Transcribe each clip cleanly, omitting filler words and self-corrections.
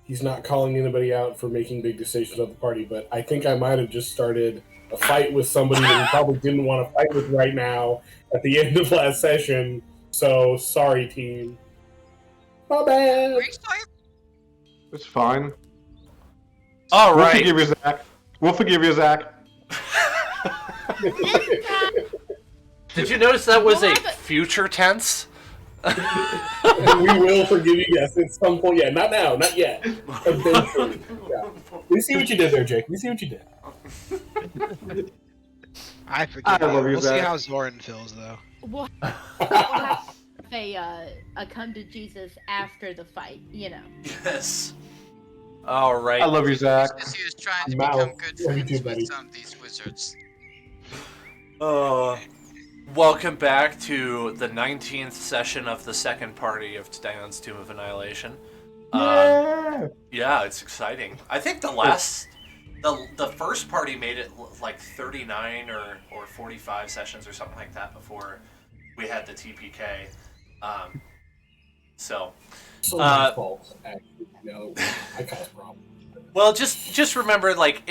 he's not calling anybody out for making big decisions of the party, but I think I might have just started a fight with somebody that we probably didn't want to fight with right now at the end of last session. So, sorry, team. My bad. It's fine. All We'll right. forgive you, Zach. We'll forgive you, Zach. Did you notice that was a future tense? We will forgive you, yes, at some point. Yeah, not now, not yet. Eventually. Yeah. We see what you did there, Jake. We see what you did. I forgive you. love you, We'll see Zach. how Zoran feels, though. We'll have a come to Jesus after the fight, you know. Yes. All right. I love you, Zach. Because he was trying to Mouth. become good Love you friends too, buddy. with some of these wizards. Welcome back to the 19th session of the second party of Dagon's Tomb of Annihilation. Yeah, it's exciting. I think the first party made it like 39 or 45 sessions or something like that before we had the TPK. So my fault, actually. No, I caused problems. Well, just remember, like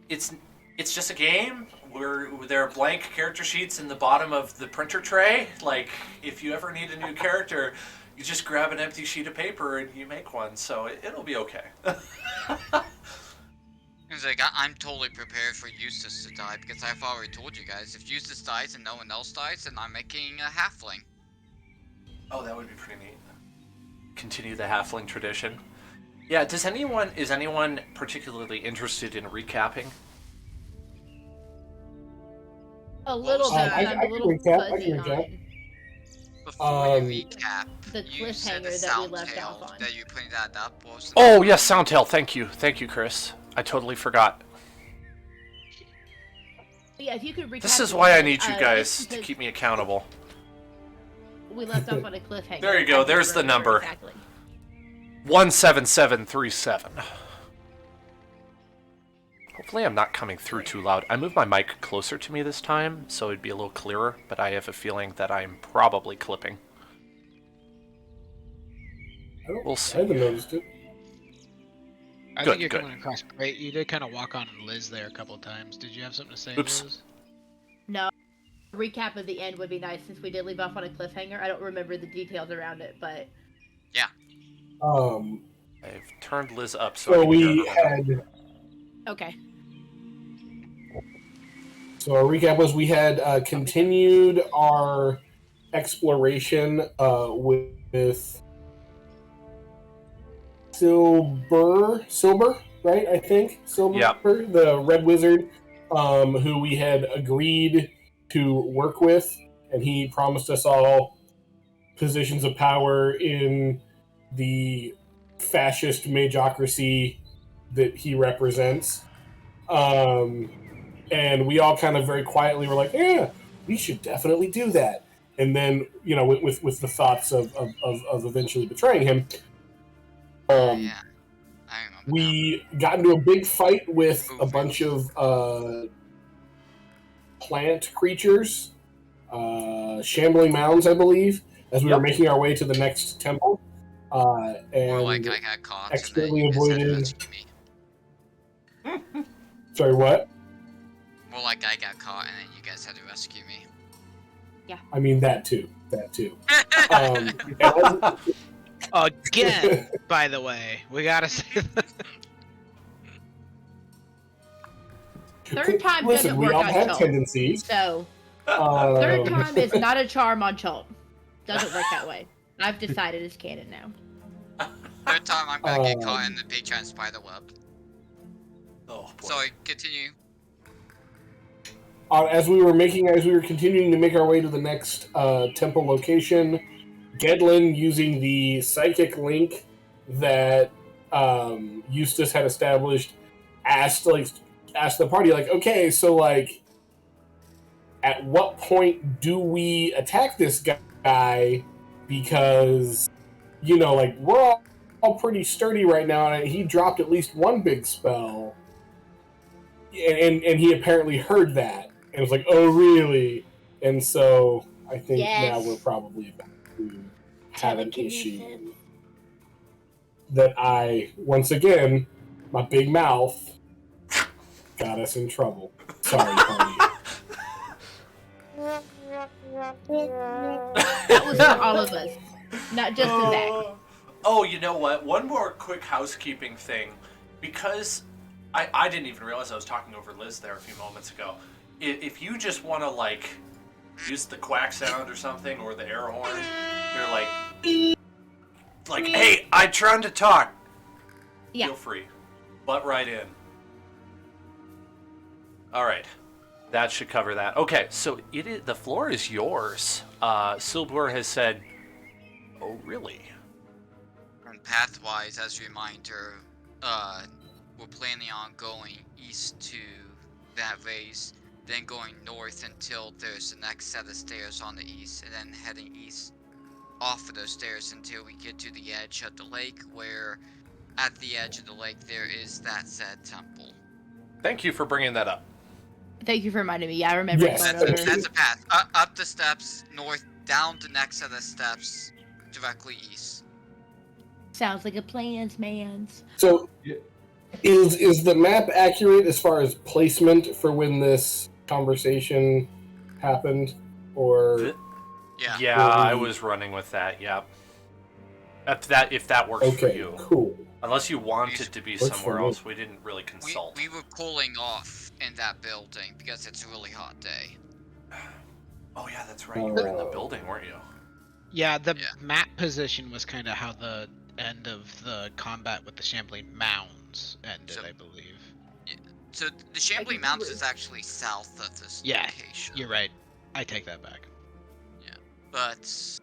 it's just a game. There are blank character sheets in the bottom of the printer tray. Like, if you ever need a new character, you just grab an empty sheet of paper and you make one. So it'll be okay. It's like, I'm totally prepared for Eustace to die, because I've already told you guys, if Eustace dies and no one else dies, then I'm making a halfling. Oh, that would be pretty neat. Continue the halfling tradition. Yeah, is anyone particularly interested in recapping? A little bit. I'm a little fuzzy on Before you recap, the you said the cliffhanger that we left Soundtail off on. that you pointed that up. What was the Oh, yes, Soundtail. Thank you, Chris. I totally forgot. But yeah, if you could recap. This is why I need you just guys to because keep me accountable. We left off on a cliffhanger. There you go, I don't there's the remember number. Exactly. 17737. Hopefully I'm not coming through too loud. I moved my mic closer to me this time, so it'd be a little clearer, but I have a feeling that I'm probably clipping. We'll see. I haven't noticed it. I Good, think you're good. coming across great. You did kind of walk on Liz there a couple times. Did you have something to say, Oops. Liz? No. A recap of the end would be nice since we did leave off on a cliffhanger. I don't remember the details around it, but I've turned Liz up so I So can we hear her. had. okay. So our recap was we had continued our exploration with Silber, right? I think Silber, Yep. the Red Wizard, who we had agreed to work with, and he promised us all positions of power in the fascist magocracy that he represents. And we all kind of very quietly were like, yeah, we should definitely do that. And then, you know, with the thoughts of eventually betraying him, yeah, I remember we got into a big fight with a bunch of plant creatures, shambling mounds, I believe, as we were making our way to the next temple. More And like I got caught expertly and then you guys had to avoided- rescue me. Sorry, what? More like I got caught and then you guys had to rescue me. I mean, that too. Again, by the way, we gotta say that. Third time Listen, doesn't we work all on have Chult. tendencies. So, third Um, time is not a charm on Chult. Doesn't work that way. I've decided it's canon now. Third time I'm gonna get caught in the big giant spider web. Oh, boy. So continue. as we were continuing to make our way to the next temple location, Gedlin, using the psychic link that Eustace had established, asked the party, like, okay, so like, at what point do we attack this guy? Because, you know, like, we're all pretty sturdy right now, and he dropped at least one big spell, and he apparently heard that, and was like, oh, really? And so I think now we're probably about to have an issue. that I, once again, my big mouth, got us in trouble. Sorry, party. That was for all of us, not just to Zach. Oh, you know what? One more quick housekeeping thing. Because I didn't even realize I was talking over Liz there a few moments ago. If you just want to, like, use the quack sound or something, or the air horn, you're like, hey, I'm trying to talk. Yeah. Feel free. Butt right in. All right. That should cover that. Okay, so the floor is yours. Silbur has said, oh, really? And pathwise, as a reminder, we're planning on going east to that race, then going north until there's the next set of stairs on the east, and then heading east off of those stairs until we get to the edge of the lake, where at the edge of the lake there is that said temple. Thank you for bringing that up. Thank you for reminding me. Yeah, I remember. Yes. That's a path. Up the steps, north, down the next set of steps, directly east. Sounds like a plans, man's. So, is the map accurate as far as placement for when this conversation happened, or? Yeah. I was running with that. Yep. If that works for Okay, you. cool. Unless you wanted to be Works for somewhere me. else, we didn't really consult. We were cooling off in that building because it's a really hot day. Oh yeah, that's right. You were in the building, weren't you? Yeah, the Yeah. map position was kind of how the end of the combat with the Shambling Mounds ended, I believe. So the Shambling Mountains is actually south of this Yeah, location. You're right. I take that back. But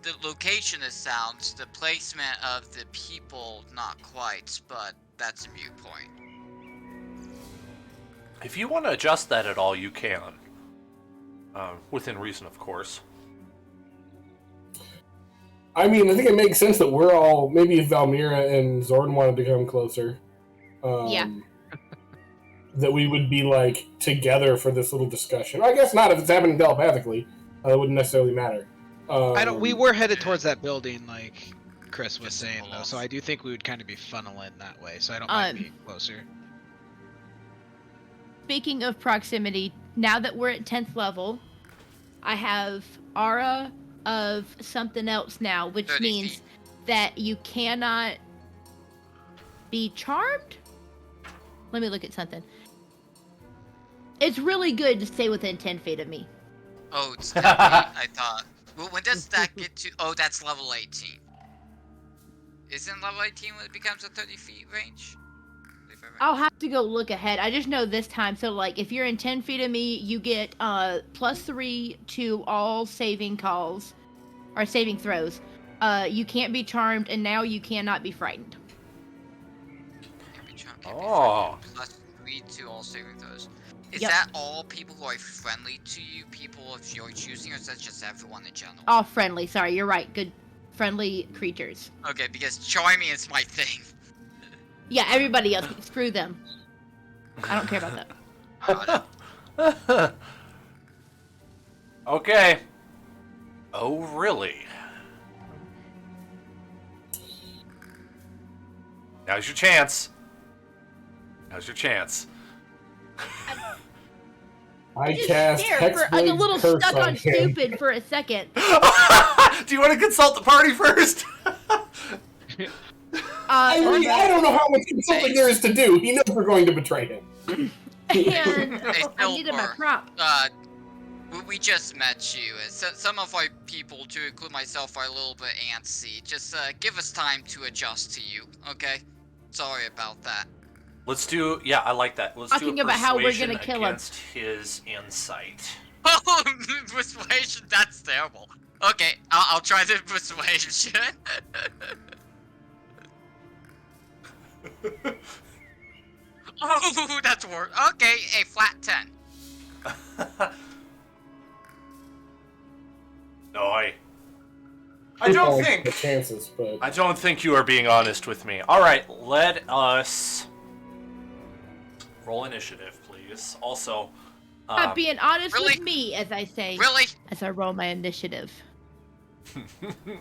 the location is sound. The placement of the people, not quite. But that's a mute point. If you want to adjust that at all, you can. Within reason, of course. I mean, I think it makes sense that we're all, maybe if Valmira and Zordon wanted to come closer, Yeah. that we would be, like, together for this little discussion. I guess not if it's happening telepathically. It wouldn't necessarily matter. We were headed towards that building, like Chris was Just saying, pull though, off. so I do think we would kind of be funneling that way, so I don't mind being closer. Speaking of proximity, now that we're at 10th level, I have aura of something else now, which 30 means feet. that you cannot be charmed? Let me look at something. It's really good to stay within 10 feet of me. Oh, it's 10 feet, I thought. Well, when does that get to... Oh, that's level 18. Isn't level 18 when it becomes a 30 feet range? I'll have to go look ahead. I just know this time. So, like, if you're in 10 feet of me, you get +3 to all saving calls or saving throws. You can't be charmed, and now you cannot be frightened. Oh. +3 to all saving throws. Is Yep. that all people who are friendly to you, people of your choosing, or is that just everyone in general? All friendly. Sorry, you're right. Good, friendly creatures. Okay, because charming is my thing. Yeah, everybody else. Screw them. I don't care about that. Got it. Okay. Oh, really? Now's your chance. Now's your chance. I Just cast stared for like a Hexblade's little curse stuck on him. stupid for a second. Do you want to consult the party first? I mean, I don't know how much consulting there is to do. He knows we're going to betray him. And Hey, I needed my Silver. prop. We just met you. Some of our people, to include myself, are a little bit antsy. Just give us time to adjust to you, okay? Sorry about that. Let's do. Yeah, I like that. Let's do a Talking about how we're persuasion gonna kill him. against his insight. Oh, persuasion, that's terrible. Okay, I'll try the persuasion. Oh, that's worse. Okay, a flat 10. No, I don't The think. chances, but I don't think you are being honest with me. All right, let us roll initiative, please. Also, Not being honest really? with me, as I say, Really? as I roll my initiative.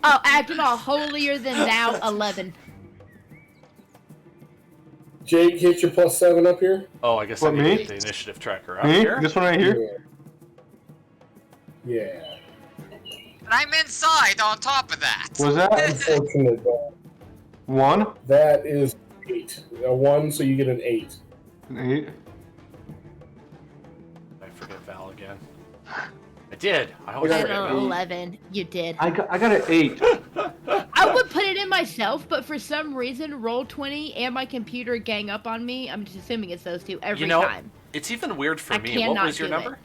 Oh, acting all holier than thou, 11. Jake, hit your +7 up here. Oh, I guess What, I need me? to get the initiative tracker up Me? here. This one right here? Yeah. And I'm inside on top of that. Was that Unfortunate. 1? That is 8. A 1, so you get an 8. An 8? I forget Val again. I did. I always got forget At Val. 11, you did. I got an 8. I would put it in myself, but for some reason, Roll20 and my computer gang up on me. I'm just assuming it's those two every time. It's even weird for I me. What cannot was your do it. number?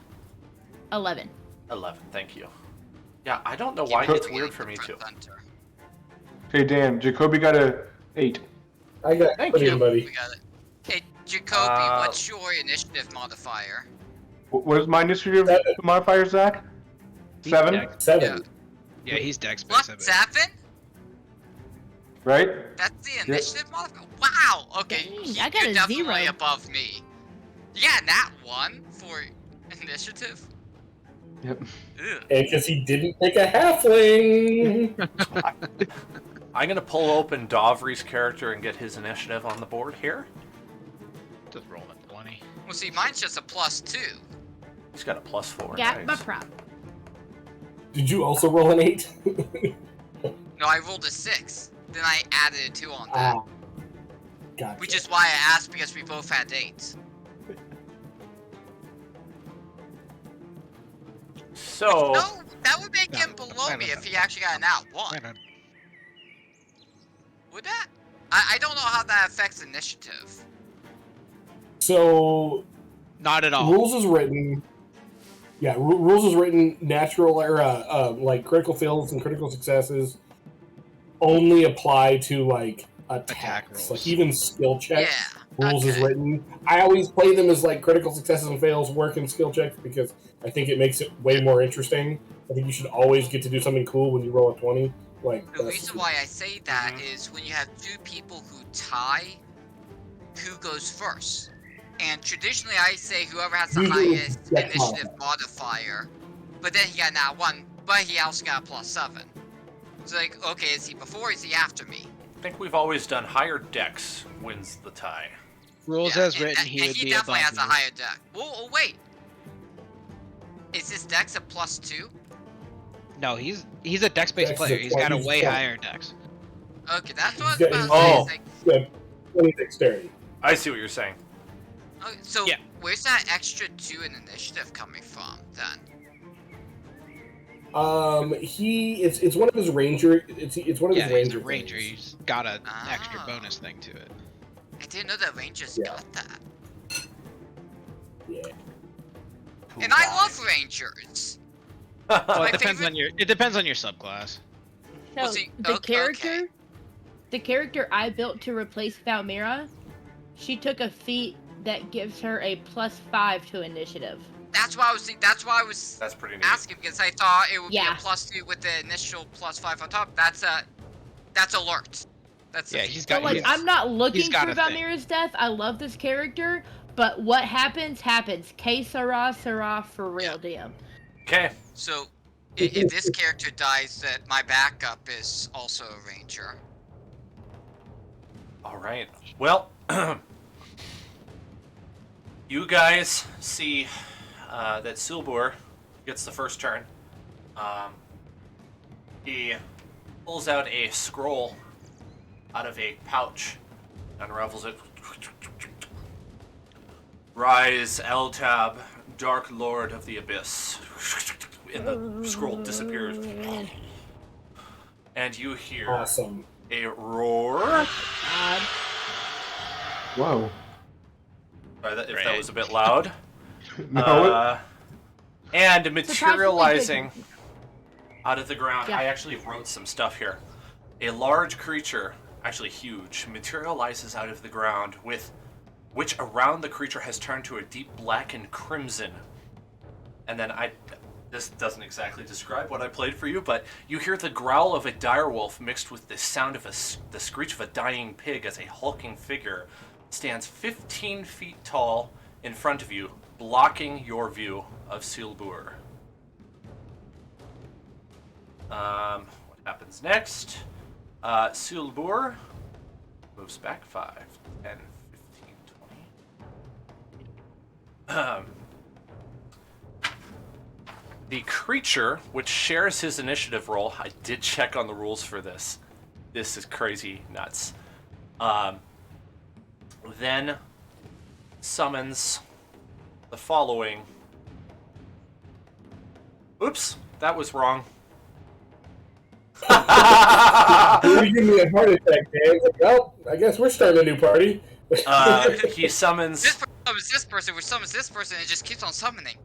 11. 11. Thank you. Yeah, I don't know why it's weird for me too. Okay, Dan. Jacoby got a 8. I got Thank it, you. buddy. We got it. Hey, Jacoby, what's your initiative modifier? What is my initiative 7. modifier, Zach? He's 7? Dex. 7. Yeah, he's Dex Plus based. 7? Right? That's the initiative modifier? Wow! Okay, Dang, I got you're a definitely 0. above me. You got that 1 for initiative? Yep. Ugh. And because he didn't pick a halfling. I'm gonna pull open Dovry's character and get his initiative on the board here. Just roll a 20. Well, see, mine's just a +2. He's got a +4. Got my Nice. prop. Did you also roll an 8? No, I rolled a 6. Then I added a 2 on that. Gotcha. Which is why I asked, because we both had 8s. So No, that would make him No, below no, me no, if he no. actually got an out 1. Wait, no. Would that? I don't know how that affects initiative. So, Not at all. rules is written. Yeah, rules is written. Natural or like critical fails and critical successes only apply to like Attack attacks. rolls. Like even skill checks. Yeah. Rules is okay. written. I always play them as like critical successes and fails work in skill checks because I think it makes it way more interesting. I think you should always get to do something cool when you roll a 20. Like The reason why I say that Mm-hmm. is when you have 2 people who tie, who goes first? And traditionally I say whoever has the Usually highest dex initiative modifier, but then he got an 1, but he also got a +7. So like, okay, is he before or is he after me? I think we've always done higher decks wins the tie. Rules Yeah, as and- written, and he would he be definitely above has a you. higher deck. Oh, wait. Is this dex a +2? No, he's a Dex-based Dex is player. a He's got a 20, way so- higher Dex. Okay, that's what I was He's about to got- say. Oh. It's like, Yeah, 20 dexterity. I see what you're saying. okay, so Yeah. where's that extra 2 in initiative coming from then? It's one of his ranger. It's one of Yeah, his he's ranger. a ranger. things. He's got an extra Ah. bonus thing to it. I didn't know that Rangers Yeah. got that. Yeah. And I love Rangers. Well, My it depends favorite- on your subclass. So Well, see, the okay. character I built to replace Valmira, she took a feat that gives her a +5 to initiative. That's why I was thinking. That's why I was That's pretty neat. asking, because I thought it would be Yeah. a +2 with the initial +5 on top. That's alert. That's a Yeah, feat. he's So got. like, he's- I'm not looking got for a thing. Valmira's death. I love this character, but what happens happens. Que sera, sera for real, DM. Okay. So, if this character dies, that my backup is also a ranger. All right. Well, you guys see that Silbur gets the first turn. He pulls out a scroll out of a pouch, unravels it. Rise, Eltab, Dark Lord of the Abyss. And the scroll disappears. And you hear Awesome. a roar. God. Whoa. Sorry, if that Great. was a bit loud. No, And Surprisingly materializing good. out of the ground, Yeah. I actually wrote some stuff here. A large creature, actually huge, materializes out of the ground which around the creature has turned to a deep black and crimson. And then this doesn't exactly describe what I played for you, but you hear the growl of a direwolf mixed with the sound of the screech of a dying pig as a hulking figure stands 15 feet tall in front of you, blocking your view of Silbur. What happens next? Sulbur moves back 5, 10, 15, 20. The creature, which shares his initiative roll, I did check on the rules for this. This is crazy nuts. Then summons the following. Oops, that was wrong. You give me a heart attack, Dan. Well, I guess we're starting a new party. He summons. This person summons this person, which summons this person, and it just keeps on summoning.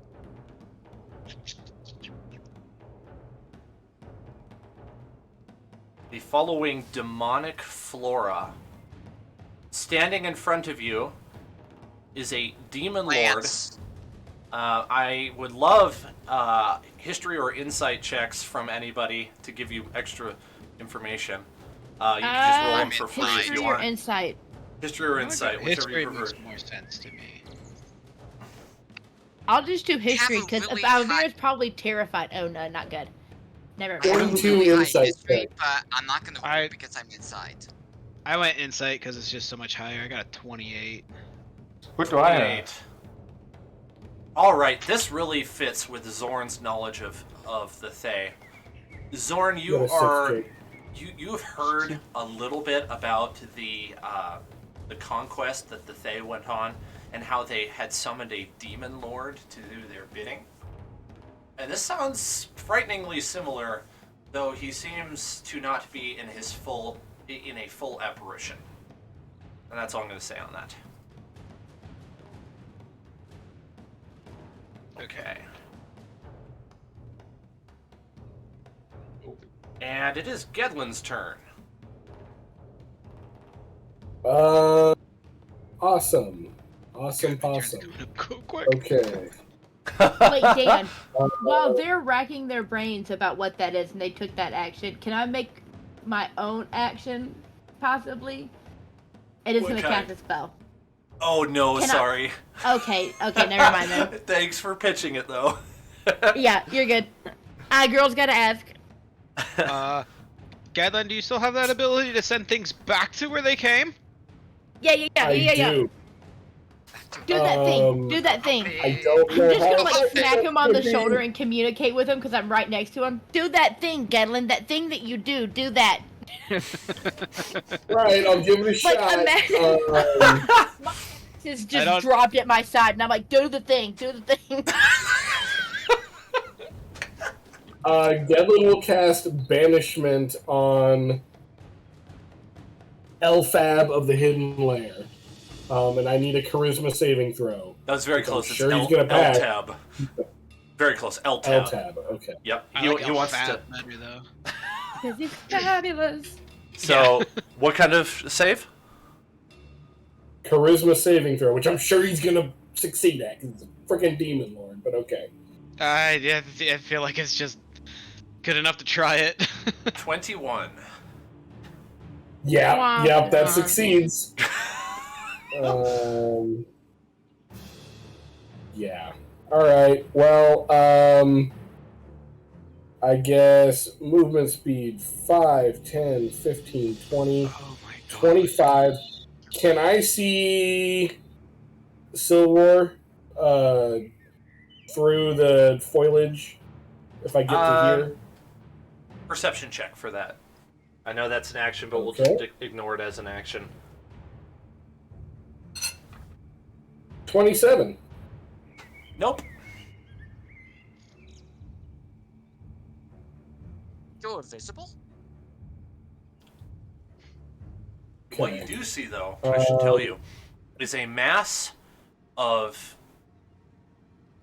The following demonic flora. Standing in front of you is a demon Lance. lord. I would love history or insight checks from anybody to give you extra information. You can just roll them for free if History you or want. insight? History or insight, whichever History you prefer. makes more sense to me. I'll just do history Have a because really Alvira's probably terrified. Oh no, not good. Never I have mind. 22 really high insight history, check. but I'm not gonna roll I- because I'm inside. I went insight because it's just so much higher. I got a 28. What do I have? 28. Alright, this really fits with Zorn's knowledge of the Thay. Zorn, Got you a 6 are straight. you've heard a little bit about the conquest that the Thay went on and how they had summoned a demon lord to do their bidding. And this sounds frighteningly similar, though he seems to not be in a full apparition. And that's all I'm going to say on that. Okay. And it is Gedlin's turn. Awesome. Awesome possum. Go quick. Okay. Wait, Dan. While they're racking their brains about what that is and they took that action, can I make my own action, possibly? It is What going to kind? cast a spell. Oh no, Can I- sorry. Okay, never mind then. Thanks for pitching it though. Yeah, you're good. Girls gotta ask. Gadland, do you still have that ability to send things back to where they came? Yeah. I do. Do that thing. Do that thing. I don't I'm know just gonna how. like smack him on the shoulder and communicate with him because I'm right next to him. Do that thing, Gedlin. That thing that you do. Do that. Right, I'll give it a Like, shot. imagine- It's I don't- just dropped at my side, and I'm like, do the thing. Do the thing. Gedlin will cast Banishment on Eltab of the Hidden Lair. And I need a Charisma saving throw. That was very I'm close. sure It's he's gonna pass. Eltab. Very close. Eltab. Eltab, okay. Yep. I He, like he wants to. Elfab better, though. Because it's fabulous. So, what kind of save? Charisma saving throw, which I'm sure he's gonna succeed at, 'cause he's a freaking demon lord, but okay. I feel like it's just good enough to try it. 21. Yeah, yep, that Wah. succeeds. Yeah. Alright, well, I guess movement speed 5, 10, 15, 20, Oh my god. 25. Can I see Silwar through the foliage if I get to here? Perception check for that. I know that's an action, but we'll Okay. just ignore it as an action. 27. Nope. You're invisible? What Okay. you do see, though, I should tell you, is a mass of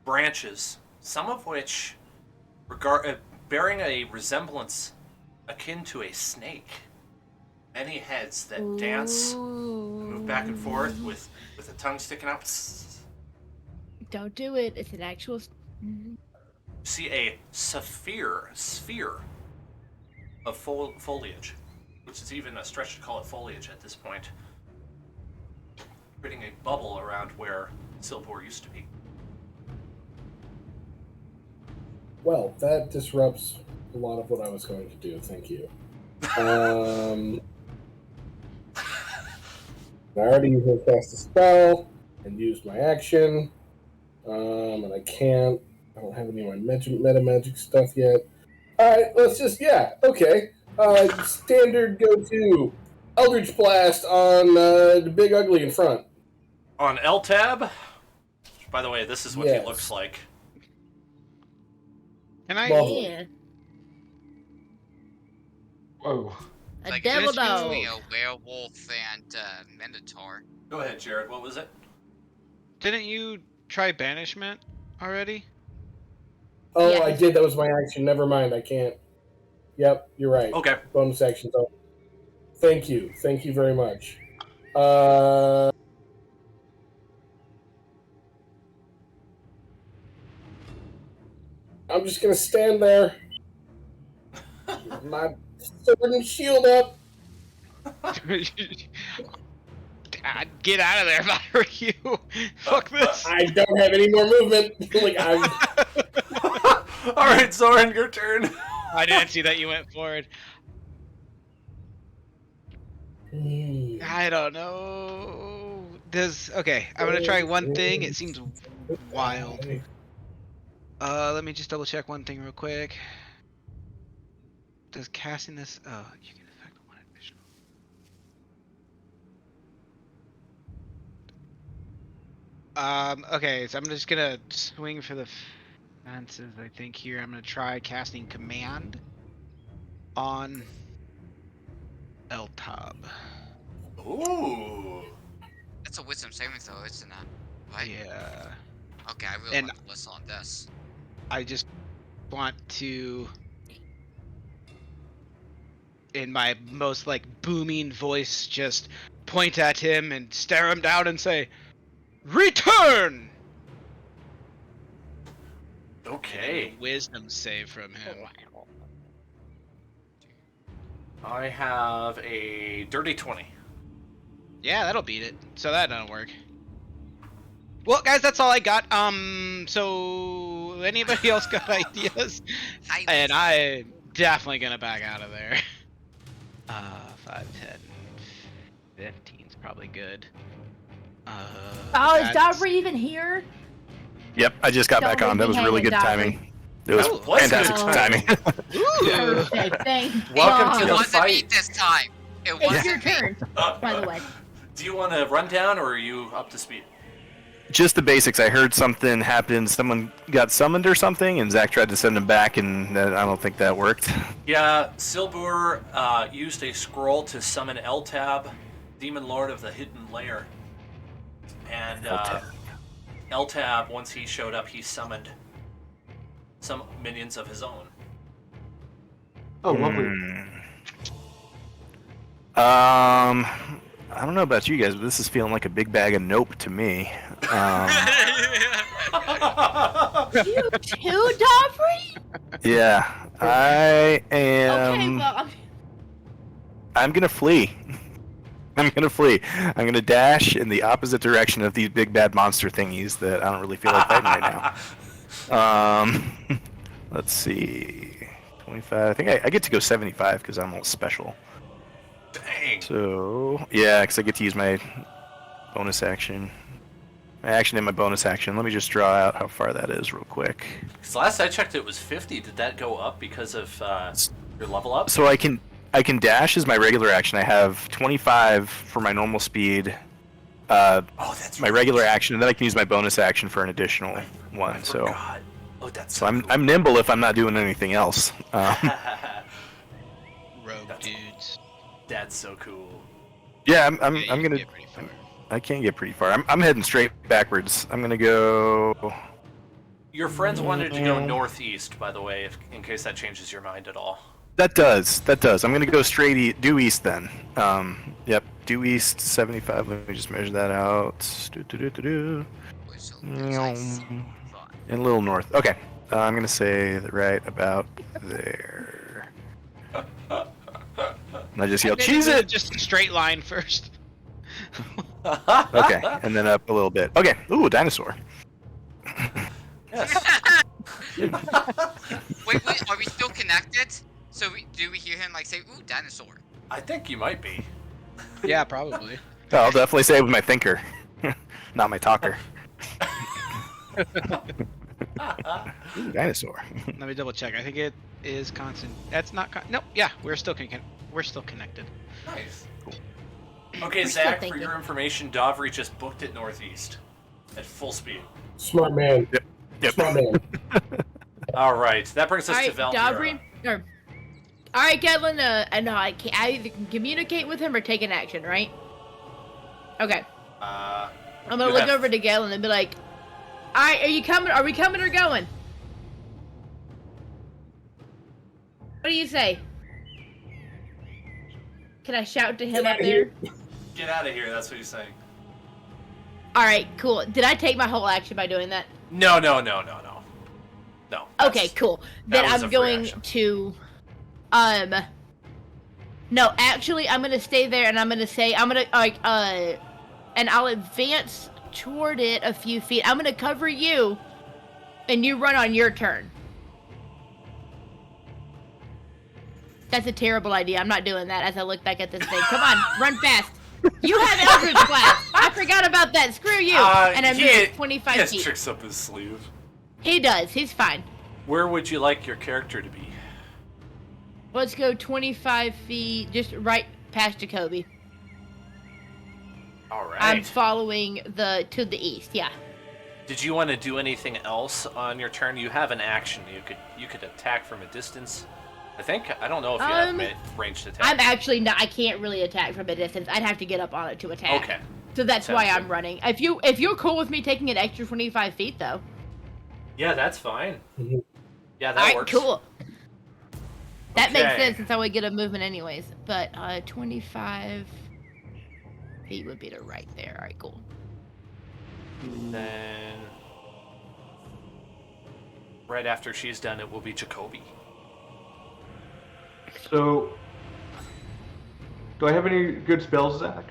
branches, some of which bearing a resemblance akin to a snake. Many heads that dance, move back and forth with a tongue sticking out. Don't do it. It's an actual. See a sphere of foliage, which is even a stretch to call it foliage at this point, creating a bubble around where Silbor used to be. Well, that disrupts a lot of what I was going to do. Thank you. I already cast a spell and used my action. And I don't have any of my meta magic stuff yet. Alright, let's just, okay. Standard go-to. Eldritch Blast on the Big Ugly in front. On Eltab? By the way, this is what he Yes. looks like. Can I? Lovely. Yeah. Whoa. A Like devil it's dog. between a werewolf and minotaur. Go ahead, Jared. What was it? Didn't you try banishment already? Oh, Yeah. I did. That was my action. Never mind. I can't. Yep, you're right. Okay. Bonus actions. Oh. Thank you. Thank you very much. I'm just gonna stand there. My sword and shield up. I'd get out of there if I were you. Fuck this. I don't have any more movement. All right, Zoran, your turn. I didn't see that you went forward. I don't know. Okay, I'm gonna try one thing. It seems wild. Let me just double check one thing real quick. Does casting this? Oh, you can affect one additional. Okay, so I'm just gonna swing for the fences. I think here I'm gonna try casting command on Eltab. Ooh. That's a wisdom saving throw, isn't it? Right? Yeah. Okay, I really And- want to listen on this. I just want to, in my most booming voice, just point at him and stare him down and say, "Return!" Okay. Wisdom save from him. I have a dirty 20. Yeah, that'll beat it. So that doesn't work. Well, guys, that's all I got. So anybody else got ideas? And I'm definitely gonna back out of there. 5, 10, 15's probably good. Oh, is that's- Dobry even here? Yep, I just got Don't back on. leave That me was really hanging, good Dobry. timing. It was Oh, was fantastic good timing. Ooh. Perfect. Thank Welcome God. to It the wasn't me fight. this time. It It's wasn't your me. turn, by the way. Do you want to run down, or are you up to speed? Just the basics. I heard something happened. Someone got summoned or something, and Zach tried to send him back, and I don't think that worked. Yeah, Silbur used a scroll to summon Eltab, Demon Lord of the Hidden Lair. And Eltab, once he showed up, he summoned some minions of his own. Oh, lovely. I don't know about you guys, but this is feeling like a big bag of nope to me. You too, Dobry? Yeah, I am. Okay, well, I'm gonna flee. I'm gonna flee. I'm gonna dash in the opposite direction of these big bad monster thingies that I don't really feel like fighting right now. Let's see. 25. I think I get to go 75 because I'm all special. Dang. So yeah, because I get to use my bonus action. My action and my bonus action. Let me just draw out how far that is real quick. Because last I checked, it was 50. Did that go up because of your level up? So I can dash as my regular action. I have 25 for my normal speed. That's My regular action, and then I can use my bonus action for an additional one. I So, forgot. Oh, that's so so cool. I'm nimble if I'm not doing anything else. Rogue That's- dudes. That's so cool. Yeah, Yeah, I'm you can gonna. get pretty far. I can't get pretty far. I'm heading straight backwards. I'm gonna go. Your friends wanted to go northeast, by the way, in case that changes your mind at all. That does. I'm gonna go straight due east then. Yep, due east 75. Let me just measure that out. So, And a little north. Okay, I'm gonna say right about there. And I just yell, cheese it! Just a straight line first. Okay, and then up a little bit. Okay, ooh, a dinosaur. Yes. Wait, are we still connected? So do we hear him like say, "Ooh, dinosaur"? I think you might be. Yeah, probably. I'll definitely say it with my thinker, not my talker. Ooh, dinosaur. Let me double check. I think it is constant. That's not. Nope. Yeah, we're still connected. Nice. Okay, We're still Zach, for thinking. your information, Dovry just booked it northeast at full speed. Smart man. Yep. Smart man. All right, that brings us All to right, Valmira. Dobry. All right, Gedlin. I either can communicate with him or take an action, right? Okay. I'm gonna look over to Galen and be like, "All right, are you coming? Are we coming or going? What do you say? Can I shout to him Get up outta there? here. Get out of here, that's what he's saying. All right, cool. Did I take my whole action by doing that? No. No. Okay, cool. Then was a I'm free going action. to, no, actually, I'm gonna stay there and I'm gonna say, and I'll advance toward it a few feet. I'm gonna cover you, and you run on your turn. That's a terrible idea. I'm not doing that as I look back at this thing. Come on, run fast. You have Eldritch Blast. I forgot about that. Screw you. And I'm moving 25 he has feet. tricks up his sleeve. He does. He's fine. Where would you like your character to be? Let's go 25 feet, just right past Jacoby. All right. I'm following to the east. Yeah. Did you want to do anything else on your turn? You have an action. You could attack from a distance. I don't know if you have ranged attack. I'm actually not. I can't really attack from a distance. I'd have to get up on it to attack. Okay. So that's why Sounds I'm good. running. If you're cool with me taking an extra 25 feet though. Yeah, that's fine. Mhm. Yeah, that All right, works. cool. That makes Okay. sense since I would get a movement anyways. But 25 feet would be to right there. All right, cool. Then, right after she's done, it will be Jacoby. So, do I have any good spells, Zach?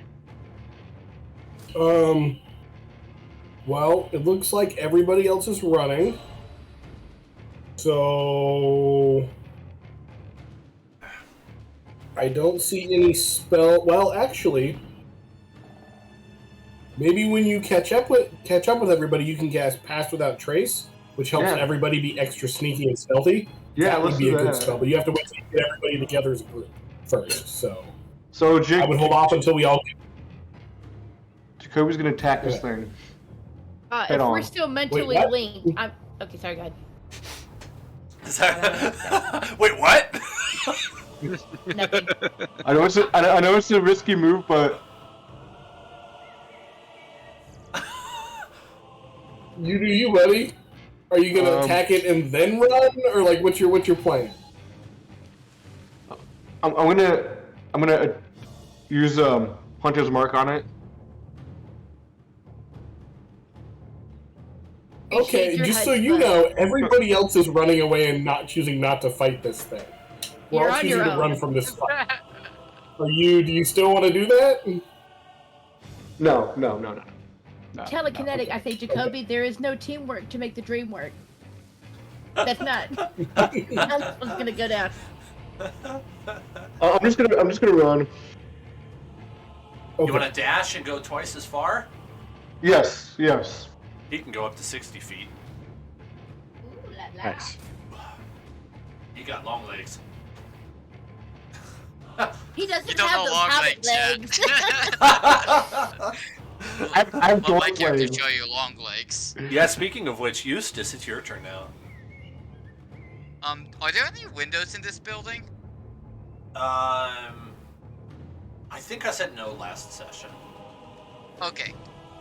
Well, it looks like everybody else is running. So I don't see any spell. Well, actually, maybe when you catch up with everybody, you can cast Pass Without Trace, which helps Yeah. everybody be extra sneaky and stealthy. Yeah, that would let's be do a good that. spell, but you have to wait till you get everybody together as a group first. So So I would hold off until we all. Jacoby's gonna attack this thing. If Head we're on. still mentally what? linked, okay. Sorry, go ahead. Wait, what? Nothing. I know it's a risky move, but You do you, buddy. Are you gonna attack it and then run, or like what's your plan? I'm gonna use Hunter's Mark on it. Okay, Shake your just head, so you bud. know, everybody else is running away and choosing not to fight this thing. We're You're all on choosing your to own. run from this fight. Do you still want to do that? No. Telekinetic. I say, Jacoby, there is no teamwork to make the dream work. That's not. That's what's gonna go down. I'm just gonna run. Okay. You want to dash and go twice as far? Yes. He can go up to 60 feet. Ooh, la, la. Nice. He got long legs. He doesn't You don't have know those long hobbit legs yet. legs. I have Let my short character legs. show you long legs. Yeah, speaking of which, Eustace, it's your turn now. Are there any windows in this building? I think I said no last session. Okay.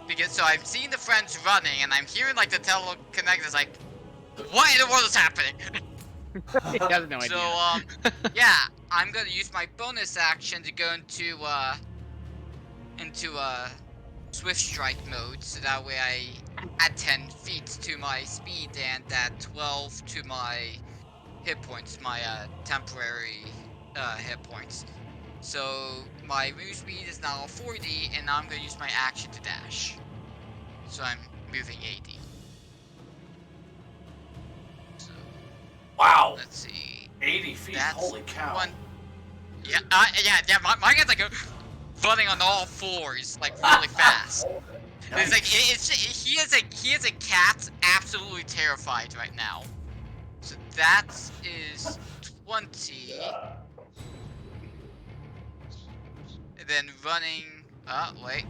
Because so I'm seeing the friends running and I'm hearing like the teleconnectors like, what in the world is happening? He has no idea. So yeah, I'm gonna use my bonus action to go into swift strike mode, so that way I add 10 feet to my speed and add 12 to my hit points, my temporary hit points. So my move speed is now 40, and now I'm gonna use my action to dash. So I'm moving 80. So Wow. Let's see. 80 feet. That's Holy cow. one. Yeah, my guy's like running on all fours, like really fast. It's like he is a cat absolutely terrified right now. So that is 20. And then running. Wait.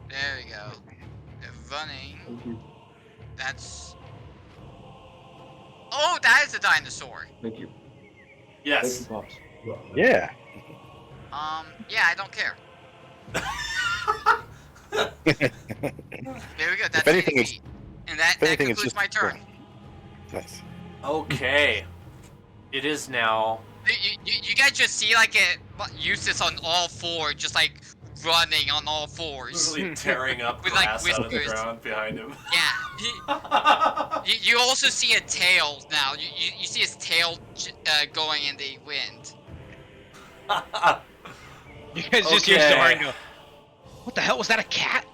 There we go. Then running. That's. Oh, that is a dinosaur. Thank you. Yes. Thank you, Pops. Yeah. Yeah, I don't care. There we go. That's If anything, 80 feet. And that concludes my turn. Nice. Okay. It is now. You guys just see like it Eustace on all four, just like running on all fours. Literally tearing up With, like, grass out of the whiskers. ground behind him. Yeah. You also see a tail now. You see his tail going in the wind. You guys just hear Soren go, what the hell, was that a cat?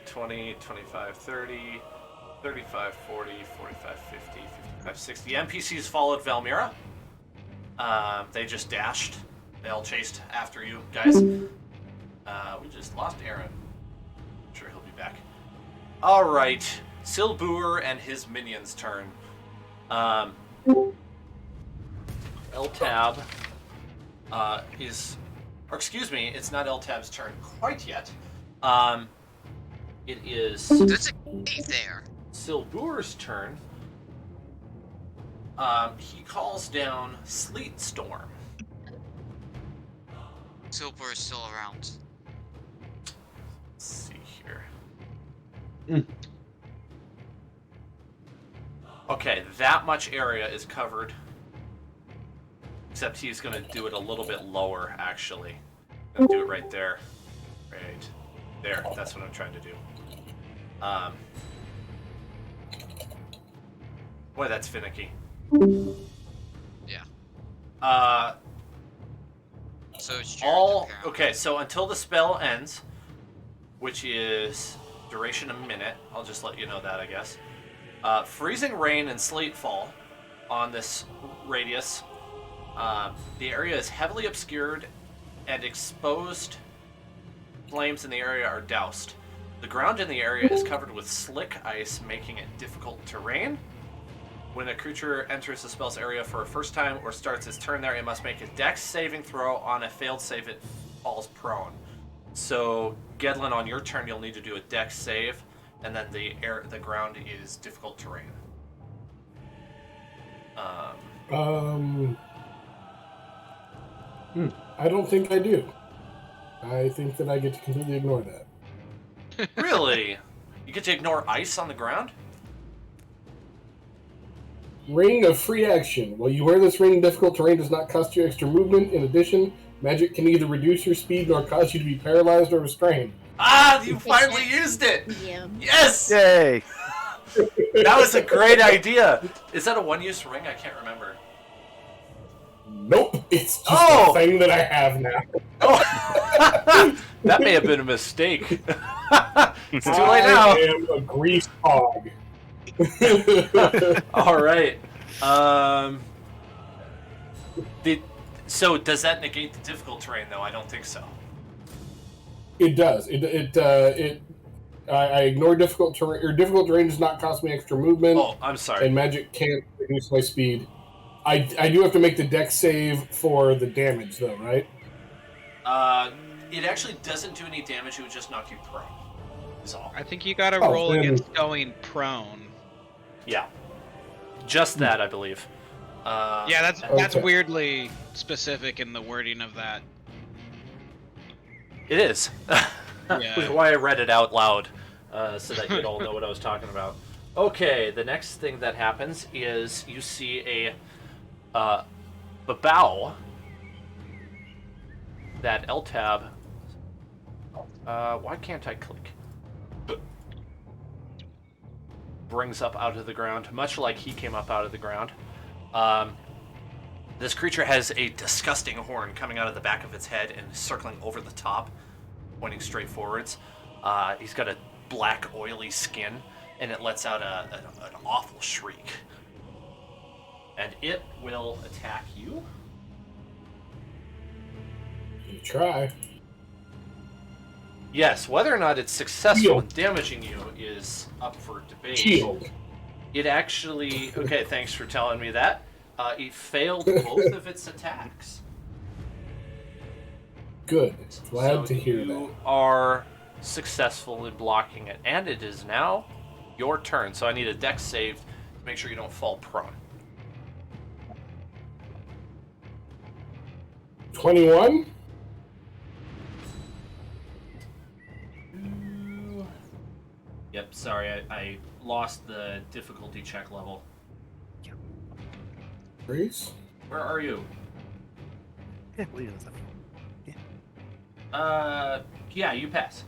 20, 25, 30, 35, 40, 45, 50, 55, 60. NPCs followed Valmira. They just dashed. They all chased after you guys. We just lost Aaron. I'm sure he'll be back. Alright. Silbur and his minions' turn. Eltab is... Or excuse me, it's not Eltab's turn quite yet. It is... There's a cave there. Silbur's turn. He calls down Sleet Storm. Silver is still around. Let's see here. Okay, that much area is covered. Except he's going to do it a little bit lower, actually. Gonna do it right there. Right there. That's what I'm trying to do. Boy, that's finicky. Yeah. So it's Okay, so until the spell ends, which is duration a minute, I'll just let you know that, I guess. Freezing rain and sleet fall on this radius. The area is heavily obscured and exposed flames in the area are doused. The ground in the area is covered with slick ice, making it difficult terrain. When a creature enters the spell's area for a first time or starts its turn there, it must make a dex saving throw. On a failed save, it falls prone. So, Gedlin, on your turn, you'll need to do a dex save, and then the ground is difficult terrain. I don't think I do. I think that I get to completely ignore that. Really? You get to ignore ice on the ground? Ring of free action. While you wear this ring, difficult terrain does not cost you extra movement. In addition, magic can neither reduce your speed nor cause you to be paralyzed or restrained. Ah, you finally used it! Yeah. Yes! Yay! That was a great idea! Is that a one-use ring? I can't remember. Nope, it's just a thing that I have now. Oh. That may have been a mistake. It's too late now. I am a grease hog. All right. So does that negate the difficult terrain, though? I don't think so. It does. I ignore difficult terrain. Or difficult terrain does not cost me extra movement. Oh, I'm sorry. And magic can't reduce my speed. I do have to make the dex save for the damage, though, right? It actually doesn't do any damage. It would just knock you prone. Is all. I think you gotta roll against going prone. Yeah. Just that, I believe. Yeah, that's weirdly specific in the wording of that. It is. Yeah. Which is why I read it out loud, so that you'd all know what I was talking about. Okay, the next thing that happens is you see a babao that Eltab. Why can't I click? Brings up out of the ground, much like he came up out of the ground. This creature has a disgusting horn coming out of the back of its head and circling over the top, pointing straight forwards. He's got a black, oily skin, and it lets out an awful shriek. And it will attack you. You try. Yes, whether or not it's successful in damaging you is up for debate. Shield. It actually... Okay, thanks for telling me that. It failed both of its attacks. Good. Glad to hear that. You are successful in blocking it, and it is now your turn. So I need a dex save to make sure you don't fall prone. 21? Yep, sorry, I lost the difficulty check level. Grace? Where are you? Yeah, what is that? Yeah, you pass.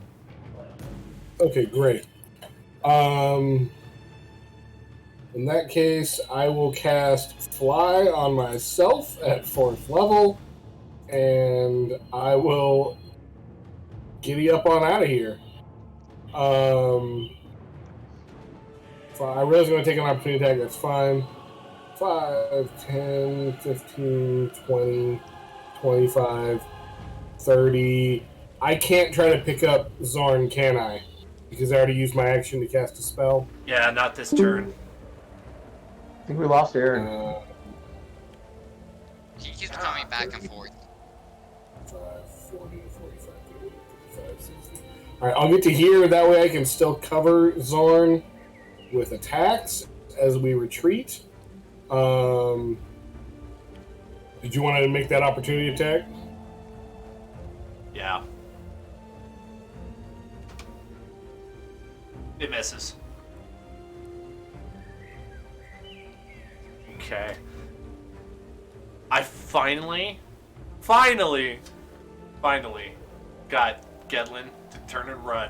Okay, great. In that case, I will cast Fly on myself at 4th level, and I will giddy up on out of here. I was going to take an opportunity attack, that's fine. 5, 10, 15, 20, 25, 30. I can't try to pick up Zorn, can I? Because I already used my action to cast a spell. Yeah, not this turn. I think we lost Aaron. He keeps coming back and forth. 5, 40, 45, 50, 55, 60. Alright, I'll get to here. That way I can still cover Zorn with attacks as we retreat. Did you want to make that opportunity attack? Yeah. It misses. Okay. I finally got Gedlin to turn and run.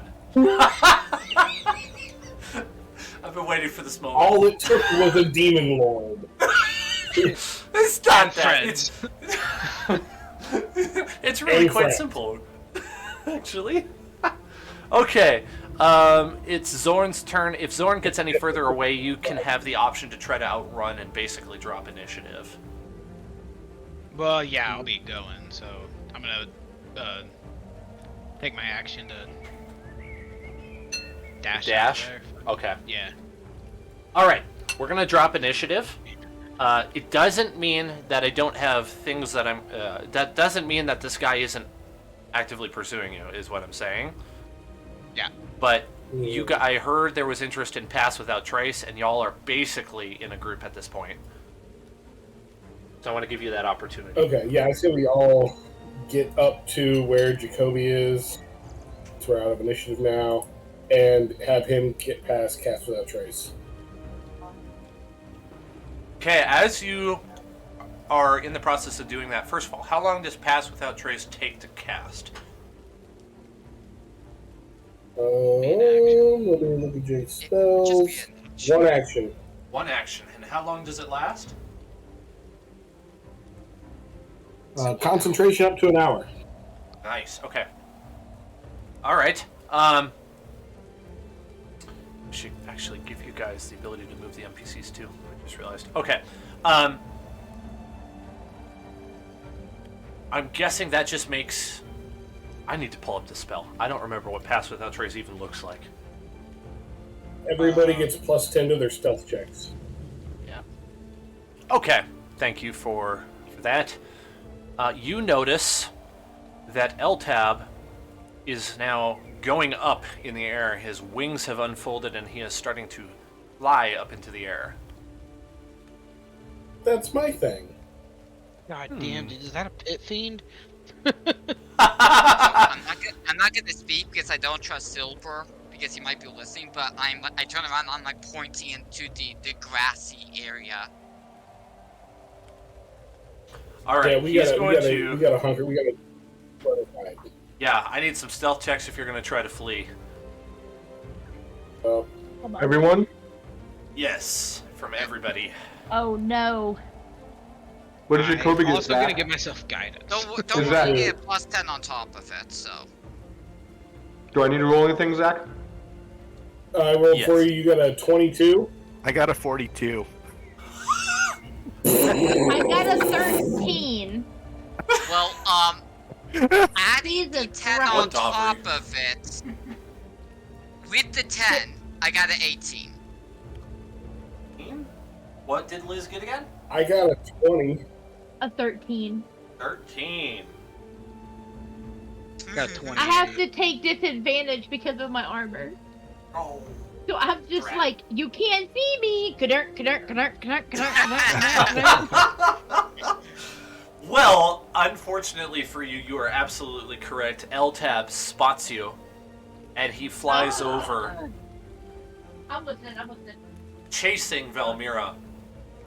I've been waiting for this moment. All it took was a demon lord. It's not that. It's really quite simple, actually. Okay. It's Zorn's turn. If Zorn gets any further away, you can have the option to try to outrun and basically drop initiative. Well, yeah, I'll be going, so I'm gonna take my action to dash. Dash? Out there. Okay. Yeah. Alright, we're gonna drop initiative. It doesn't mean that I don't have things that I'm... that doesn't mean that this guy isn't actively pursuing you, is what I'm saying. Yeah. But I heard there was interest in Pass Without Trace, and y'all are basically in a group at this point. So I want to give you that opportunity. Okay, yeah, I say we all get up to where Jacoby is. So we're out of initiative now. And have him get past Cast Without Trace. Okay, as you are in the process of doing that, first of all, how long does Pass Without Trace take to cast? Let me look at Jake's spells. One action. One action. And how long does it last? Concentration up to an hour. Nice. Okay. All right. I should actually give you guys the ability to move the NPCs too. I just realized. Okay. I'm guessing that just makes... I need to pull up the spell. I don't remember what Pass Without Trace even looks like. Everybody gets plus 10 to their stealth checks. Yeah. Okay. Thank you for that. You notice that Eltab is now going up in the air. His wings have unfolded and he is starting to fly up into the air. That's my thing. God damn, dude, is that a pit fiend? I'm not gonna speak because I don't trust Silver because he might be listening. But I turn around and I'm like pointing into the grassy area. All right, yeah, we gotta hunker. We gotta. Yeah, I need some stealth checks if you're gonna try to flee. Everyone? Yes, from everybody. Oh no. What did Jacoby I'm get? also gonna give myself guidance. Don't worry, get plus 10 on top of it. So. Do I need to roll anything, Zach? I rolled for you. You got a 22. I got a 42. I got a 13. Well, adding the 10 on top of it, with the 10, I got an 18. What did Liz get again? I got a 20. A 13. 13. Got 20. I have to take disadvantage because of my armor. Oh. So I'm just crap. like, you can't see me. Well, unfortunately for you, you are absolutely correct. Eltab spots you, and he flies over, I'm listening. chasing Valmira.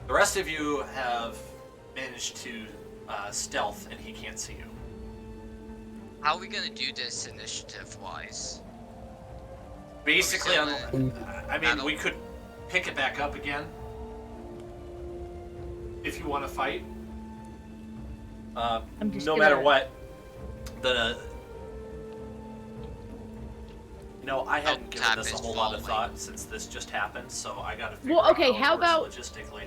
The rest of you have managed to stealth, and he can't see you. How are we gonna do this initiative-wise? Basically, we could pick it back up again if you want to fight. No matter what, I hadn't given this a whole lot of thought since this just happened, so I got to figure out how it works logistically.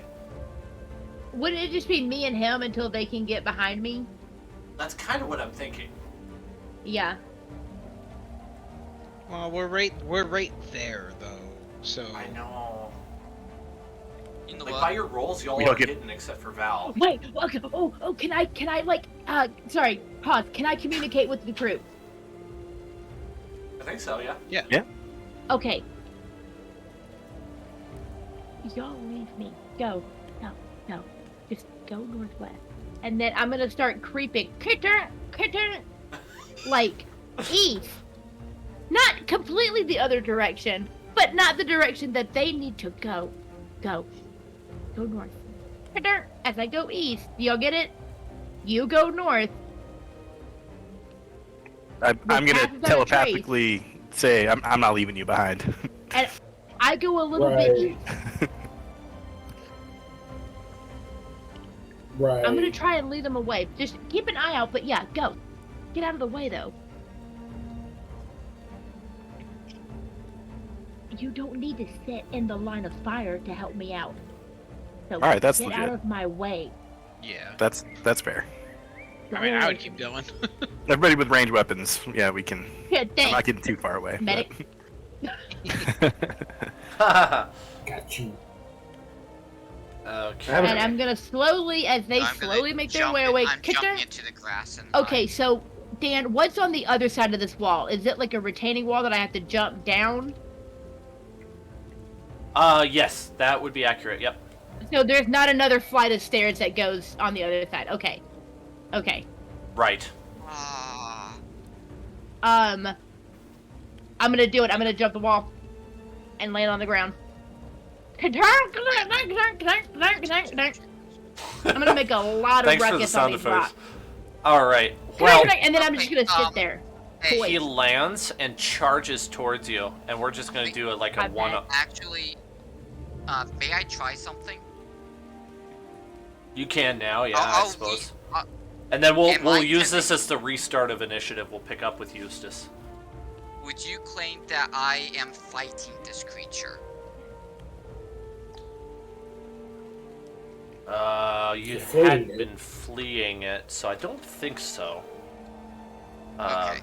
Wouldn't it just be me and him until they can get behind me? That's kind of what I'm thinking. Yeah. Well, we're right there though. So I know. You know Like what? by your rolls, y'all are hidden except for Val. Wait. Okay. Oh. Can I like? Sorry. Pause. Can I communicate with the group? I think so. Yeah. Yeah. Okay. Y'all leave me. Go. No. Just go northwest, and then I'm gonna start creeping. Like east. Not completely the other direction, but not the direction that they need to go. Go north. As I go east, y'all get it? You go north. I'm gonna telepathically say I'm not leaving you behind. And I go a little bit east. Right. I'm gonna try and lead them away. Just keep an eye out, but yeah, go. Get out of the way, though. You don't need to sit in the line of fire to help me out. So All right, that's get legit. out of my way. Yeah. That's fair. I mean, I would keep going. Everybody with ranged weapons, yeah, we can. Yeah, I'm thanks. not getting too far away. Medic. Got you. Okay. And I'm gonna slowly, as they slowly make their way away. I'm jumping into the grass and Okay, so Dan, what's on the other side of this wall? Is it like a retaining wall that I have to jump down? Yes, that would be accurate. Yep. So there's not another flight of stairs that goes on the other side. Okay. Right. I'm gonna do it. I'm gonna jump the wall and land on the ground. I'm gonna make a lot of Thanks for the ruckus sound on these effects. rocks. All right. Well, And then I'm just gonna sit there. he lands and charges towards you, and we're just gonna do it like a one-up. Actually, may I try something? You can now, yeah, I suppose. And then am we'll I use this as the restart of initiative. We'll pick up with Eustace. Would you claim that I am fighting this creature? You Fleeing had it. been fleeing it, so I don't think so. Okay.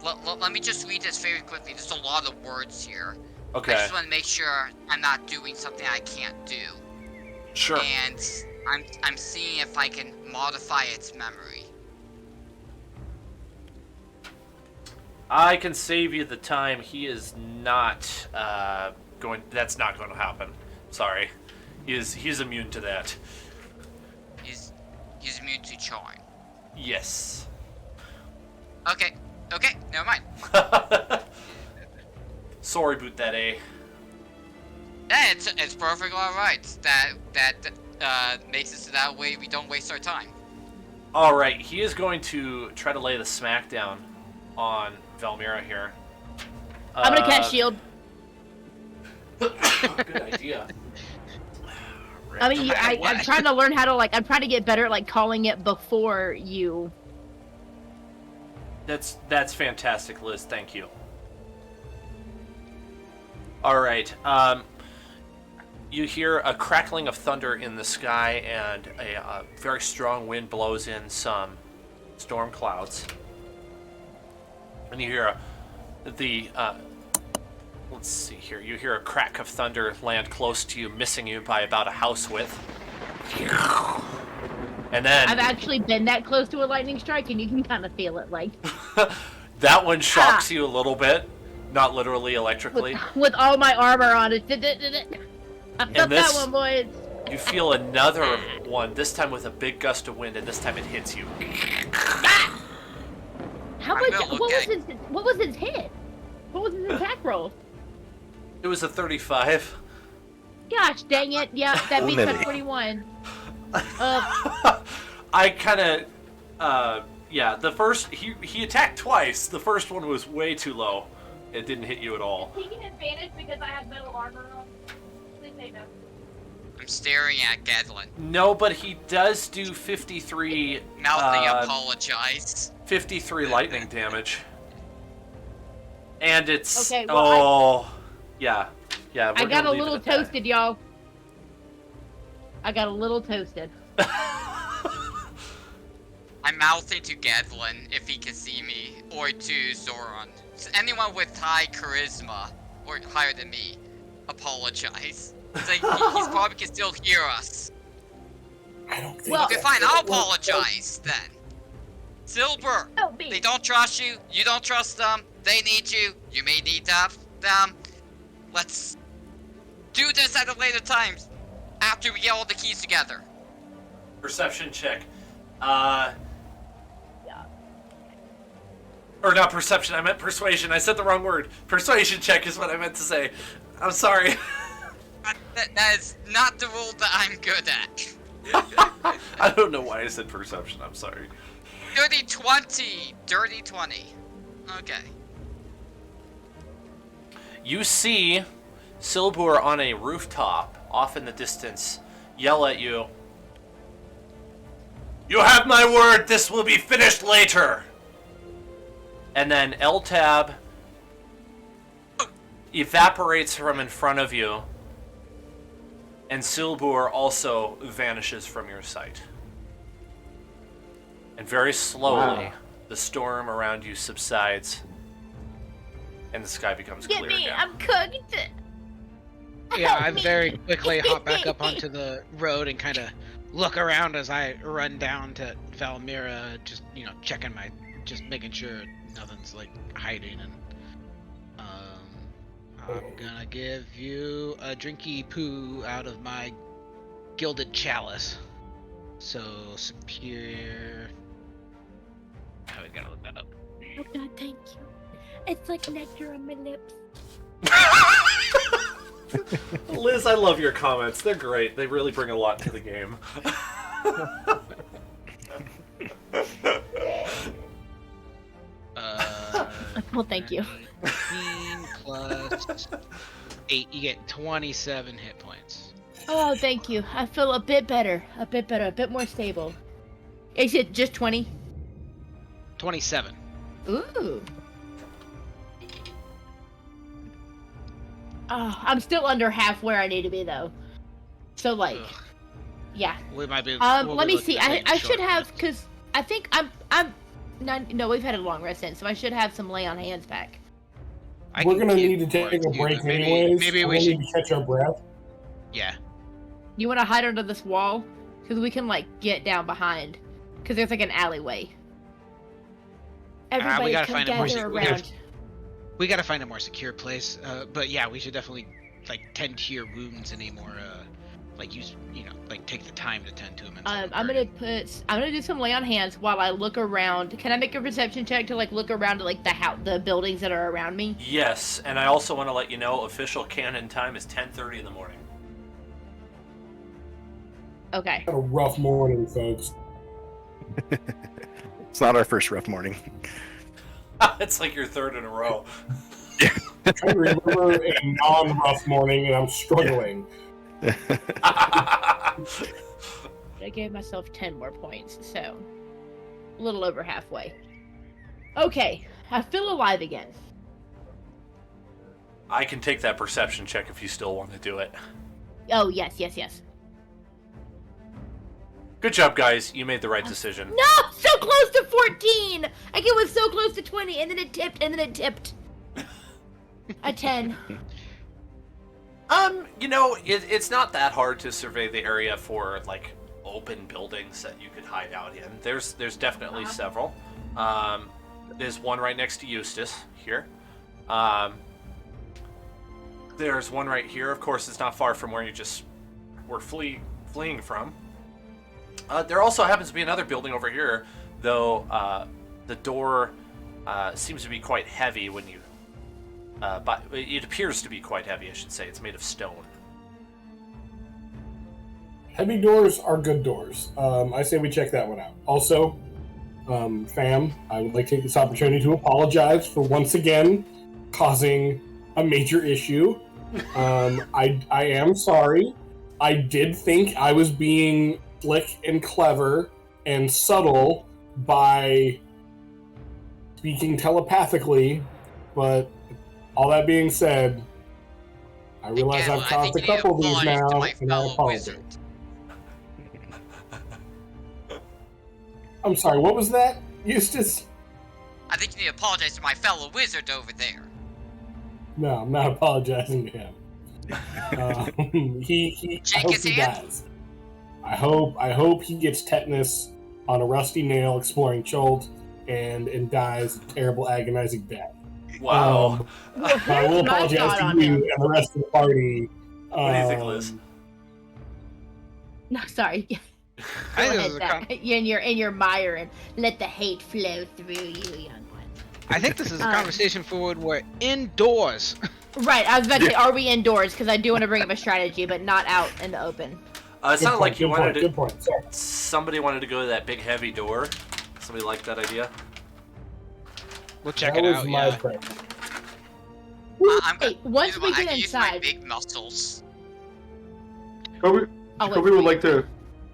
Let me just read this very quickly. There's a lot of words here. Okay. I just want to make sure I'm not doing something I can't do. Sure. And I'm seeing if I can modify its memory. I can save you the time. He is not going. That's not going to happen. Sorry. He's immune to that. He's immune to charm. Yes. Okay, never mind. Sorry about that, eh? Yeah, it's perfectly alright. That makes it so that way we don't waste our time. All right. He is going to try to lay the smackdown on Valmira here. I'm gonna cast shield. Good idea. I mean, I'm trying to learn how to I'm trying to get better at calling it before you. That's fantastic, Liz. Thank you. All right. You hear a crackling of thunder in the sky, and a very strong wind blows in some storm clouds. And you hear let's see here. You hear a crack of thunder land close to you, missing you by about a house width. And then I've actually been that close to a lightning strike, and you can kind of feel it, like that one shocks you a little bit, not literally electrically. with all my armor on it. I felt this- that one, boys. You feel another one, this time with a big gust of wind, and this time it hits you. How much? What was his hit? What was his attack roll? It was a 35. Gosh, dang it! Yeah, that beats that 41. I kind of, the first, he attacked twice. The first one was way too low. It didn't hit you at all. Taking advantage because I have metal armor on. Please say no. I'm staring at Gedlin. No, but he does do 53. Mouthing apologize. 53 lightning damage. And it's Okay, well, yeah. I got a little toasted, y'all. I got a little toasted. I'm mouthing to Gedlin if he can see me, or to Zoran. Anyone with high charisma, or higher than me, apologize. It's like, he's probably can still hear us. I don't think. Well, Okay, fine, I'll apologize then. Silver, Help me. they don't trust you, you don't trust them, they need you, you may need them. Let's do this at a later time, after we get all the keys together. Perception check. Or not perception, I meant persuasion. I said the wrong word. Persuasion check is what I meant to say. I'm sorry. That is not the rule that I'm good at. I don't know why I said perception, I'm sorry. Dirty 20. Dirty 20. Okay. You see Silbur on a rooftop off in the distance yell at you. You have my word, this will be finished later. And then Eltab evaporates from in front of you, and Silbur also vanishes from your sight. And very slowly, the storm around you subsides, and the sky becomes Get clear me! again. I'm cooked. Yeah, Help I me. very quickly hop back up onto the road and kind of look around as I run down to Valmira, just, checking just making sure nothing's, hiding, and, I'm gonna give you a drinky poo out of my gilded chalice. So, superior... I gotta look that up. Oh God, thank you. It's like nectar on my lips. Liz, I love your comments. They're great. They really bring a lot to the game. Well, thank you. 15 plus 8, you get 27 hit points. Oh, thank you. I feel a bit better, a bit more stable. Is it just 20? 27. Ooh. Oh, I'm still under half where I need to be though. So Ugh. yeah. We might be. Let me see. I should have, because I think I'm not. No, we've had a long rest in, so I should have some lay on hands back. We're gonna need to take a break anyways. Maybe we need should to catch our breath. Yeah. You want to hide under this wall, because we can get down behind, because there's an alleyway. Everybody gotta come find a more gather around. We gotta find a more secure place. But yeah, we should definitely tend to your wounds any more. Take the time to tend to them. I'm gonna do some lay on hands while I look around. Can I make a perception check to look around to the buildings that are around me? Yes, and I also want to let you know official canon time is 10:30 in the morning. Okay. A rough morning, folks. It's not our first rough morning. It's like your third in a row. I remember a non-rough morning, and I'm struggling. I gave myself 10 more points, so a little over halfway. Okay, I feel alive again. I can take that perception check if you still want to do it. Oh, yes. Good job, guys. You made the right decision. No! So close to 14! Like, it was so close to 20, and then it tipped, A 10. It's not that hard to survey the area for, like, open buildings that you could hide out in. There's definitely several. There's one right next to Eustace here. There's one right here. Of course, it's not far from where you just were fleeing from. There also happens to be another building over here, though the door seems to be quite heavy when you... but it appears to be quite heavy, I should say. It's made of stone. Heavy doors are good doors. I say we check that one out. Also, fam, I would like to take this opportunity to apologize for once again causing a major issue. I am sorry. I did think I was being slick and clever and subtle by speaking telepathically, but all that being said, I realize I've caused a couple of these now, and I apologize. I'm sorry, what was that, Eustace? I think you need to apologize to my fellow wizard over there. No, I'm not apologizing to him. He I hope he dies. I hope he gets tetanus on a rusty nail exploring Cholt and dies a terrible, agonizing death. Wow. I will apologize to you and the rest of the party. What do you think, Liz? No, sorry. Go ahead, Zach. In your mire, and let the hate flow through you, young one. I think this is a conversation for when we're indoors. Right, I was about to say, are we indoors? Because I do want to bring up a strategy, but not out in the open. It sounded like you wanted to... Good point. Sorry. Somebody wanted to go to that big, heavy door. Somebody liked that idea? We'll check it out, yeah. Once we get I inside... use my big muscles. Kobe would like to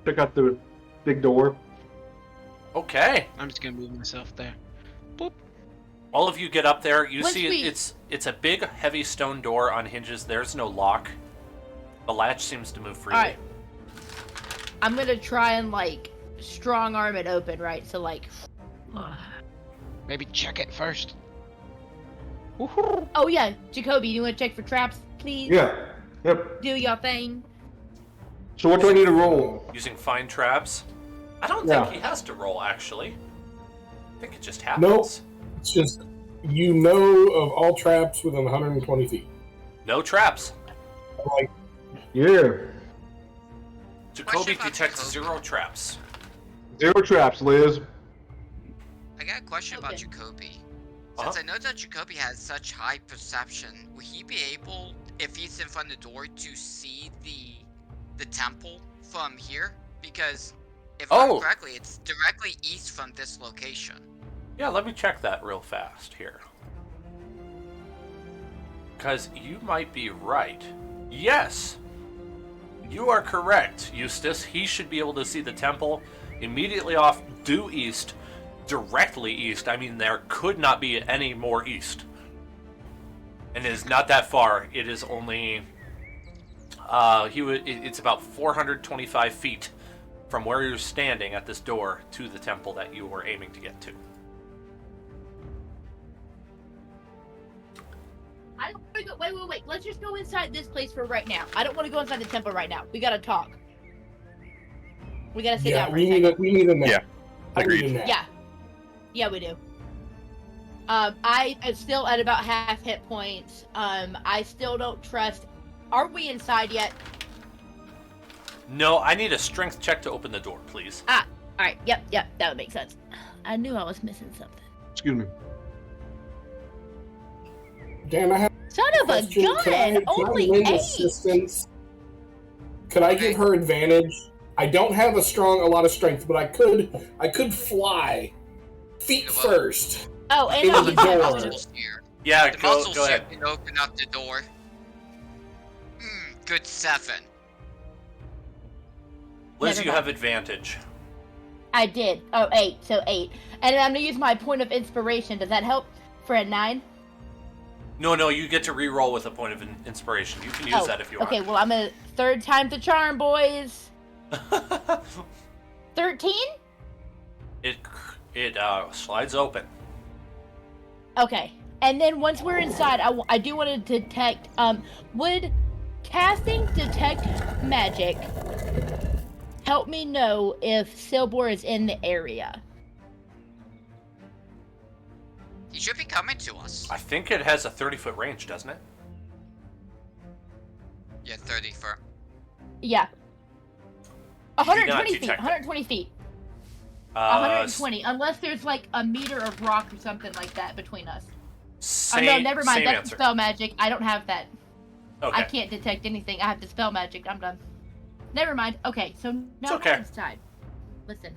check out the big door. Okay. I'm just gonna move myself there. Boop. All of you get up there. You Once see it's a big, heavy stone door on hinges. There's no lock. The latch seems to move freely. Alright. I'm gonna try and, like, strong arm it open, right? So, like... Maybe check it first. Oh, yeah. Jacoby, you want to check for traps, please? Yeah. Yep. Do your thing. So what do I need to roll? Using find traps? I don't think he has to roll, actually. I think it just happens. Nope. It's just, you know of all traps within 120 feet. No traps. Like, Yeah. Jacoby detects 0 traps. 0 traps, Liz. I got a question about Jacoby. Since I know that Jacoby has such high perception, will he be able, if he's in front of the door, to see the temple from here? Because if I remember correctly, it's directly east from this location. Yeah, let me check that real fast here. Because you might be right. Yes! You are correct, Eustace. He should be able to see the temple immediately off due east, directly east. I mean, there could not be any more east. And it is not that far. It is only... it's about 425 feet from where you're standing at this door to the temple that you were aiming to get to. I don't want to go. Wait. Let's just go inside this place for right now. I don't want to go inside the temple right now. We gotta talk. We gotta sit down. We need a nap. Yeah, agreed. Yeah, we do. I am still at about half hit points. I still don't trust. Are we inside yet? No, I need a strength check to open the door, please. All right. Yep. That would make sense. I knew I was missing something. Excuse me. Dan, I have Son of a gun! Only 8! Assistance? Could I give her advantage? I don't have a lot of strength, but I could fly. Feet first. Oh, and into the door. Yeah, the go muscles ahead. can open up the door. Good 7. Liz, you have advantage. I did. Oh, 8. So 8. And I'm gonna use my point of inspiration. Does that help for a 9? No, you get to re-roll with a point of inspiration. You can use that if you want. Okay, well, I'm a third time the charm, boys. 13? It slides open. Okay. And then once we're inside, I do want to detect, would casting detect magic help me know if Silbor is in the area? He should be coming to us. I think it has a 30-foot range, doesn't it? Yeah, 30 for. Yeah. 120 feet. 120 feet. 120, unless there's like a meter of rock or something like that between us. No, never mind. That's answer. spell magic. I don't have that. Okay. I can't detect anything. I have the spell magic. I'm done. Never mind. Okay, so now okay. we're inside. Listen.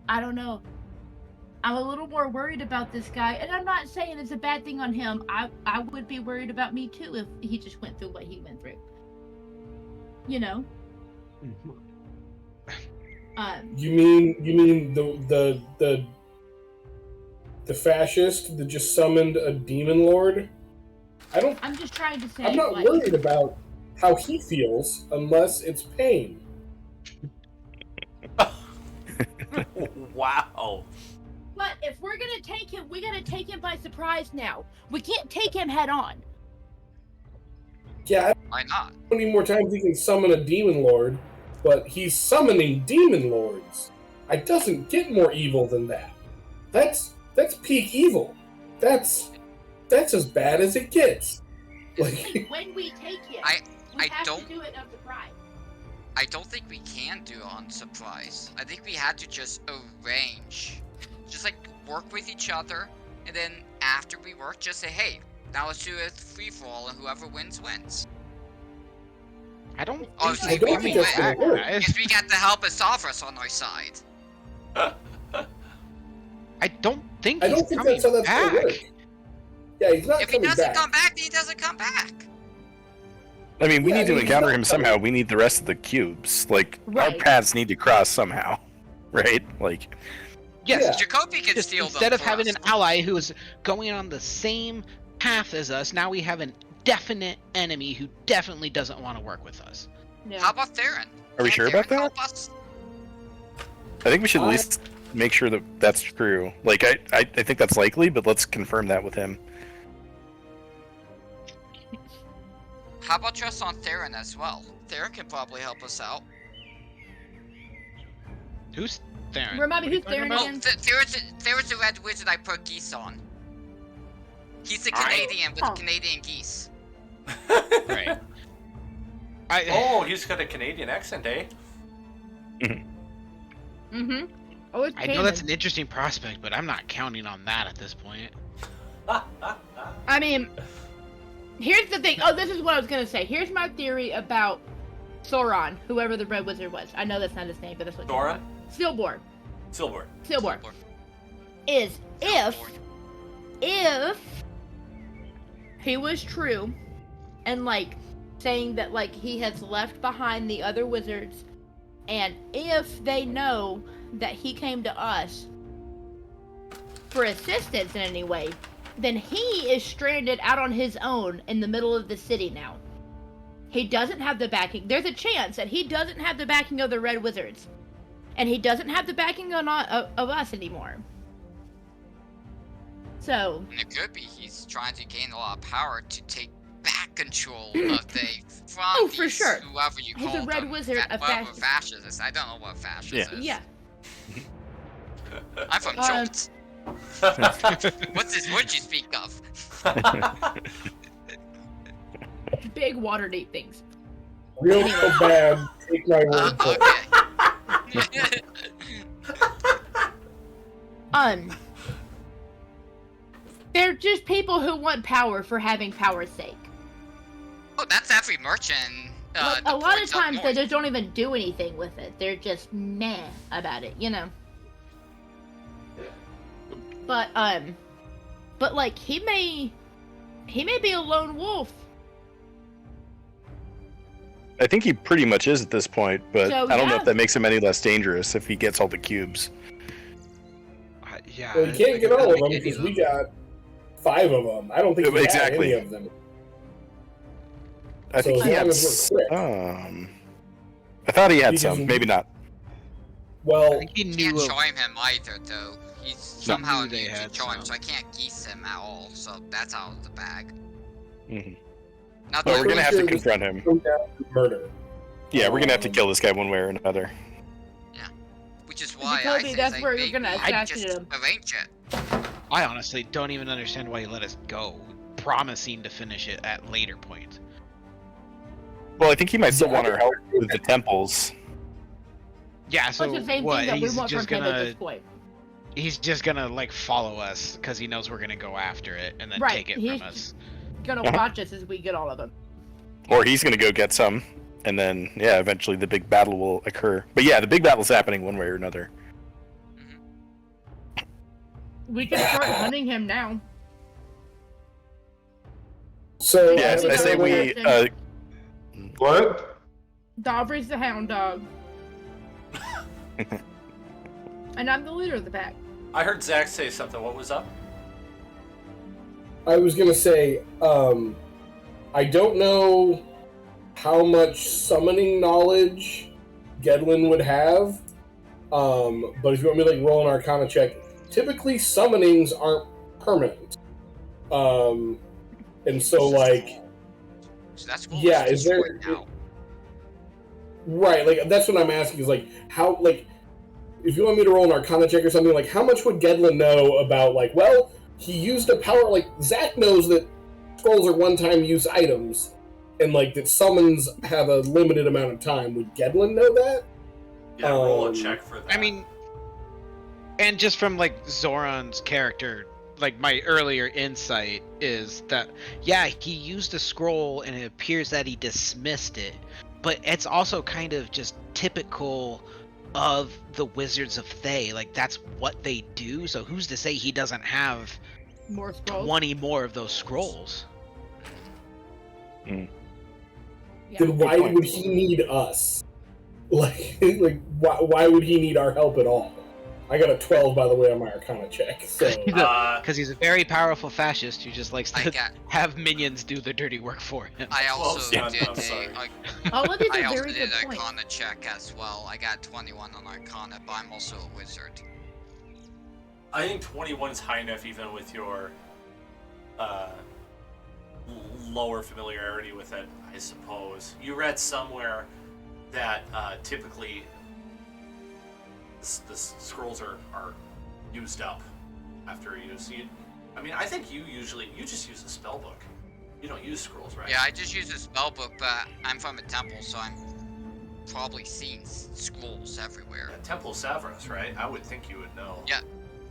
I don't know. I'm a little more worried about this guy, and I'm not saying it's a bad thing on him. I would be worried about me too if he just went through what he went through. You know. You mean the fascist that just summoned a demon lord? I'm just trying to say. I'm not worried about how he feels unless it's pain. Wow. But if we're gonna take him, we gotta take him by surprise now. We can't take him head on. Yeah, Why not? I don't know how many more times he can summon a demon lord, but he's summoning demon lords. It doesn't get more evil than that. That's peak evil. That's as bad as it gets. Like, when we take him, I have don't- to do it on surprise. I don't think we can do it on surprise. I think we had to just arrange. Just like work with each other, and then after we work, just say, hey, now let's do a free-for-all, and whoever wins, wins. I don't Obviously, I don't we think that's win. gonna work. Because we got the help of Sophros on our side. I don't think I he's don't think coming that's how that's back. gonna work. Yeah, he's not If he coming doesn't back. come back, then he doesn't come back. I mean, we Yeah, need to he's encounter not him coming. somehow. We need the rest of the cubes. Like, our Right. paths need to cross somehow, right? Like, Yes, Yeah. Jacoby can just steal instead them of for having us. an ally who is going on the same path as us, now we have a definite enemy who definitely doesn't want to work with us. Yeah. How about Theron? Are we Can't sure about Theron that? help us? I think we should at least make sure that that's true. Like, I think that's likely, but let's confirm that with him. How about trust on Theron as well? Theron can probably help us out. Who's Theron? Remind me, What are you who's Theron talking again? Theron's the red wizard I put geese on. He's the Canadian with Canadian geese. about? Right. Oh, he's got a Canadian accent, eh? Mm-hmm. Oh, it's I know that's an interesting prospect, but I'm not counting on that at this point. I mean, here's the thing. Oh, this is what I was gonna say. Here's my theory about Sauron, whoever the Red Wizard was. I know that's not his name, but that's what. Sauron? Silbor. Silbor. Is if he was true, and like saying that like he has left behind the other wizards, and if they know that he came to us for assistance in any way, then he is stranded out on his own in the middle of the city now. He doesn't have the backing. There's a chance that he doesn't have the backing of the Red Wizards. And he doesn't have the backing of us anymore. So... And it could be he's trying to gain a lot of power to take back control of the from for these, sure. whoever you He's call a Red them. Wizard, a whatever fascist. fascist is. I don't know what fascist is. Yeah. I'm from Jolt. What's this word you speak of? Big Waterdeep things. Real bad. Take my word for it. Okay. They're just people who want power for having power's sake. Oh, that's every merchant. Like, the a lot of ports up times they north. just don't even do anything with it. They're just meh about it, you know. But like he may be a lone wolf. I think he pretty much is at this point, but So, I don't know yeah. if that makes him any less dangerous if he gets all the cubes. Yeah. Well, you can't get all of them because we got 5 of them. I don't think we have any of them. I think he had some. I thought he had some. Maybe not. Well, I think he You knew can't of, charm him either, though. He's somehow they immune to had charm, some. so I can't geese him at all. So that's out of the bag. Mm-hmm. Not Well, that we're gonna have to sure confront him. Murder. Yeah, we're gonna have to kill this guy one way or another. Yeah, which is why I Jacoby, say that's like, where you're gonna maybe assassinate just him. arrange it. I honestly don't even understand why he let us go, promising to finish it at later points. Well, I think he might still want our help with the temples. Yeah, so It's the same what? thing that we He's want just from him at gonna this point. he's just gonna like follow us because he knows we're gonna go after it and then Right, take it he's from us. gonna watch us as we get all of them. Or he's gonna go get some, and then yeah, eventually the big battle will occur. But yeah, the big battle's happening one way or another. We can start hunting him now. So Yes, I say we. What? Daubrey's the hound dog. And I'm the leader of the pack. I heard Zach say something. What was up? I was gonna say, I don't know how much summoning knowledge Gedlin would have, but if you want me to like roll an Arcana check, typically summonings aren't permanent, and so like, So that's yeah, is there? now. Right, like that's what I'm asking is like how like if you want me to roll an Arcana check or something, like how much would Gedlin know about like, well, he used a power, like Zach knows that scrolls are one-time use items and like that summons have a limited amount of time. Would Gedlin know that? Yeah, roll a check for that. I mean, and just from like Zoran's character, like my earlier insight is that yeah, he used a scroll and it appears that he dismissed it, but it's also kind of just typical of the Wizards of Thay. Like that's what they do. So who's to say he doesn't have More scrolls. 20 more of those scrolls? Then why would he need us? Like why would he need our help at all? I got a 12, by the way, on my Arcana check. So Because he's a very powerful fascist who just likes I to got. have minions do the dirty work for him. I also Well, did I'm sorry. All of these I are also very did good an points. Arcana check as well. I got 21 on Arcana, but I'm also a wizard. I think 21 is high enough even with your lower familiarity with it, I suppose. You read somewhere that typically the scrolls are used up after you use it. I mean, I think you just use a spell book. You don't use scrolls, right? Yeah, I just use a spell book, but I'm from a temple, so I'm probably seeing scrolls everywhere. Yeah, Temple Savros, right? I would think you would know. Yeah.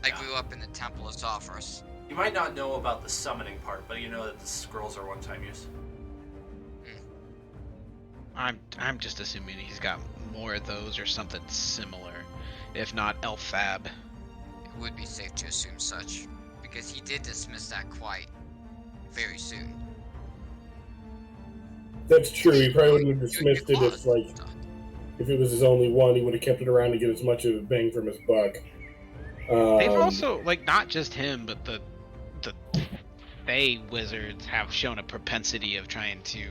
I grew up in the Temple of Zophros. You might not know about the summoning part, but you know that the scrolls are one-time use. I'm just assuming he's got more of those or something similar. If not, Eltab. It would be safe to assume such, because he did dismiss that quite very soon. that's true. He probably wouldn't have dismissed it if it was his only one. He would have kept it around to get as much of a bang from his buck. They've also, like, not just him, but the Thay wizards have shown a propensity of trying to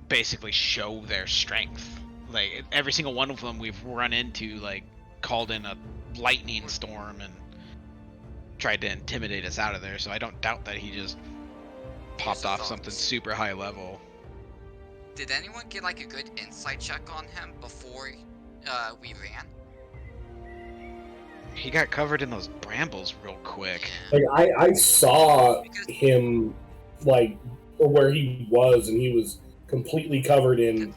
basically show their strength. Like, every single one of them we've run into, like, called in a lightning storm and tried to intimidate us out of there, so I don't doubt that he just popped off something super high level. Did anyone get like a good insight check on him before we ran? He got covered in those brambles real quick. Like I saw him like where he was, and he was completely covered in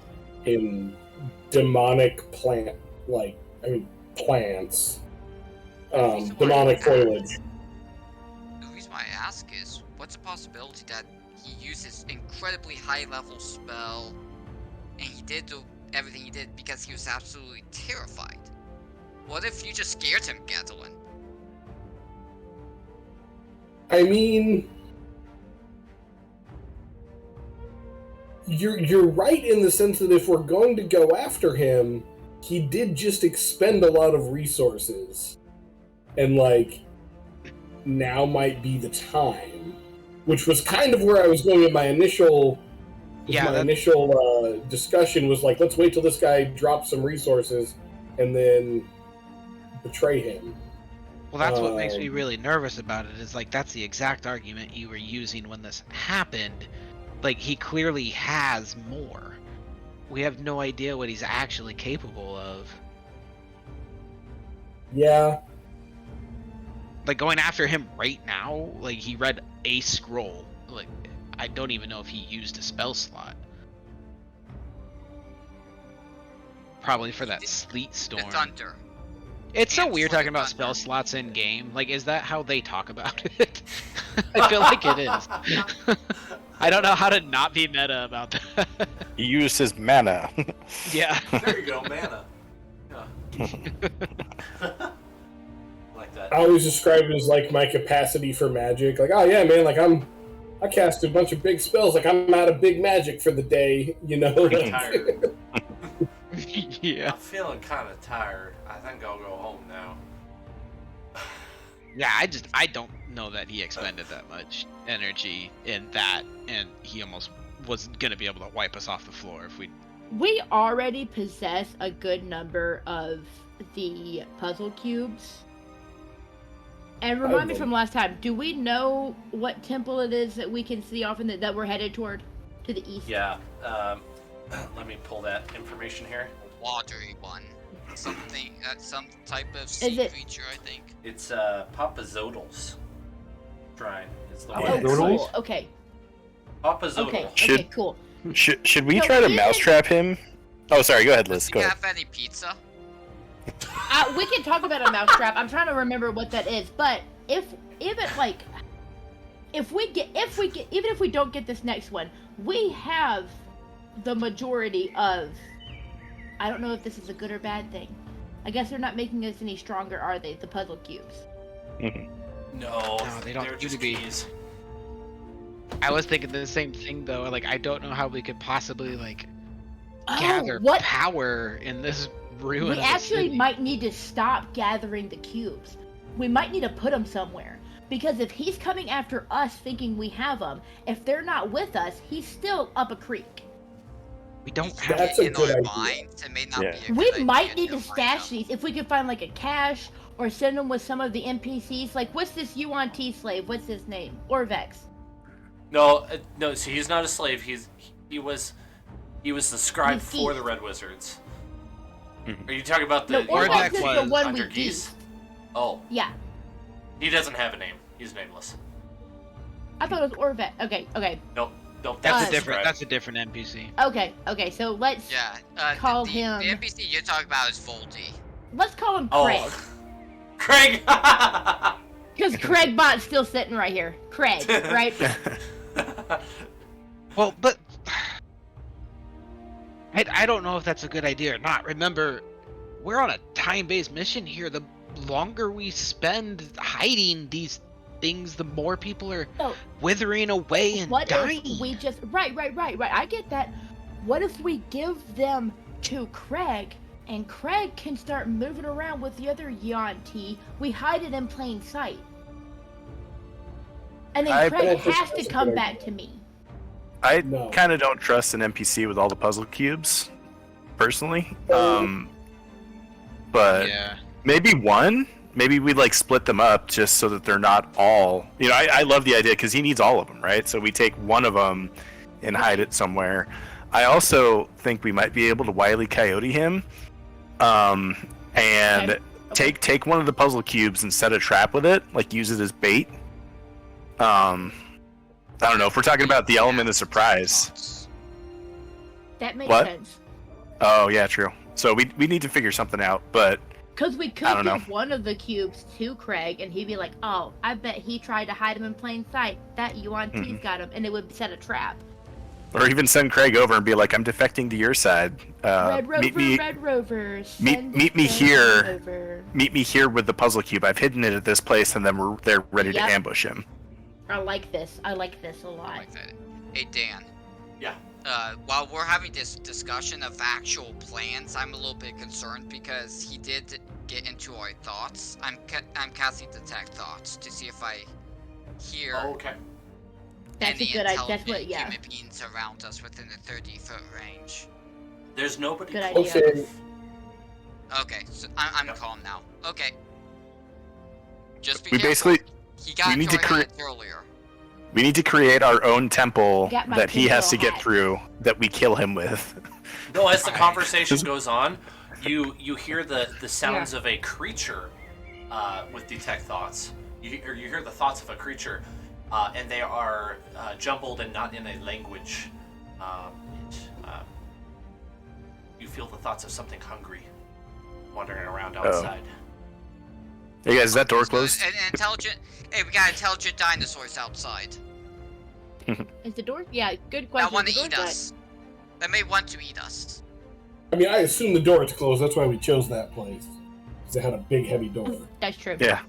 demonic plants, demonic foliage. The reason why I ask is, what's the possibility that he used his incredibly high-level spell, and he did everything he did because he was absolutely terrified? What if you just scared him, Gadolin? I mean, you're right in the sense that if we're going to go after him, he did just expend a lot of resources. and like now might be the time, which was kind of where I was going in my initial. Initial discussion was like, let's wait till this guy drops some resources and then betray him. Well, that's what makes me really nervous about it, is like that's the exact argument you were using when this happened. Like, he clearly has more. We have no idea what he's actually capable of. Yeah. Like, going after him right now, like, he read a scroll. Like, I don't even know if he used a spell slot. Probably for that sleet storm. The thunder. It's so weird talking about spell slots in game. Like, is that how they talk about it? I feel like it is. I don't know how to not be meta about that. He used his mana. Yeah. There you go, mana. Yeah. Like that. I always describe it as like my capacity for magic. Like, oh yeah, man, like I cast a bunch of big spells. Like, I'm out of big magic for the day, you know. I'm tired. Yeah. I'm feeling kind of tired. I think I'll go home now. Yeah, I don't know that he expended that much energy in that, and he almost was gonna be able to wipe us off the floor if we. We already possess a good number of the puzzle cubes. And remind me from last time, do we know what temple it is that we can see off in that we're headed toward? To the east? Yeah. Let me pull that information here. Watery one. Something, some type of sea creature, I think. It's Papazodal's shrine. It's the Oh, one. cool. Okay. Papazodal. Okay, cool. Should we try to mousetrap him? Oh, sorry. Go ahead, Liz. Go Do you ahead. have any pizza? We can talk about a mousetrap. I'm trying to remember what that is, but even if we don't get this next one, we have the majority of. I don't know if this is a good or bad thing. I guess they're not making us any stronger, are they? The puzzle cubes. No, they don't they're need just to be. keys. I was thinking the same thing though. Like, I don't know how we could possibly gather power in this ruin. We actually might need to stop gathering the cubes. We might need to put them somewhere. Because if he's coming after us thinking we have them, if they're not with us, he's still up a creek. We don't have That's a good idea. Minds, it may not be a good We idea might need to right stash now. these. If we could find like a cache or send them with some of the NPCs. Like, what's this Yuan-Ti slave? What's his name? Orvex. No. So he's not a slave. He was the scribe He's for Geese. the Red Wizards. Are you talking about the No, Orvex is was the one under we Geese? geeked. Oh, Yeah. he doesn't have a name. He's nameless. I thought it was Orvex. Okay. Nope. That's the a different. scribe. That's a different NPC. Okay. So let's Call call him. The NPC you're talking about is Volty. Let's call him Oh. Craig. Craig. Because Craig Bot's still sitting right here. Craig, right? Well, but I don't know if that's a good idea or not. Remember, we're on a time-based mission here. The longer we spend hiding these things, the more people are withering away and What dying. if we just right? I get that. What if we give them to Craig, and Craig can start moving around with the other Yuan-Ti? We hide it in plain sight, and then Craig has to come back to me. I kind of don't trust an NPC with all the puzzle cubes, personally. But maybe one. Maybe we split them up just so that they're not all. I love the idea because he needs all of them, right? So we take one of them and hide it somewhere. I also think we might be able to Wile E. Coyote him, and take one of the puzzle cubes and set a trap with it, use it as bait. I don't know if we're talking about the element of surprise. That makes sense. Oh yeah, true. So we need to figure something out, but Because we could give one of the cubes to Craig, and he'd be like, "Oh, I bet he tried to hide him in plain sight. That Yuan-Ti's got him," and it would set a trap. Or even send Craig over and be like, "I'm defecting to your side. Red Rovers. Meet me here. Over. Meet me here with the puzzle cube. I've hidden it at this place, and then they're ready to ambush him." I like this a lot. I like that. Hey Dan. Yeah. While we're having this discussion of actual plans, I'm a little bit concerned because he did get into our thoughts. I'm casting detect thoughts to see if I hear That's any a good idea. intelligent That's what, yeah. human beings around us within a 30-foot range. There's nobody Good close idea. enough. Okay, so I'm calm now. Okay. Just be We careful. basically He got we need into to our heads earlier. we need to create our own temple Got my that he has to tinfoil get hat. through that we kill him with. No, as the conversation goes on, you hear the sounds of a creature with detect thoughts. You hear the thoughts of a creature, and they are jumbled and not in a language. You feel the thoughts of something hungry wandering around outside. Hey guys, is that door closed? An intelligent. Hey, we got intelligent dinosaurs outside. Is the door? Yeah, good question. That want Is to the eat door us. That may want to eat us. I mean, I assume the door is closed. That's why we chose that place. Because it had a big, heavy door. shut? That's true. Yeah.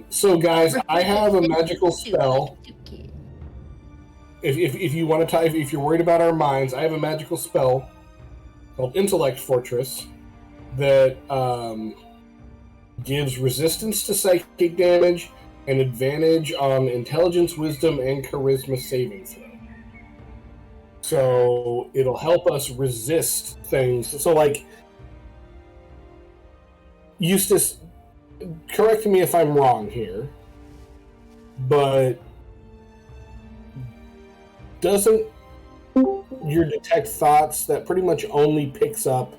So guys, I have a magical spell. If you want to if you're worried about our minds, I have a magical spell called Intellect Fortress that gives resistance to psychic damage and advantage on intelligence, wisdom, and charisma saving throw. So it'll help us resist things. So like, Eustace, correct me if I'm wrong here, but doesn't your detect thoughts that pretty much only picks up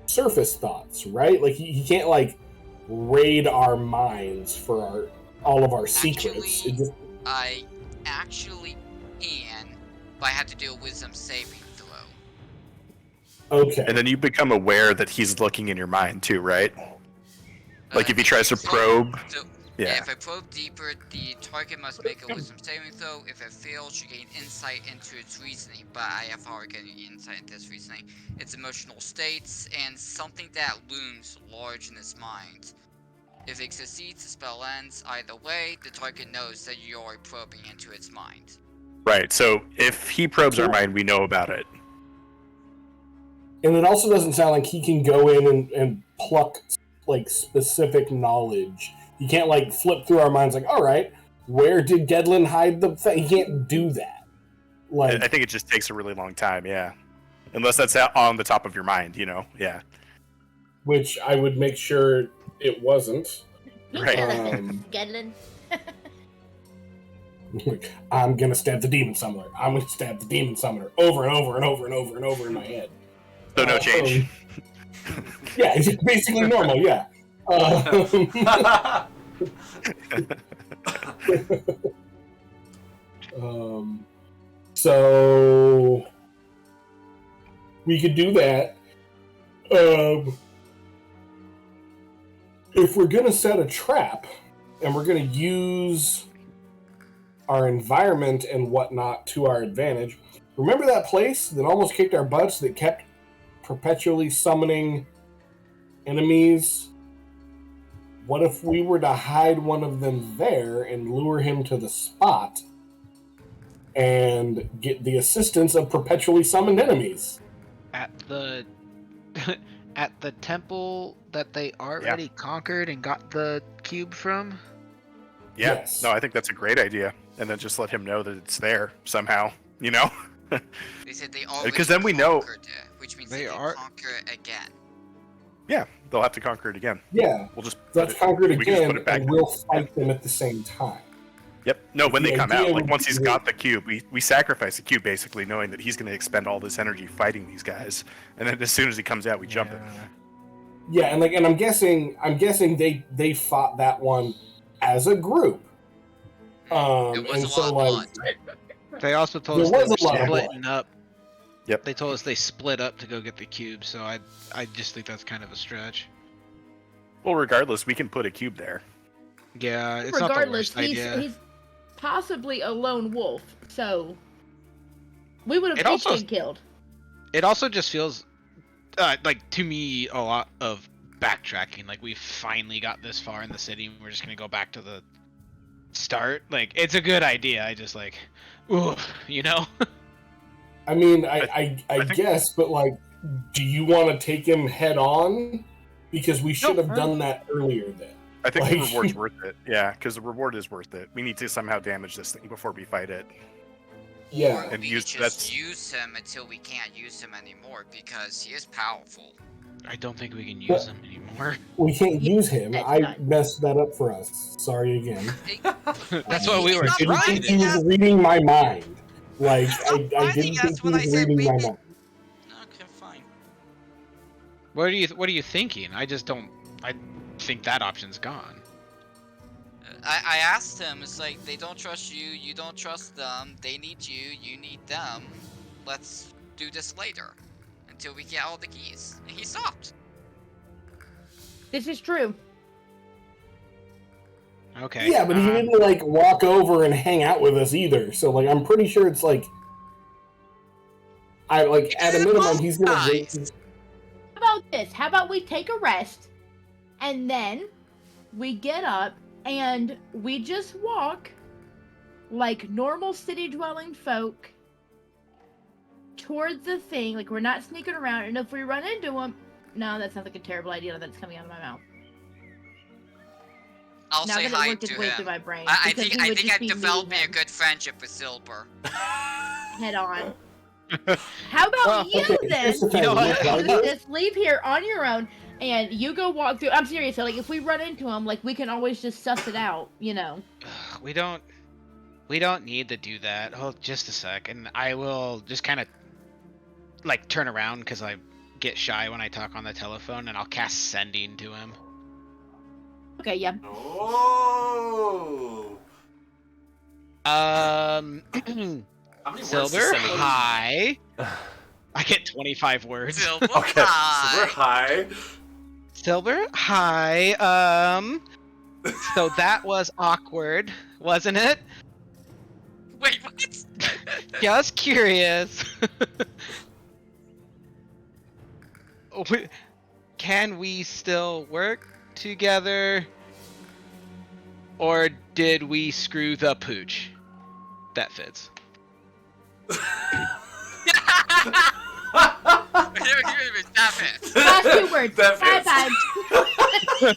surface thoughts, right? Like he can't like raid our minds for all of our secrets. Actually, I actually can, but I have to do a wisdom saving throw. Okay. And then you become aware that he's looking in your mind too, right? Like if he tries to probe. Yeah, if I probe deeper, the target must make a wisdom saving throw. If it fails, you gain insight into its reasoning, but I have already gained insight into its reasoning, its emotional states, and something that looms large in its mind. If it succeeds, the spell ends. Either way, the target knows that you are probing into its mind. Right, so if he probes our mind, we know about it. And it also doesn't sound like he can go in and pluck like specific knowledge. He can't like flip through our minds like, all right, where did Gedlin hide the thing? He can't do that. Like, I think it just takes a really long time, yeah. Unless that's out on the top of your mind, you know, yeah. which I would make sure it wasn't. Right. Gedlin. I'm gonna stab the demon summoner. I'm gonna stab the demon summoner over and over and over and over and over in my head. So no change. Yeah, it's basically normal. Yeah. So we could do that. If we're gonna set a trap and we're gonna use our environment and whatnot to our advantage, remember that place that almost kicked our butts that kept perpetually summoning enemies? What if we were to hide one of them there and lure him to the spot and get the assistance of perpetually summoned enemies? At the at the temple that they already conquered and got the cube from? Yeah. Yes. No, I think that's a great idea. And then just let him know that it's there somehow, you know? They said they already Because then we know- conquered it, which means They they are- can conquer it again. Yeah, they'll have to conquer it again. Yeah, We'll just let's put conquer it we can just again, put it back and we'll fight them at the same time. Yep. No, when The they come idea out, like would once be he's that- got the cube, we sacrifice the cube basically, knowing that he's going to expend all this energy fighting these guys, and then as soon as he comes out, we jump him. Yeah, and I'm guessing they fought that one as a group. It was And a so lot of like blood. They also told There us they was were a lot of blood. splitting up. Yep. They told us they split up to go get the cube, so I just think that's kind of a stretch. Well, regardless, we can put a cube there. Yeah, it's Regardless, not the worst idea. he's possibly a lone wolf, so we would It have also- been killed. It also just feels like to me a lot of backtracking. Like we finally got this far in the city, and we're just gonna go back to the start. Like it's a good idea. I just like, ooh, you know. I mean, I think- guess, but like, do you want to take him head on? because we should have done that earlier then. I think the reward's worth it. Yeah, because the reward is worth it. We need to somehow damage this thing before we fight it. Yeah. Or And we use- just use him until we can't use him anymore because he is powerful. I don't think we can use him anymore. We can't use him. That's I not- messed that up for us. Sorry again. That's what we were I didn't trying think to he do. was reading my mind. Like, Stop I finding didn't us think he when I was said reading my maybe- mind. Okay, fine. What are you thinking? I think that option's gone. I asked him, it's like, they don't trust you, you don't trust them, they need you, you need them. Let's do this later. Until we get all the keys. And he stopped. This is true. Okay. Yeah, but he didn't, like, walk over and hang out with us either. So, like, I'm pretty sure it's, like... at a minimum, he's gonna wait. How about this? How about we take a rest, and then we get up and we just walk like normal city-dwelling folk towards the thing. Like, we're not sneaking around, and if we run into him... No, that sounds like a terrible idea that's coming out of my mouth. I'll Now say that it hi worked its to way through him. my brain. I because think we would just I'm be developing meeting a him good friendship with Silver. head on. How about you Okay, then? here's the thing. You know what? Just leave here on your own, and you go walk through. I'm serious. So, like, if we run into him, like, we can always just suss it out, you know. We don't need to do that. Hold just a sec, and I will just kind of like turn around because I get shy when I talk on the telephone, and I'll cast sending to him. Okay, yeah. Oh. How many words does Silver, sending use? hi. I get 25 words. Silver, Okay, hi. so we're high. Silver, hi. So that was awkward, wasn't it? Wait, what? Just curious. Can we still work together? Or did we screw the pooch? That fits. Stop it. Last 2 words. That Bye fits. bye.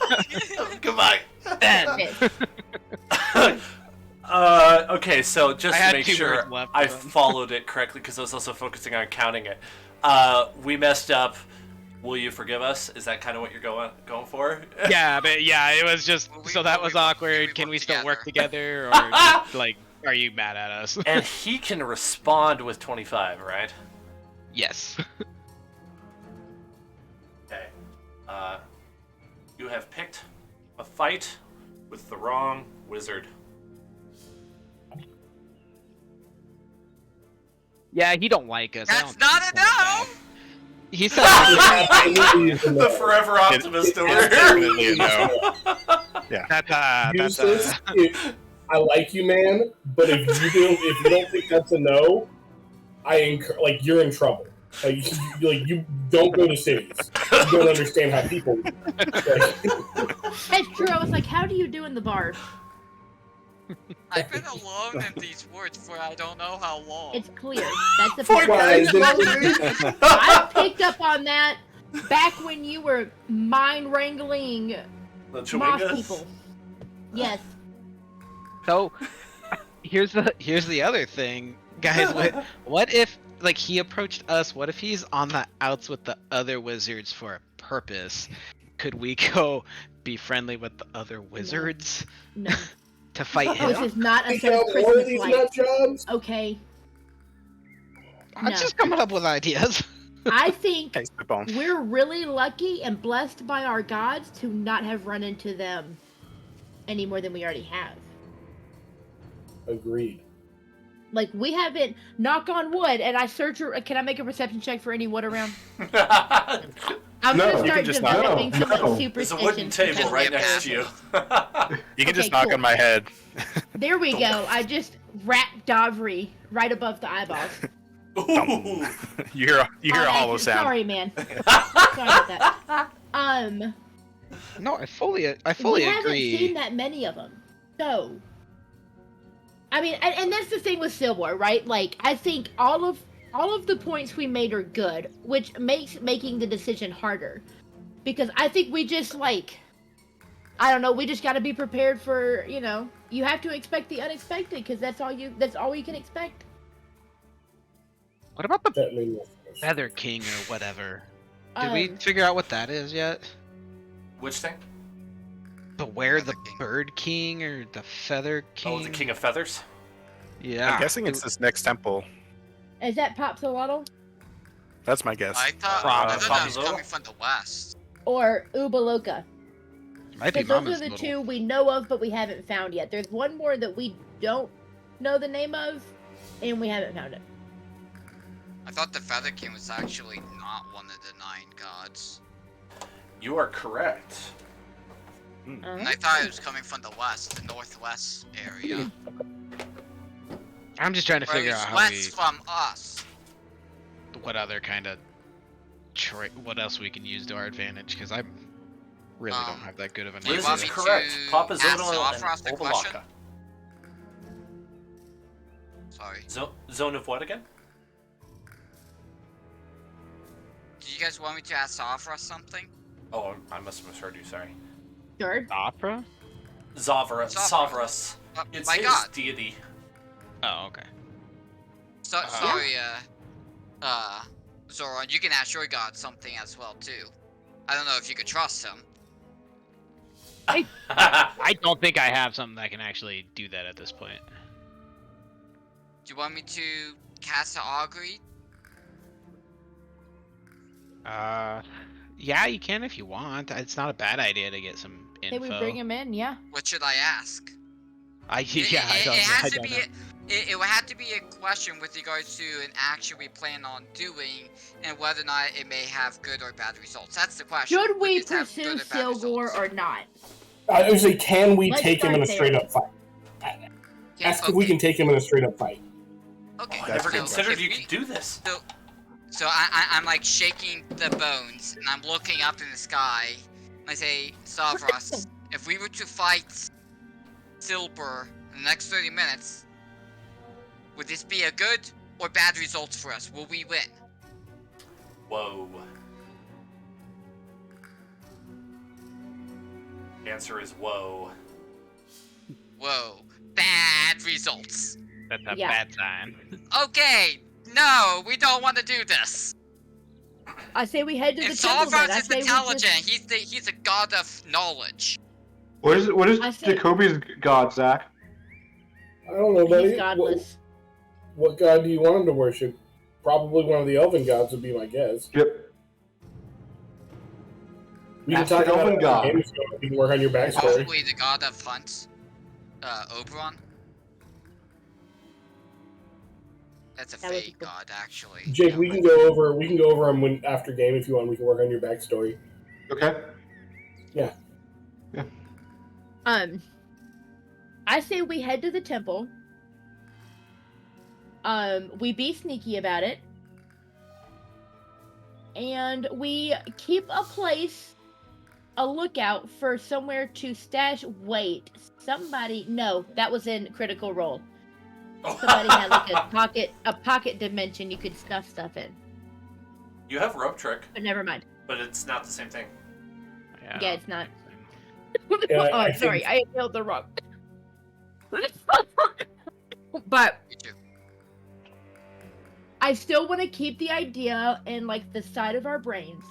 Goodbye. Fits. Okay, so just I to had make 2 sure words left, I so. followed it correctly, because I was also focusing on counting it. We messed up. Will you forgive us? Is that kind of what you're going for? Yeah, but yeah, it was just Will we- so that will was we work- awkward. will we Can work we still work together? together, or just, like, are you mad at us? And he can respond with 25, right? Yes. Okay. You have picked a fight with the wrong wizard. Yeah, he don't like us. I That's don't not think a he's no! He said, Absolutely is a no. The forever optimist It's over here. definitely a no. Eustace, I like you, man, but if you don't think that's a no, you're in trouble. You don't go to cities. You don't understand how people. That's true. I was like, how do you do in the bar? I've been alone in these woods for I don't know how long. It's clear. That's the For point. guys, I picked up on that back when you were mind wrangling The moss Chewingas? people. Yes. so here's the other thing, guys. What if, like, he approached us? What if he's on the outs with the other wizards for a purpose? Could we go be friendly with the other wizards No. to fight This him? is not a You set know, of more of Christmas these lights. nut jobs. Okay. I'm No. just coming up with ideas. I think Okay, spitball. we're really lucky and blessed by our gods to not have run into them any more than we already have. Agreed. Like, we haven't, knock on wood, and I search, can I make a perception check for any wood around? I'm No, gonna you start can just developing some no. like There's a superstition. wooden table Just right get next to you. You can just Okay, knock cool. on my head. There we go. I just wrapped Davri right above the eyeballs. Ooh. You hear a hollow Accident. sound. Sorry, man. Sorry about that. No, I fully We haven't agree. seen that many of them. So, I mean, and that's the thing with Silver, right? Like, I think all of the points we made are good, which makes making the decision harder. Because I think we just I don't know, we just got to be prepared for, you have to expect the unexpected because that's all you can expect. What about the Feather King or whatever? Did we figure out what that is yet? Which thing? Beware the Bird King or the Feather King? Oh, the King of Feathers? Yeah. I'm guessing it's this next temple. Is that Popsolotle? That's my guess. I thought that was coming from the west. Or Ubaloka? Might be Those Mama's are the Little. two we know of, but we haven't found yet. There's one more that we don't know the name of, and we haven't found it. I thought the Feather King was actually not one of the 9 gods. You are correct. And I thought it was coming from the west, the northwest area. I'm just trying to Or at figure least out how west from us. what other kind of what else we can use to our advantage, because I really don't have that good of a Do you Liz want is me correct. to Papa ask Zonal and Zophros the question? Ovalaka. Sorry. Zone of what again? Do you guys want me to ask Zophros something? Oh, I must have misheard you, sorry. Sure. Opera? Zavras. It's my his god. deity. Oh, okay. Sorry, Zoran, you can ask your god something as well, too. I don't know if you could trust him. I don't think I have something that can actually do that at this point. Do you want me to cast an augury? Yeah, you can if you want. It's not a bad idea to get some info. Hey, we bring him in, yeah. What should I ask? I don't know. It would have to be a question with regards to an action we plan on doing, and whether or not it may have good or bad results. That's the question. Should we Would this have pursue good or bad Silgor results? or not? I was say, can we Let's take him in a start straight there. up fight? Ask if Okay. we can take him in a straight up fight. Okay. I never so considered if you we- could do this. So I'm like shaking the bones, and I'm looking up in the sky, and I say, Stavros, if we were to fight Silber in the next 30 minutes, would this be a good or bad result for us? Will we win? Whoa. Answer is whoa. Whoa. Bad results. That's a Yeah. bad sign. Okay, no, we don't want to do this. I say we head to the If temple then. Stavros I is say we intelligent, just... he's a god of knowledge. What is I said- Jacoby's god, Zach? I don't know, buddy. He's godless. What god do you want him to worship? Probably one of the elven gods would be my guess. Yep. We can Ask talk the about elven it on god. the game, so you can work on your backstory. Probably the god of hunt, Oberon. That's a That would be fake cool. god, actually. Jake, Yeah, we can go over him when after game if you want. We can work on your backstory. Okay. I say we head to the temple. We be sneaky about it. And we keep a lookout for somewhere to stash. Wait, no, that was in Critical Role. Somebody had like a pocket dimension you could stuff stuff in. You have rope trick, But never mind. but it's not the same thing. Yeah, it's not. Yeah, Oh, I sorry, I inhaled the wrong. But me too. I still want to keep the idea in like the side of our brains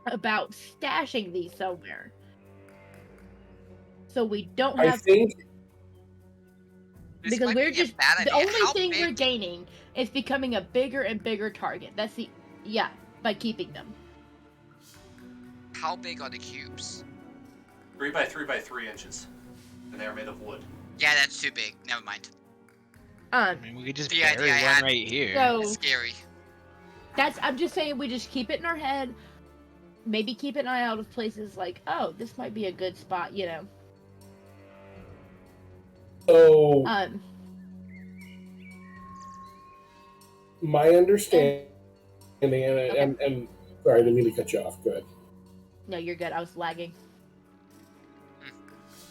about stashing these somewhere, so we don't I have think This because might we're be a just bad the idea. only How thing big, we're gaining is becoming a bigger and bigger target. That's by keeping them. How big are the cubes? 3 by 3 by 3 inches. And they are made of wood. Yeah, that's too big. Never mind. I mean, we could just The bury idea I one had- right here. So It's scary. I'm just saying we just keep it in our head. Maybe keep an eye out of places like, oh, this might be a good spot, so. Um, My understanding, and sorry, I didn't mean to cut you off. Go ahead. no, you're good. I was lagging.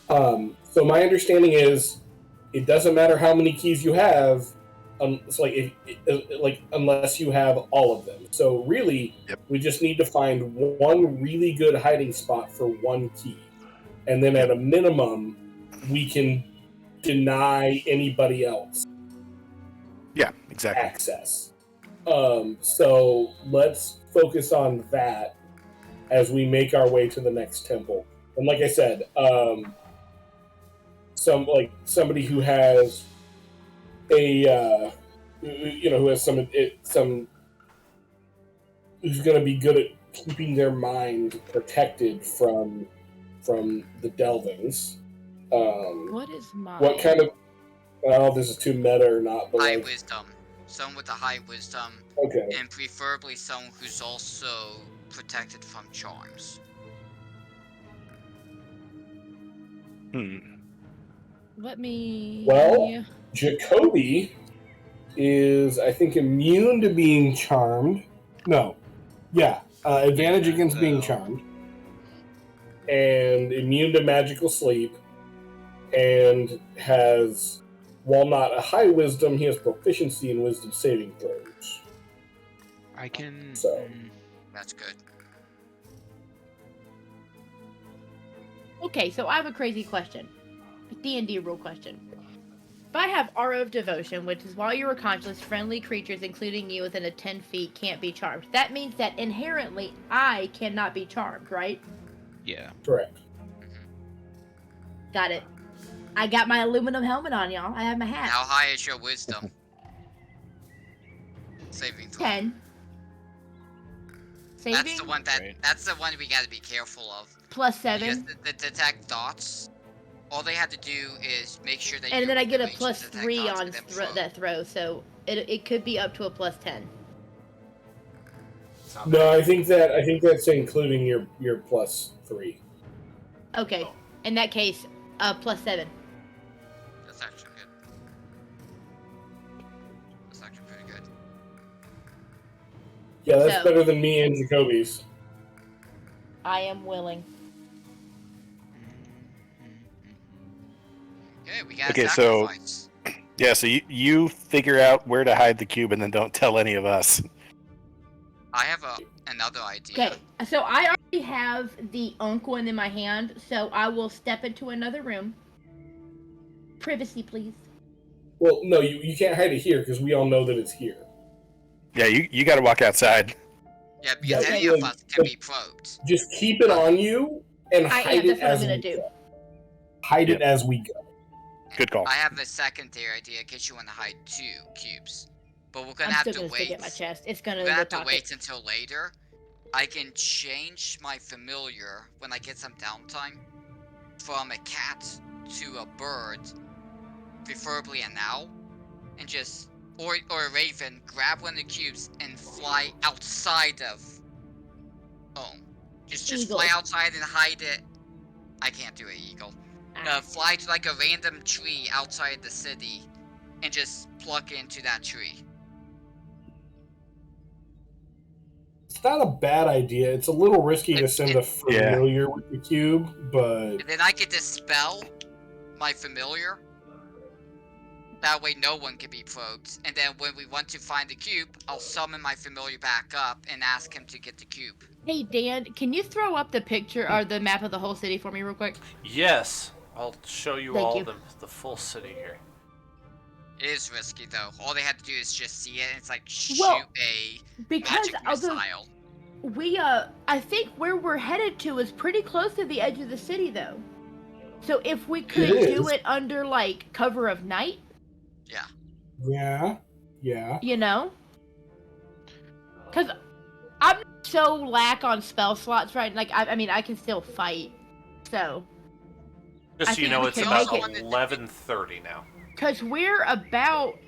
So my understanding is, it doesn't matter how many keys you have. It's like unless you have all of them. So really, we just need to find one really good hiding spot for one key, and then at a minimum, we can deny anybody else. Yeah, exactly. Access. So let's focus on that as we make our way to the next temple. And like I said, somebody who has a who has some who's going to be good at keeping their mind protected from the delvings. What is mine? What kind of? I don't know if this is too meta or not, but high wisdom. Someone with a high wisdom. Okay. And preferably someone who's also protected from charms. Let me. Well, Jacoby is, I think, immune to being charmed. No. Yeah. Advantage against being charmed. And immune to magical sleep. And has, while not a high wisdom, he has proficiency in wisdom saving throws. I can. So. That's good. Okay, so I have a crazy question. A D&D rule question. If I have Aura of Devotion, which is while you are conscious, friendly creatures, including you within a 10 feet, can't be charmed. That means that inherently I cannot be charmed, right? Yeah. Correct. Got it. I got my aluminum helmet on, y'all. I have my hat. How high is your wisdom? Saving throw. 10. Saving? That's the one that's the one we gotta be careful of. Plus 7. Because the detect thoughts, all they have to do is make sure that and then I get a to plus detect 3 thoughts on and then that throw, so it could be up to a plus 10. No, I think that's including your plus 3. Okay. In that case, plus 7. That's actually good. That's actually pretty good. Yeah, that's So- better than me and Jacoby's. I am willing. Okay, we got Okay, so sacrifice. yeah, so you figure out where to hide the cube and then don't tell any of us. I have another idea. Okay, so I already have the Unk one in my hand, so I will step into another room. Privacy, please. Well, no, you can't hide it here because we all know that it's here. Yeah, you got to walk outside. Yeah, because Yeah, any of us can be probed. Just keep it on you and hide it that's what I'm as gonna we do. go. Hide it as we go. Good call. I have a secondary idea in case you want to hide 2 cubes. But we're gonna I'm have still to gonna wait. stick it in my chest. It's gonna We're gonna have to pocket. wait until later. I can change my familiar when I get some downtime from a cat to a bird, preferably an owl, and just or a raven, grab one of the cubes and fly outside of just Eagle. fly outside and hide it. I can't do an eagle. Fly to like a random tree outside the city and just pluck into that tree. It's not a bad idea. It's a little risky to send a familiar with the cube, but... And then I could dispel my familiar. That way no one can be probed. And then when we want to find the cube, I'll summon my familiar back up and ask him to get the cube. Hey, Dan, can you throw up the picture or the map of the whole city for me real quick? Yes. I'll show you Thank all you. the full city here. It is risky though. All they have to do is just see it and it's like shoot Well, a because magic although missile. I think where we're headed to is pretty close to the edge of the city though. So if we could do it under like cover of night, Yeah. Yeah. you know? Cuz I'm so lack on spell slots right like I mean I can still fight. So Just I so you think know, we it's can about make it. 11:30 now. cuz we're about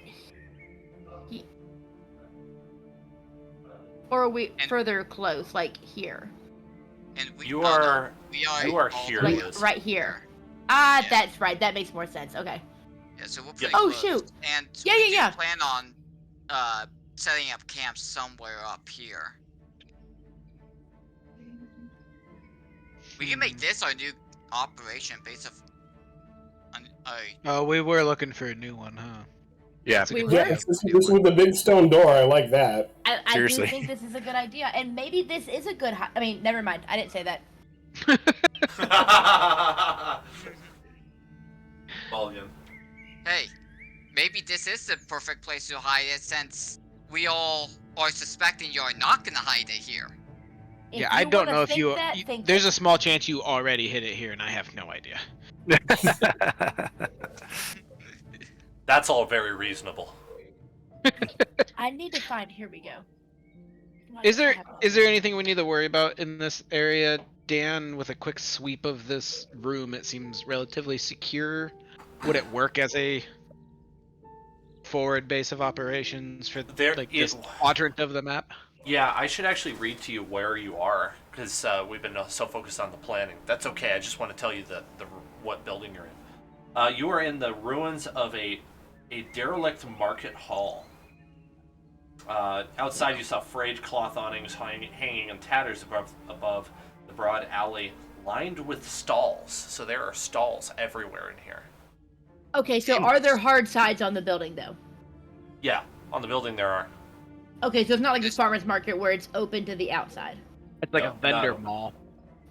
or are we further close like here? And we You no, no, are we are you are all here, the way Liz. Right here. Ah, Yeah. that's right. That makes more sense. Okay. Yeah, so we're pretty Oh, close. shoot. And Yeah, we yeah, do plan on setting up camp somewhere up here. We can make this our new operation based off on Oh, we were looking for a new one, huh? Yeah. We were. Yes, this with the big stone door. I like that. I do Seriously. think this is a good idea, and maybe this is a good. I mean, never mind. I didn't say that. Volume. Hey, maybe this is the perfect place to hide it since we all are suspecting you're not gonna hide it here. If Yeah, I don't wanna know if think you. that, think There's that. a small chance you already hit it here, and I have no idea. That's all very reasonable. I need to find. Here we go. Why Is do I there have all is there these? anything we need to worry about in this area, Dan? With a quick sweep of this room, it seems relatively secure. Would it work as a forward base of operations for this quadrant of the map? Yeah, I should actually read to you where you are, because we've been so focused on the planning. That's okay, I just want to tell you what building you're in. You are in the ruins of a derelict market hall. Outside you saw frayed cloth awnings hanging in tatters above the broad alley, lined with stalls. So there are stalls everywhere in here. Okay, so are there hard sides on the building though? Yeah, on the building there are. Okay, so it's not like a farmer's market where it's open to the outside, It's like No, a vendor not- mall.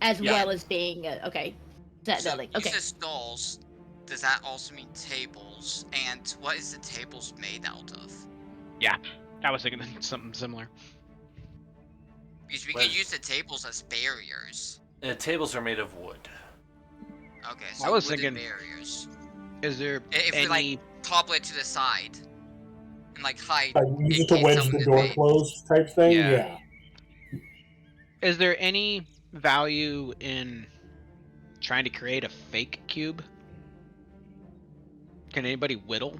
as Yeah. well as being okay. That So building. you Okay. said stalls. Does that also mean tables? And what is the tables made out of? I was thinking something similar. Because we Well- could use the tables as barriers. Tables are made of wood. Okay, so I was wooden thinking- barriers. Is there If we any? like topple it to the side and like hide. Use in it to case wedge someone the door invades. closed type thing. Yeah. Yeah. Is there any value in trying to create a fake cube? Can anybody whittle?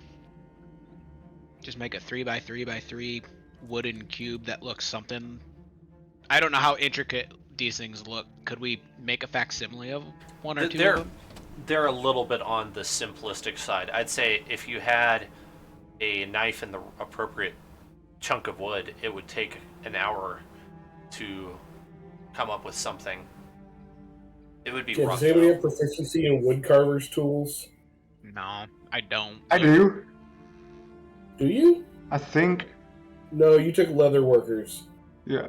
Just make a 3x3x3 wooden cube that looks something. I don't know how intricate these things look. Could we make a facsimile of one or two of them? They're a little bit on the simplistic side. I'd say if you had a knife and the appropriate chunk of wood, it would take an hour to come up with something. It would be Yeah, rough. does anybody though. have proficiency in woodcarver's tools? No, I don't. I do. Do you? I think. No, you took leather workers. Yeah.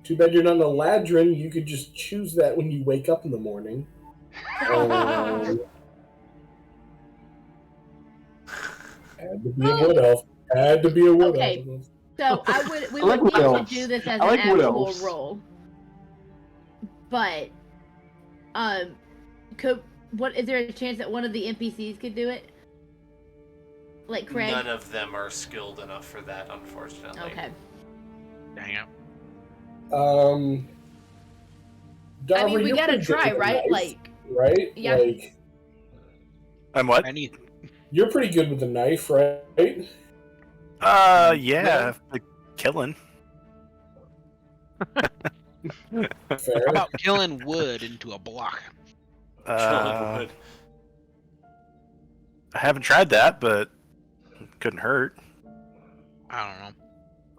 Too bad you're not an Eladrin. You could just choose that when you wake up in the morning. Had to be a wood elf. Had to be a wood Okay. elf. So we I like would wood need to elves. do this as I like an wood actual elves. roll. But is there a chance that one of the NPCs could do it? Like Craig? None of them are skilled enough for that, unfortunately. Okay. Dang it. Darver, I mean, we you're gotta pretty good try, with a right? knife, Like, right? Yeah. Like, I'm what? you're pretty good with a knife, right? Yeah, the killing. Fair. How about killing wood into a block? Chilling wood. I haven't tried that, but it couldn't hurt. I don't know.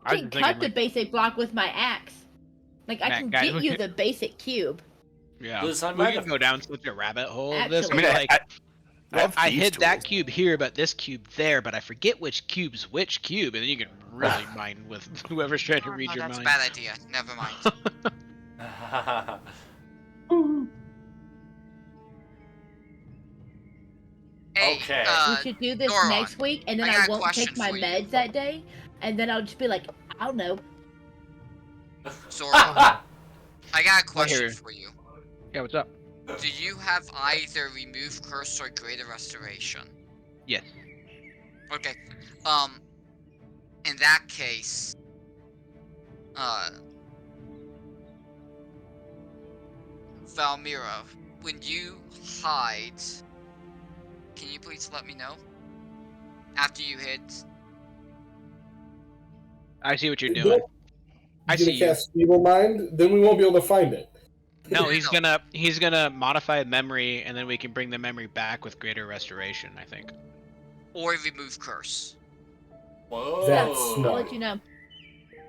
I can cut the basic block with my axe. Like, I can guys, get you the basic cube. Yeah, Liz, I we might can have- go down such a rabbit hole of this. Actually- I mean, like, I have I these hid that tools. cube here, but this cube there, but I forget which cube's which cube, and then you can really mine with whoever's trying to read Oh, your that's a mind. bad idea. Never mind. Hey, Okay. We should do this Doron, next week, and then I I, got a won't question take my for you. meds that day, and then I'll just be like, I don't know. Zora, I got a question here. for you. Yeah, what's up? Do you have either remove curse or greater restoration? Yes. Okay. In that case, Valmira, when you hide, can you please let me know? After you hit. I see what you're doing. I You're see gonna you. cast Feeble Mind, then we won't be able to find it. No, he's gonna modify memory, and then we can bring the memory back with greater restoration. I think. Or remove curse. Whoa. That's I'll smart. let you know.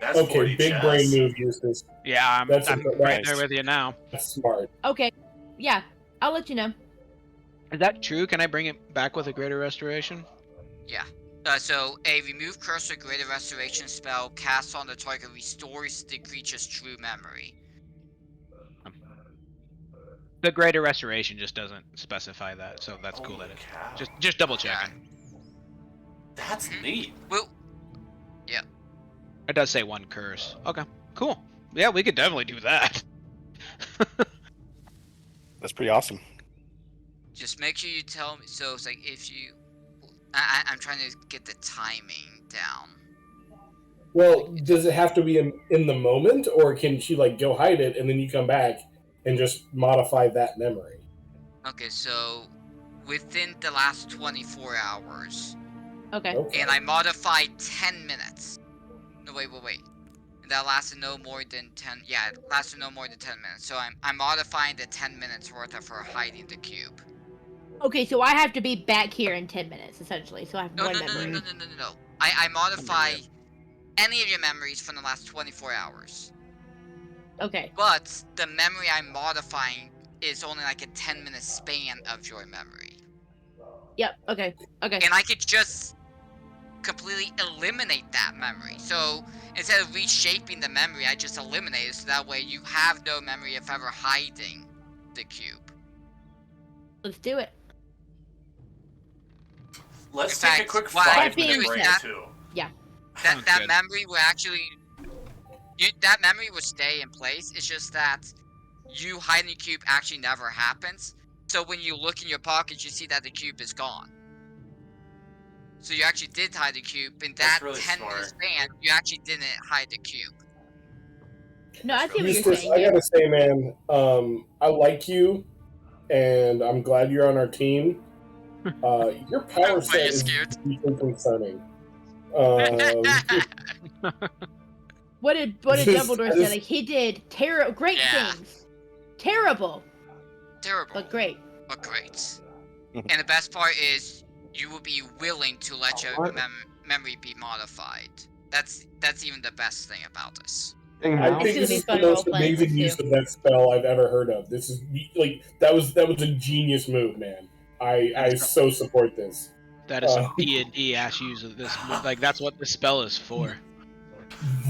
That's Okay, 40 big chess. brain move, Eustace. Yeah, That's I'm a- right nice. there with you now. That's smart. Okay. Yeah, I'll let you know. Is that true? Can I bring it back with a greater restoration? Yeah. So a remove curse or greater restoration spell cast on the target restores the creature's true memory. The greater restoration just doesn't specify that, so that's cool that it just double checking. That's neat. Well, yeah. It does say 1 curse. Okay, cool. Yeah, we could definitely do that. That's pretty awesome. Just make sure you tell me. So it's like if you, I'm trying to get the timing down. Well, does it have to be in the moment, or can she like go hide it and then you come back and just modify that memory? Okay, so within the last 24 hours. Okay. And I modified 10 minutes. No, wait. And that lasted no more than 10. Yeah, it lasted no more than 10 minutes. So I'm modifying the 10 minutes worth of her hiding the cube. Okay, so I have to be back here in 10 minutes, essentially. So I have one memory. No. I modify any of your memories from the last 24 hours. Okay. But the memory I'm modifying is only like a 10-minute span of your memory. Yep. Okay. And I could just completely eliminate that memory. So instead of reshaping the memory, I just eliminate it, so that way you have no memory of ever hiding the cube. Let's do it. Let's take a quick 5-minute break too. Yeah. That memory will actually, that memory will stay in place. It's just that you hiding the cube actually never happens. So when you look in your pockets, you see that the cube is gone. So you actually did hide the cube. In that really 10-minute span, you actually didn't hide the cube. No, I see what you're saying. I gotta say, man, I like you, and I'm glad you're on our team. Your power set is deeply concerning. What did Dumbledore say? Like, he did great things. Terrible, but great. And the best part is, you will be willing to let your memory be modified. That's even the best thing about this. I think this is the most amazing use of that spell I've ever heard of. This is like that was a genius move, man. I so support this. That is some D&D ass use of this. Like, that's what this spell is for.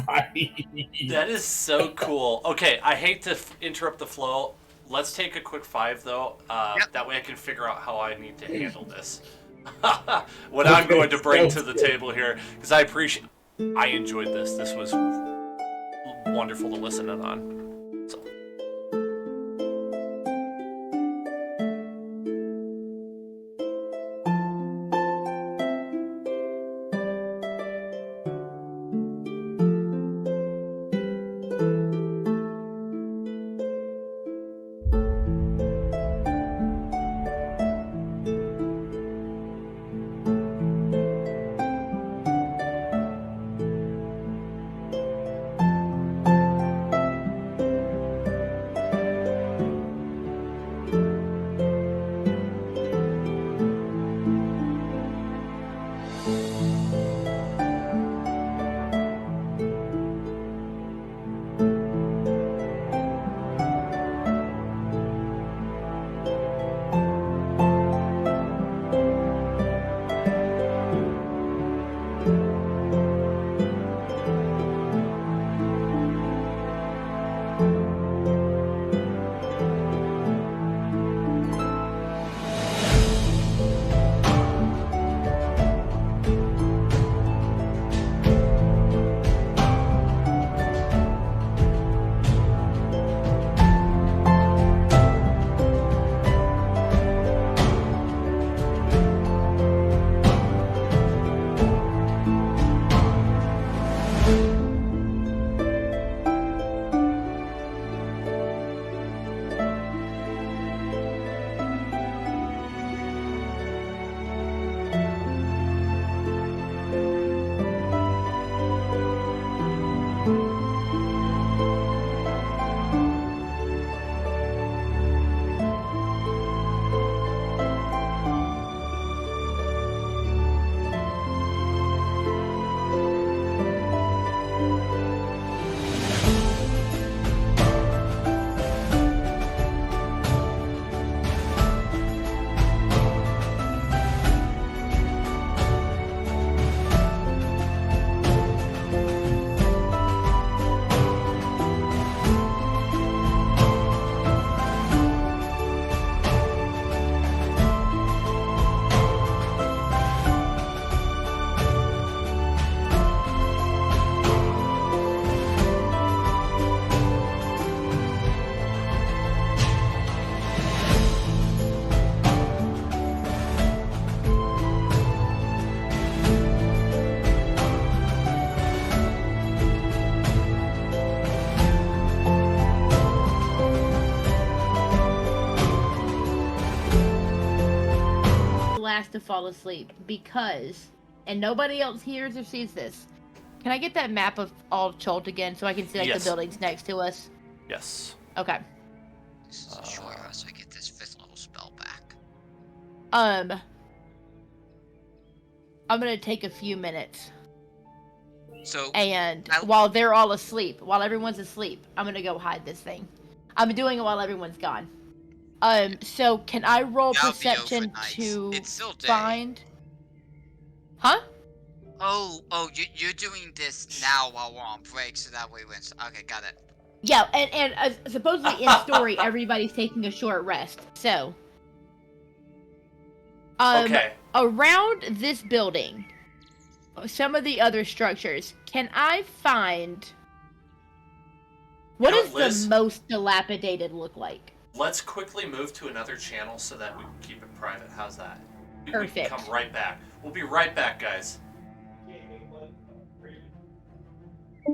That is so cool. Okay, I hate to interrupt the flow. Let's take a quick 5 though. That way I can figure out how I need to handle this. What I'm going to bring to the table here, because I enjoyed this. This was wonderful to listen in on. So. last to fall asleep because, and nobody else hears or sees this. Can I get that map of all Chult again so I can see like the buildings next to us? Yes. Okay. This is a short rest, so I get this 5th level spell back. I'm gonna take a few minutes. So, and while they're all asleep, while everyone's asleep, I'm gonna go hide this thing. I'm doing it while everyone's gone. So can I roll perception to it's still day. find? Huh? Oh, you're doing this now while we're on break, so that way when. Okay, got it. Yeah, and supposedly in story, everybody's taking a short rest. So, okay. Around this building, some of the other structures, can I find? What does the most dilapidated look like? Let's quickly move to another channel so that we can keep it private. How's that? Perfect. We can come right back. We'll be right back, guys.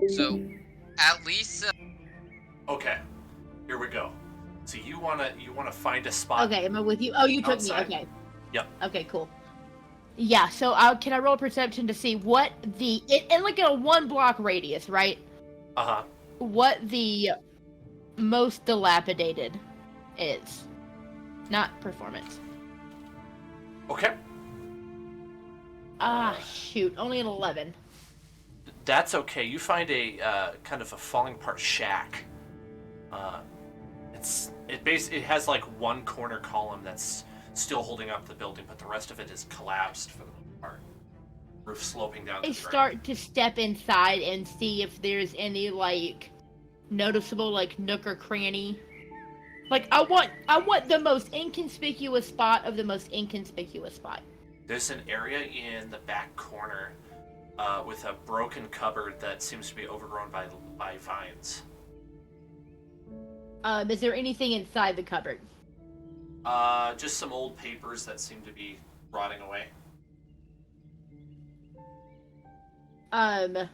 So, at least. Okay, here we go. So you wanna find a spot? Okay, am I with you? Oh, you took outside. me. Okay. Yep. Okay, cool. Yeah. So, can I roll perception to see what in like a 1 block radius, right? What the most dilapidated is, not performance. Okay. Shoot, only an 11. That's okay. You find a kind of a falling apart shack. It has like one corner column that's still holding up the building, but the rest of it is collapsed for the most part. Roof sloping down. I start to step inside and see if there's any like noticeable like nook or cranny. Like I want the most inconspicuous spot of the most inconspicuous spot. There's an area in the back corner with a broken cupboard that seems to be overgrown by vines. Is there anything inside the cupboard? Just some old papers that seem to be rotting away. Can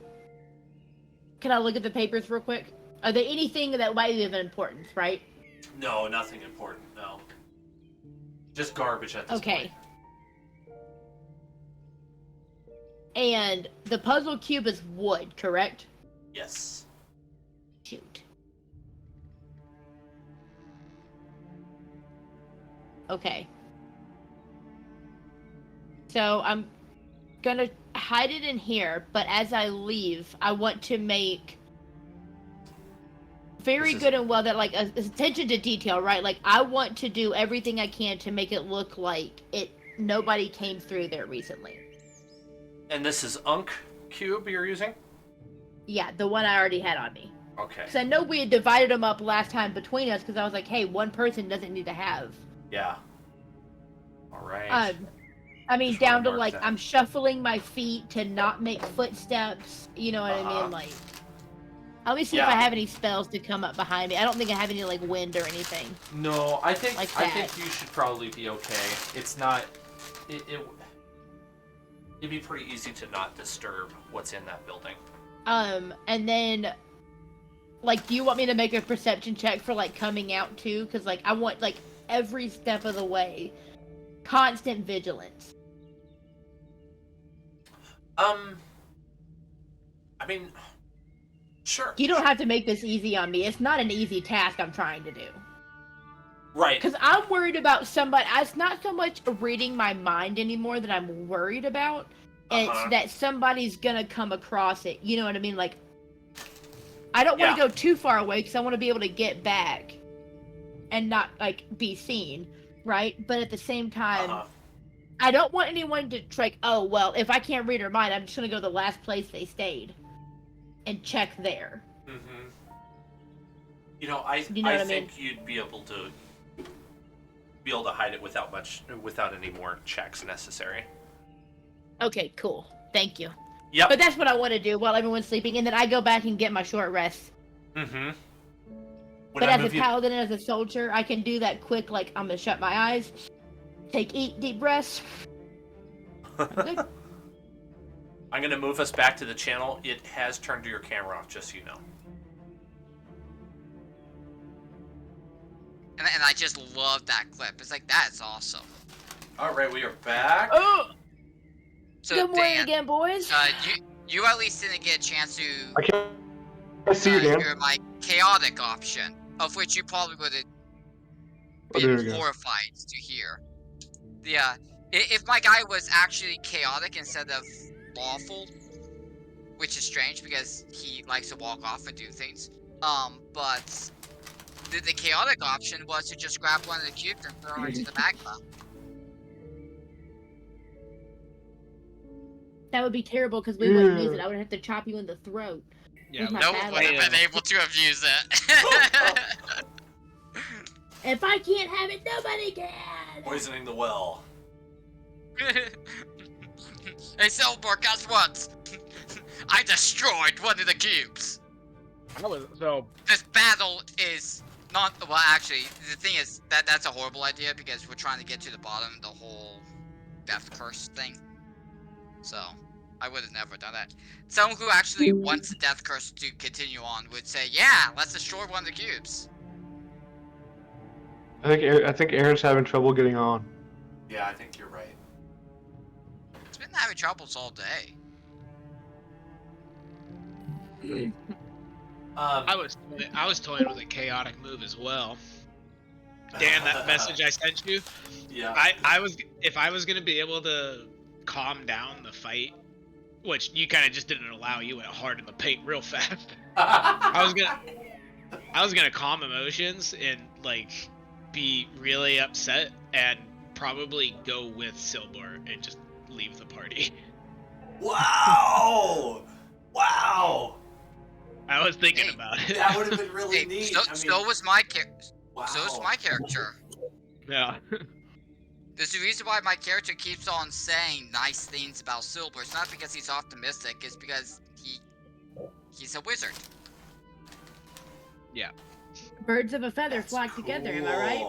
I look at the papers real quick? Are there anything that might be of importance, right? No, nothing important, no. Just garbage at this point. Okay. And the puzzle cube is wood, correct? Yes. Shoot. Okay. So I'm gonna hide it in here, but as I leave, I want to make very good and well that like attention to detail, right? Like I want to do everything I can to make it look like nobody came through there recently. And this is Unk Cube you're using? Yeah, the one I already had on me. Okay. Because I know we had divided them up last time between us because I was like, hey, one person doesn't need to have. Yeah. Alright. I mean, down to like, I'm shuffling my feet to not make footsteps. You know what I mean? Like, let me see if I have any spells to come up behind me. I don't think I have any like wind or anything. No, I think like I think you should probably be okay. It's not. It'd be pretty easy to not disturb what's in that building. And then, like, do you want me to make a perception check for like coming out too? Because like, I want like every step of the way, constant vigilance. I mean, sure. You don't have to make this easy on me. It's not an easy task I'm trying to do. Right. Because I'm worried about somebody. It's not so much reading my mind anymore that I'm worried about. It's that somebody's gonna come across it. You know what I mean? Like, I don't want to go too far away because I want to be able to get back and not like be seen, right? But at the same time, I don't want anyone to like, oh well, if I can't read her mind, I'm just gonna go to the last place they stayed and check there. Mm-hmm. You know, I think you'd be able to hide it without any more checks necessary. Okay, cool. Thank you. Yeah. But that's what I want to do while everyone's sleeping, and then I go back and get my short rest. Mm-hmm. But as a paladin and as a soldier, I can do that quick, like, I'm gonna shut my eyes, take deep breaths. I'm good. I'm gonna move us back to the channel. It has turned your camera off, just so you know. And I just love that clip. It's like, that's awesome. All right, we are back. Oh, So good morning Dan, again, boys. you at least didn't get a chance to I can't see you, Dan. hear my chaotic option, of which you probably would have Oh, there we been go. horrified to hear. Yeah, if my guy was actually chaotic instead of lawful, which is strange because he likes to walk off and do things. But the chaotic option was to just grab one of the cubes and throw it into the magma. That would be terrible because we wouldn't use it. I would have to chop you in the throat. Yeah, with my No one paddle. would have been able to have used it. If I can't have it, nobody can. Poisoning the well. Hey, Silver, guess what? I destroyed one of the cubes. This battle is not. Well, actually, the thing is that's a horrible idea because we're trying to get to the bottom of the whole death curse thing. So, I would have never done that. Someone who actually wants the death curse to continue on would say, "Yeah, let's destroy one of the cubes." I think Aaron's having trouble getting on. Yeah, I think you're right. It's been having troubles all day. I was toying with a chaotic move as well. Dan, that message I sent you. Yeah. If I was gonna be able to calm down the fight, which you kind of just didn't allow. You went hard in the paint real fast. I was gonna calm emotions and like be really upset and probably go with Silbar and just leave the party. Wow! Wow! I was thinking about it. That would have been really neat. So was my character. Wow. So is my character. Yeah. There's a reason why my character keeps on saying nice things about Silver. It's not because he's optimistic. It's because he's a wizard. Yeah. Birds of a feather flock together, am I right?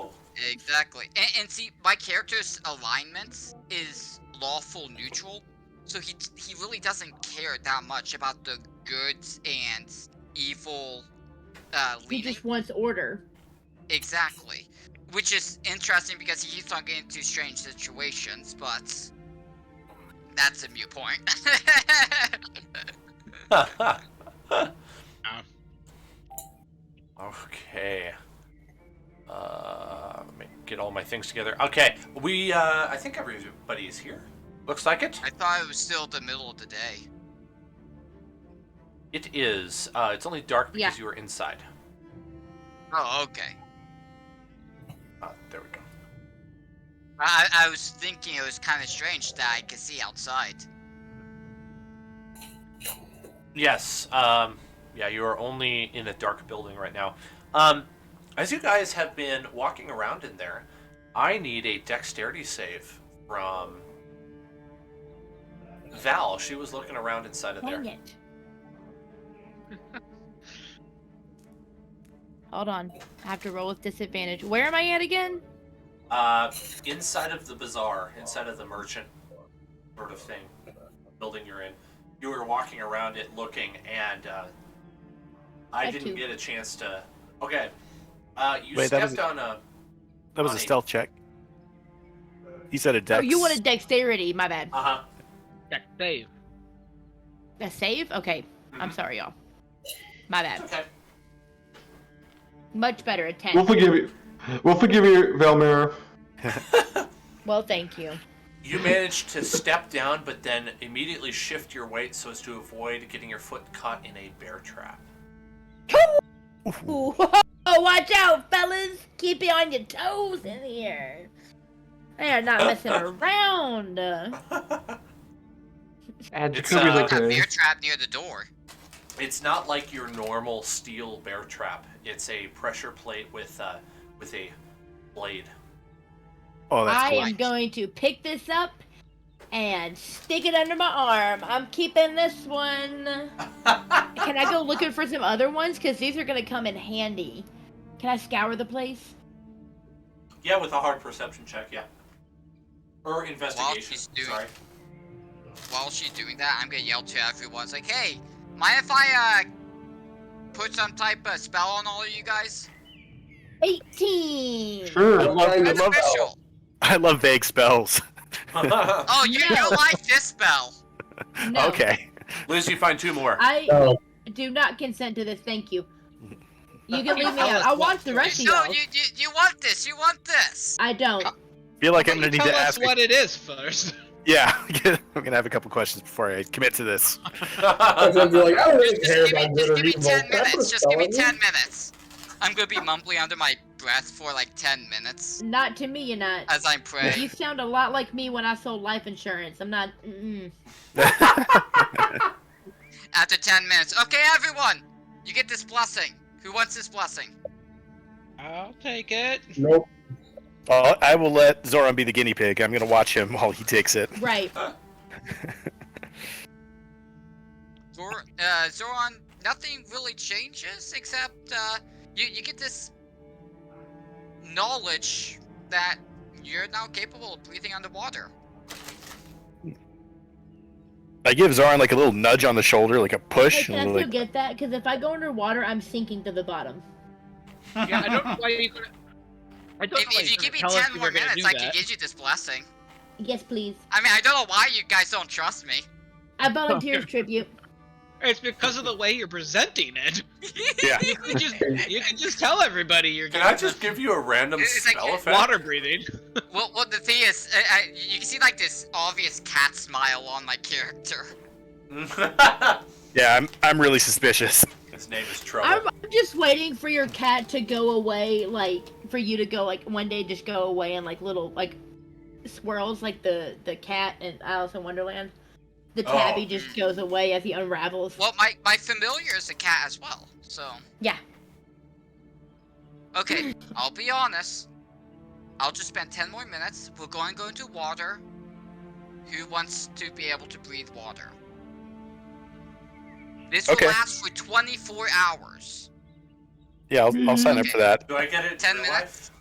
Exactly. And see, my character's alignment is lawful neutral, so he really doesn't care that much about the good and evil leading. He just wants order. Exactly. Which is interesting because he keeps on getting into strange situations, but that's a mute point. Okay. Let me get all my things together. Okay, I think everybody is here. Looks like it. I thought it was still the middle of the day. It is. It's only dark because you were inside. Oh, okay. There we go. I was thinking it was kind of strange that I could see outside. Yes. Yeah, you are only in a dark building right now. As you guys have been walking around in there, I need a dexterity save from Val. She was looking around inside of there. Dang it. Hold on. I have to roll with disadvantage. Where am I at again? Inside of the bazaar, inside of the merchant sort of thing, building you're in. You were walking around it looking, and I didn't get a chance to. Okay, you stepped on a. That was a stealth check. You said a dex. Oh, you wanted dexterity. My bad. Dex save. A save? Okay. I'm sorry, y'all. My bad. Okay. Much better, a 10. We'll forgive you. We'll forgive you, Valmira. Well, thank you. You managed to step down, but then immediately shift your weight so as to avoid getting your foot caught in a bear trap. Ooh, watch out, fellas! Keep you on your toes in here. They are not messing around. And It's, Jacoby A like a bear trap near the door. It's not like your normal steel bear trap. It's a pressure plate with a blade. Oh, that's I cool. am going to pick this up and stick it under my arm. I'm keeping this one. Can I go looking for some other ones? Because these are going to come in handy. Can I scour the place? Yeah, with a hard perception check, yeah. Or investigation, sorry. While she's doing that, I'm gonna yell to everyone. It's like, hey, mind if I put some type of spell on all of you guys? 18. Sure. Beneficial. I love vague spells. Oh, you like this spell. No. Okay. Liz, you find 2 more. I do not consent to this. Thank you. You can leave me out. I'll watch the rest of No, y'all. you want this. You want this. I don't. Feel like I'm gonna need to Tell us ask. what it is first. Yeah, I'm gonna have a couple questions before I commit to this. I was gonna be like, I don't really care Just about good or give me evil. 10 minutes. Just give me That's 10 minutes. I'm gonna be mumbling under my breath for like 10 minutes Not to me, you're not. as I pray. You sound a lot like me when I sold life insurance. I'm not. After 10 minutes. Okay, everyone. You get this blessing. Who wants this blessing? I'll take it. Nope. Well, I will let Zoran be the guinea pig. I'm gonna watch him while he takes it. Right. Zoran, nothing really changes except you get this knowledge that you're now capable of breathing underwater. I give Zoran like a little nudge on the shoulder, like a push. Hey, can I and still like, get that? Because if I go underwater, I'm sinking to the bottom. Yeah, I don't know why you. If you give me 10 more minutes, I can give you this blessing. Yes, please. I mean, I don't know why you guys don't trust me. I volunteer as tribute. It's because of the way you're presenting it. yeah. You can just tell everybody you're. Can I just give you a random It's like spell effect? water breathing? Well, the thing is, you can see like this obvious cat smile on my character. Yeah, I'm really suspicious. His name is Trouble. I'm just waiting for your cat to go away, like, for you to go, like, one day just go away and, like, little, like, swirls, like the cat in Alice in Wonderland. The tabby just goes away as he unravels. Well, my familiar is a cat as well, so. Yeah. Okay, I'll be honest. I'll just spend 10 more minutes. We're going to go into water. Who wants to be able to breathe water? This will last for 24 hours. Yeah, I'll sign up for that. Do I get it? 10 in real minutes.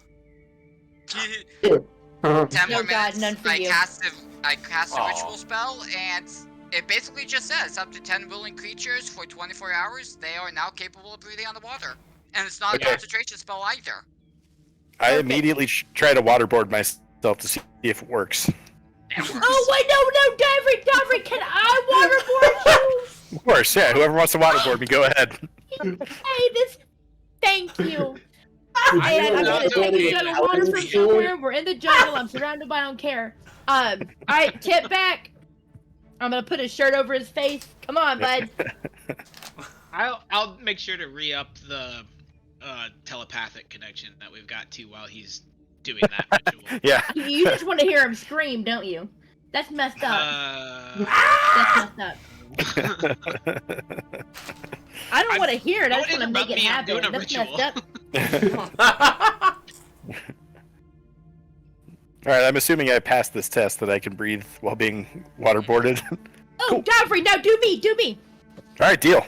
life? 10 more God, minutes. none for I you. cast a ritual spell, and it basically just says up to 10 willing creatures for 24 hours. They are now capable of breathing on the water, and it's not a concentration spell either. I immediately try to waterboard myself to see if it works. Oh, wait, no, Davry, can I waterboard you? Of course, yeah. Whoever wants to waterboard me, go ahead. Thank you. Would I'm you gonna like take to a jug of water from somewhere. We're in the jungle. I'm surrounded by I don't care. Alright, tip back. I'm gonna put his shirt over his face. Come on, bud. I'll make sure to re-up the telepathic connection that we've got to while he's doing that ritual. Yeah. You just want to hear him scream, don't you? That's messed up. That's messed up. I don't want to hear it. I just want to make it happen. That's messed up. Alright, I'm assuming I passed this test that I can breathe while being waterboarded. Oh, Davry, now do me. Alright, deal.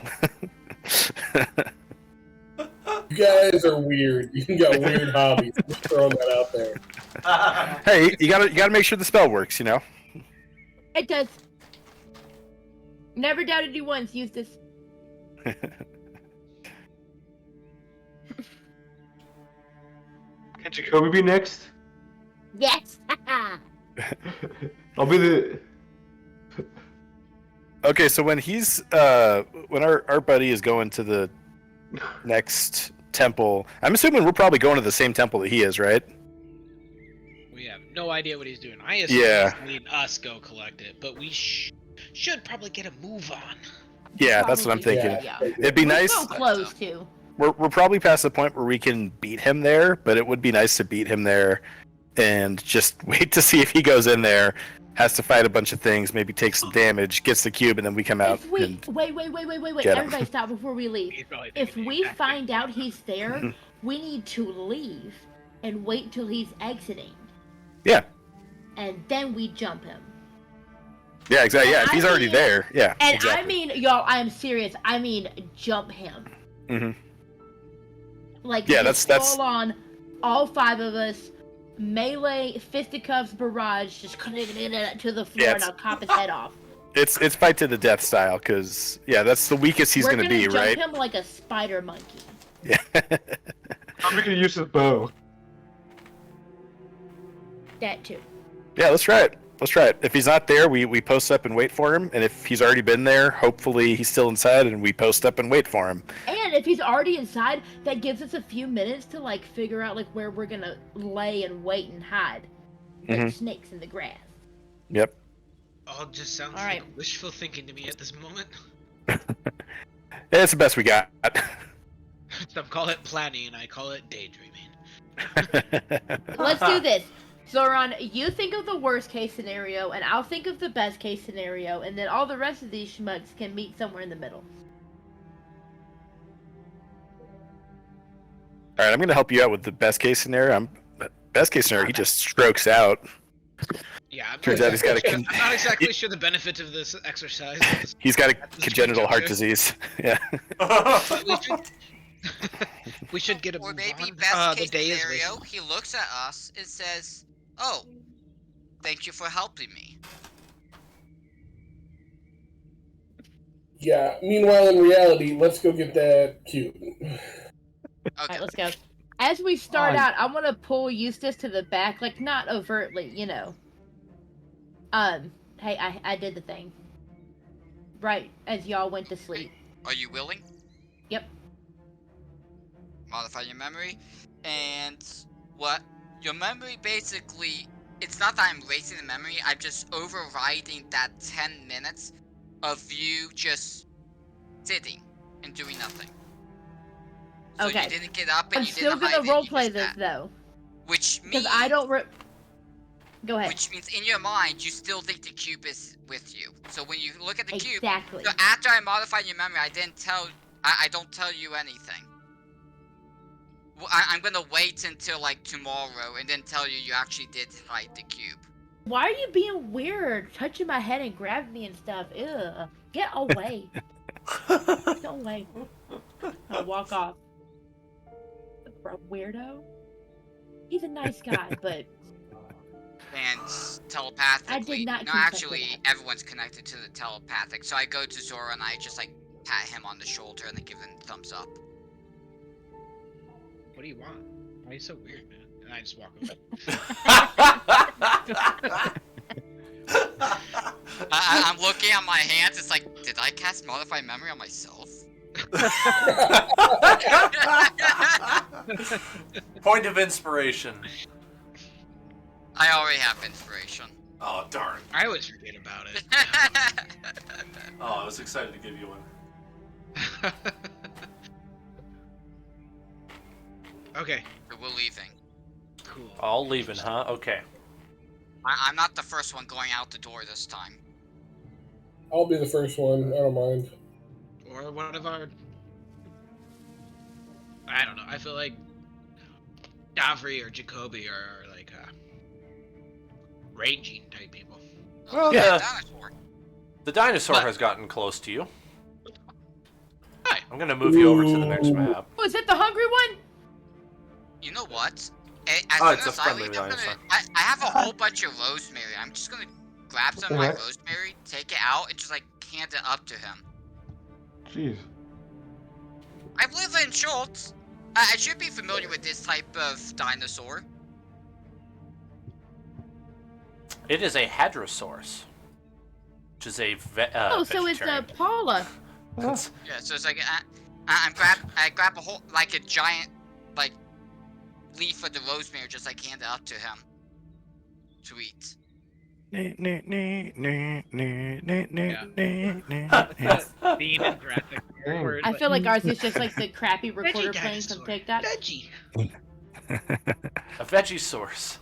You guys are weird. You got weird hobbies. I'm just throwing that out there. Hey, you gotta make sure the spell works, you know? It does. Never doubted you once, Eustace. Can Jacoby be next? Yes. I'll be the. Okay, so when he's when our buddy is going to the next temple, I'm assuming we're probably going to the same temple that he is, right? We have no idea what he's doing. I assume he's letting us go collect it, but we should probably get a move on. Yeah, that's what I'm thinking. Yeah. It'd be nice. So close to. We're probably past the point where we can beat him there, but it would be nice to beat him there and just wait to see if he goes in there, has to fight a bunch of things, maybe takes some damage, gets the cube, and then we come out. Wait. get him. Everybody stop before we leave. If we find out he's there, we need to leave and wait till he's exiting. Yeah. And then we jump him. Yeah, exactly. Yeah, if he's already mean- there. Yeah. And exactly. I mean, y'all, I'm serious. I mean, jump him. Mm-hmm. Like, Yeah, just that's- full on, all 5 of us, melee, fisticuffs, barrage, just to the floor, and I'll cop his head off. It's fight to the death style, because that's the weakest he's gonna be, right? We're gonna jump him like a spider monkey. Yeah. I'm gonna use his bow. that too. Yeah, let's try it. Let's try it. If he's not there, we post up and wait for him. And if he's already been there, hopefully he's still inside, and we post up and wait for him. And if he's already inside, that gives us a few minutes to like figure out like where we're gonna lay and wait and hide, like snakes in the grass. Yep. All just sounds All right. like wishful thinking to me at this moment. It's the best we got. Some call it planning, and I call it daydreaming. Let's do this. Zoran, you think of the worst case scenario, and I'll think of the best case scenario, and then all the rest of these schmucks can meet somewhere in the middle. All right, I'm going to help you out with the best case scenario. Best case scenario, he just strokes out. Yeah, Turns out he's got I'm not exactly sure the benefit of this exercise. He's got a congenital heart disease. Yeah. We should get a Or move maybe on. best The case day scenario, is he looks at us and says, "Oh, thank you for helping me." Yeah. Meanwhile, in reality, let's go get that cube. Okay. Alright, let's go. As we start out, I want to pull Eustace to the back, like not overtly, you know. Hey, I did the thing. Right as y'all went to sleep. Are you willing? Yep. Modify your memory, and what? Your memory basically, it's not that I'm erasing the memory, I'm just overriding that 10 minutes of you just sitting and doing nothing. So Okay. you didn't get up and I'm you still didn't hide gonna it, you roleplay just this sat. though, Which because means, I don't. Go ahead. which means in your mind, you still think the cube is with you. So when you look at the cube, Exactly. so after I modified your memory, I don't tell you anything. Well, I'm gonna wait until like tomorrow and then tell you you actually did hide the cube. Why are you being weird? Touching my head and grabbing me and stuff. Ew. Get away. Get away. I'll walk off. Weirdo. He's a nice guy, but And telepathically, I did not no, keep actually, everyone's connected to the telepathic. So I go to Zora and I just like pat him on the shoulder and then give him a thumbs up. What do you want? Why are you so weird, man? And I just walk away. I'm looking at my hands. It's like, did I cast Modify Memory on myself? Point of inspiration. I already have inspiration. Oh, darn. I always forget about it. Oh, I was excited to give you one. Okay. So we're leaving. Cool. All leaving, huh? Okay. I'm not the first one going out the door this time. I'll be the first one. I don't mind. Or one of our... I don't know. I feel like Davri or Jacoby are like ranging type people. Well, yeah. The dinosaur What? has gotten close to you. Hi. I'm gonna move you over to the next map. oh, is it the hungry one? You know what? It's a friendly dinosaur. I have a whole bunch of rosemary. I'm just gonna grab some of my rosemary, take it out, and just like hand it up to him. Jeez. I live in Schultz. I should be familiar with this type of dinosaur. It is a hadrosaurus, which is a So it's Paula. Yeah, so it's like I grab a whole like a giant like leaf of the rosemary, just like hand it up to him to eat. Demon graphic. Word, I feel like ours is just like the crappy recorder playing from TikTok. Veggie. A veggie source.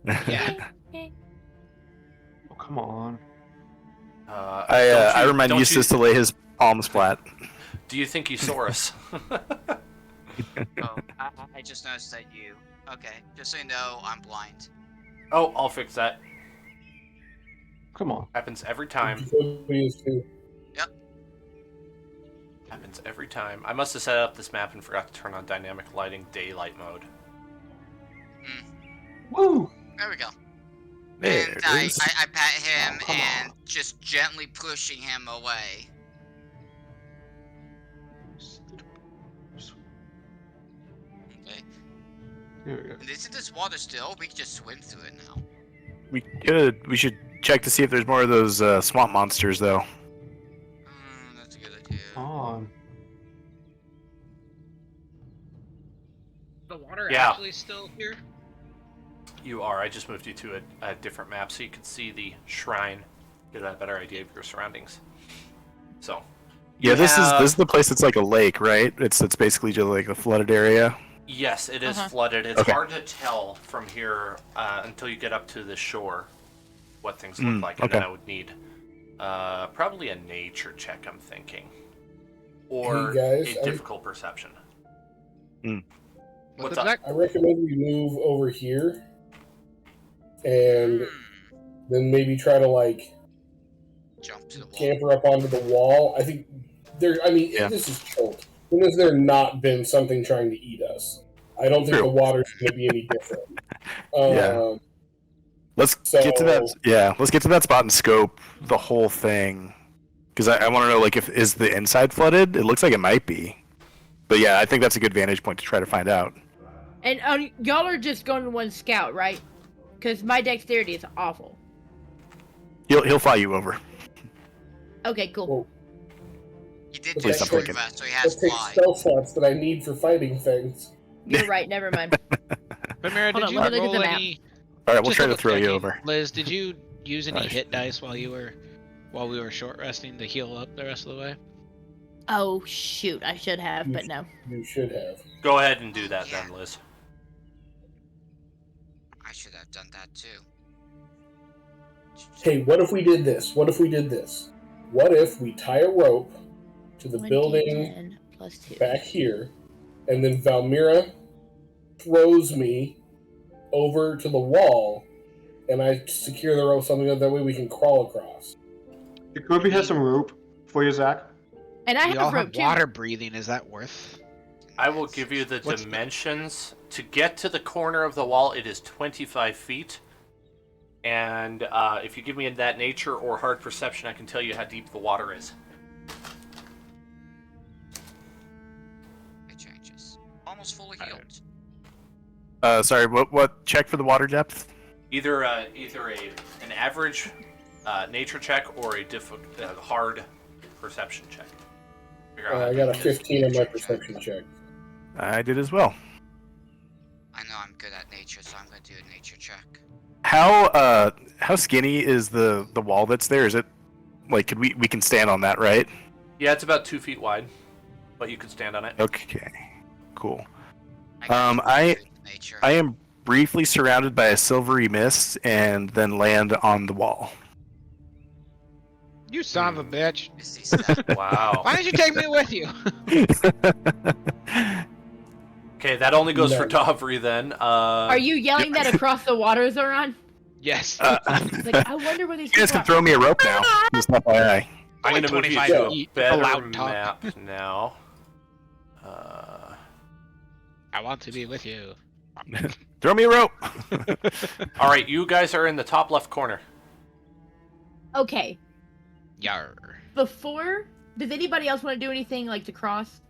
Yeah. Oh, come on. I remind Eustace to lay his palms flat. Do you think you saw us? Oh, I just noticed that you. Okay, just so you know, I'm blind. Oh, I'll fix that. Come on. Happens every time. Jacoby is too. Yep. Happens every time. I must have set up this map and forgot to turn on dynamic lighting daylight mode. Woo! There we go. There And it I is. pat him Oh, come and on. just gently pushing him away. Okay. Here we go. And isn't this water still? We can just swim through it now. We could. We should check to see if there's more of those swamp monsters, though. That's a good idea. On. The water Yeah. actually still here? You are. I just moved you to a different map so you can see the shrine, get a better idea of your surroundings. So. Yeah, this is the place that's like a lake, right? It's basically just like a flooded area. Yes, it is flooded. It's hard to tell from here until you get up to the shore what things look like, and then I would need probably a nature check, I'm thinking. Or Hey guys, a difficult perception. What's up? up? I recommend we move over here, and then maybe try to like Jump to the wall. camper up onto the wall. I think there. I mean, this is choked. When has there not been something trying to eat us? I don't think the water's going to be any different. Let's get to that. Yeah, let's get to that spot and scope the whole thing, because I want to know, like, is the inside flooded? It looks like it might be, but yeah, I think that's a good vantage point to try to find out. And y'all are just going to one scout, right? Because my dexterity is awful. He'll fly you over. Okay, cool. Well, He did Please just stop shoot looking. that, so he let's has take fly. stealth shots that I need for fighting things. You're right. Never mind. But Mara, Hold did on, you let me look at roll the map. any... All right, we'll Just try to double throw you checking. over. Liz, did you use any Nice. hit dice while we were short resting to heal up the rest of the way? Oh shoot! I should have, but no. You should have. Go ahead and do that then, Liz. I should have done that too. Hey, what if we did this? What if we did this? What if we tie a rope to the building 1d10 plus 2. back here, and then Valmira throws me over to the wall, and I secure the rope something that way we can crawl across. Kobe has some rope for you, Zach. And I We have all rope have too. water breathing. Is that worth? I will give you the What's dimensions. To get to the corner of the wall, it is 25 feet. And if you give me that nature or hard perception, I can tell you how deep the water is. It changes. Almost fully healed. Sorry, what check for the water depth? Either an average nature check or a hard perception check. Figure out how I got a deep it is. 15 on my perception check. I did as well. I know I'm good at nature, so I'm gonna do a nature check. How skinny is the wall that's there? Is it like we can stand on that, right? Yeah, it's about 2 feet wide, but you can stand on it. Okay, cool. got nature. I am briefly surrounded by a silvery mist and then land on the wall. You son of a bitch! Misty step. Wow. Why didn't you take me with you? Okay, that only goes No. for Davri then. Are you yelling that across the water, Zoran? Yes. It's like, I wonder where these You guys people can throw me a rope now. Just FYI. I'm Only going to move you 25 to a feet. better Allowed talk. map now. I want to be with you. Throw me a rope. All right, you guys are in the top left corner. Okay. Yar. Before, does anybody else want to do anything like to cross?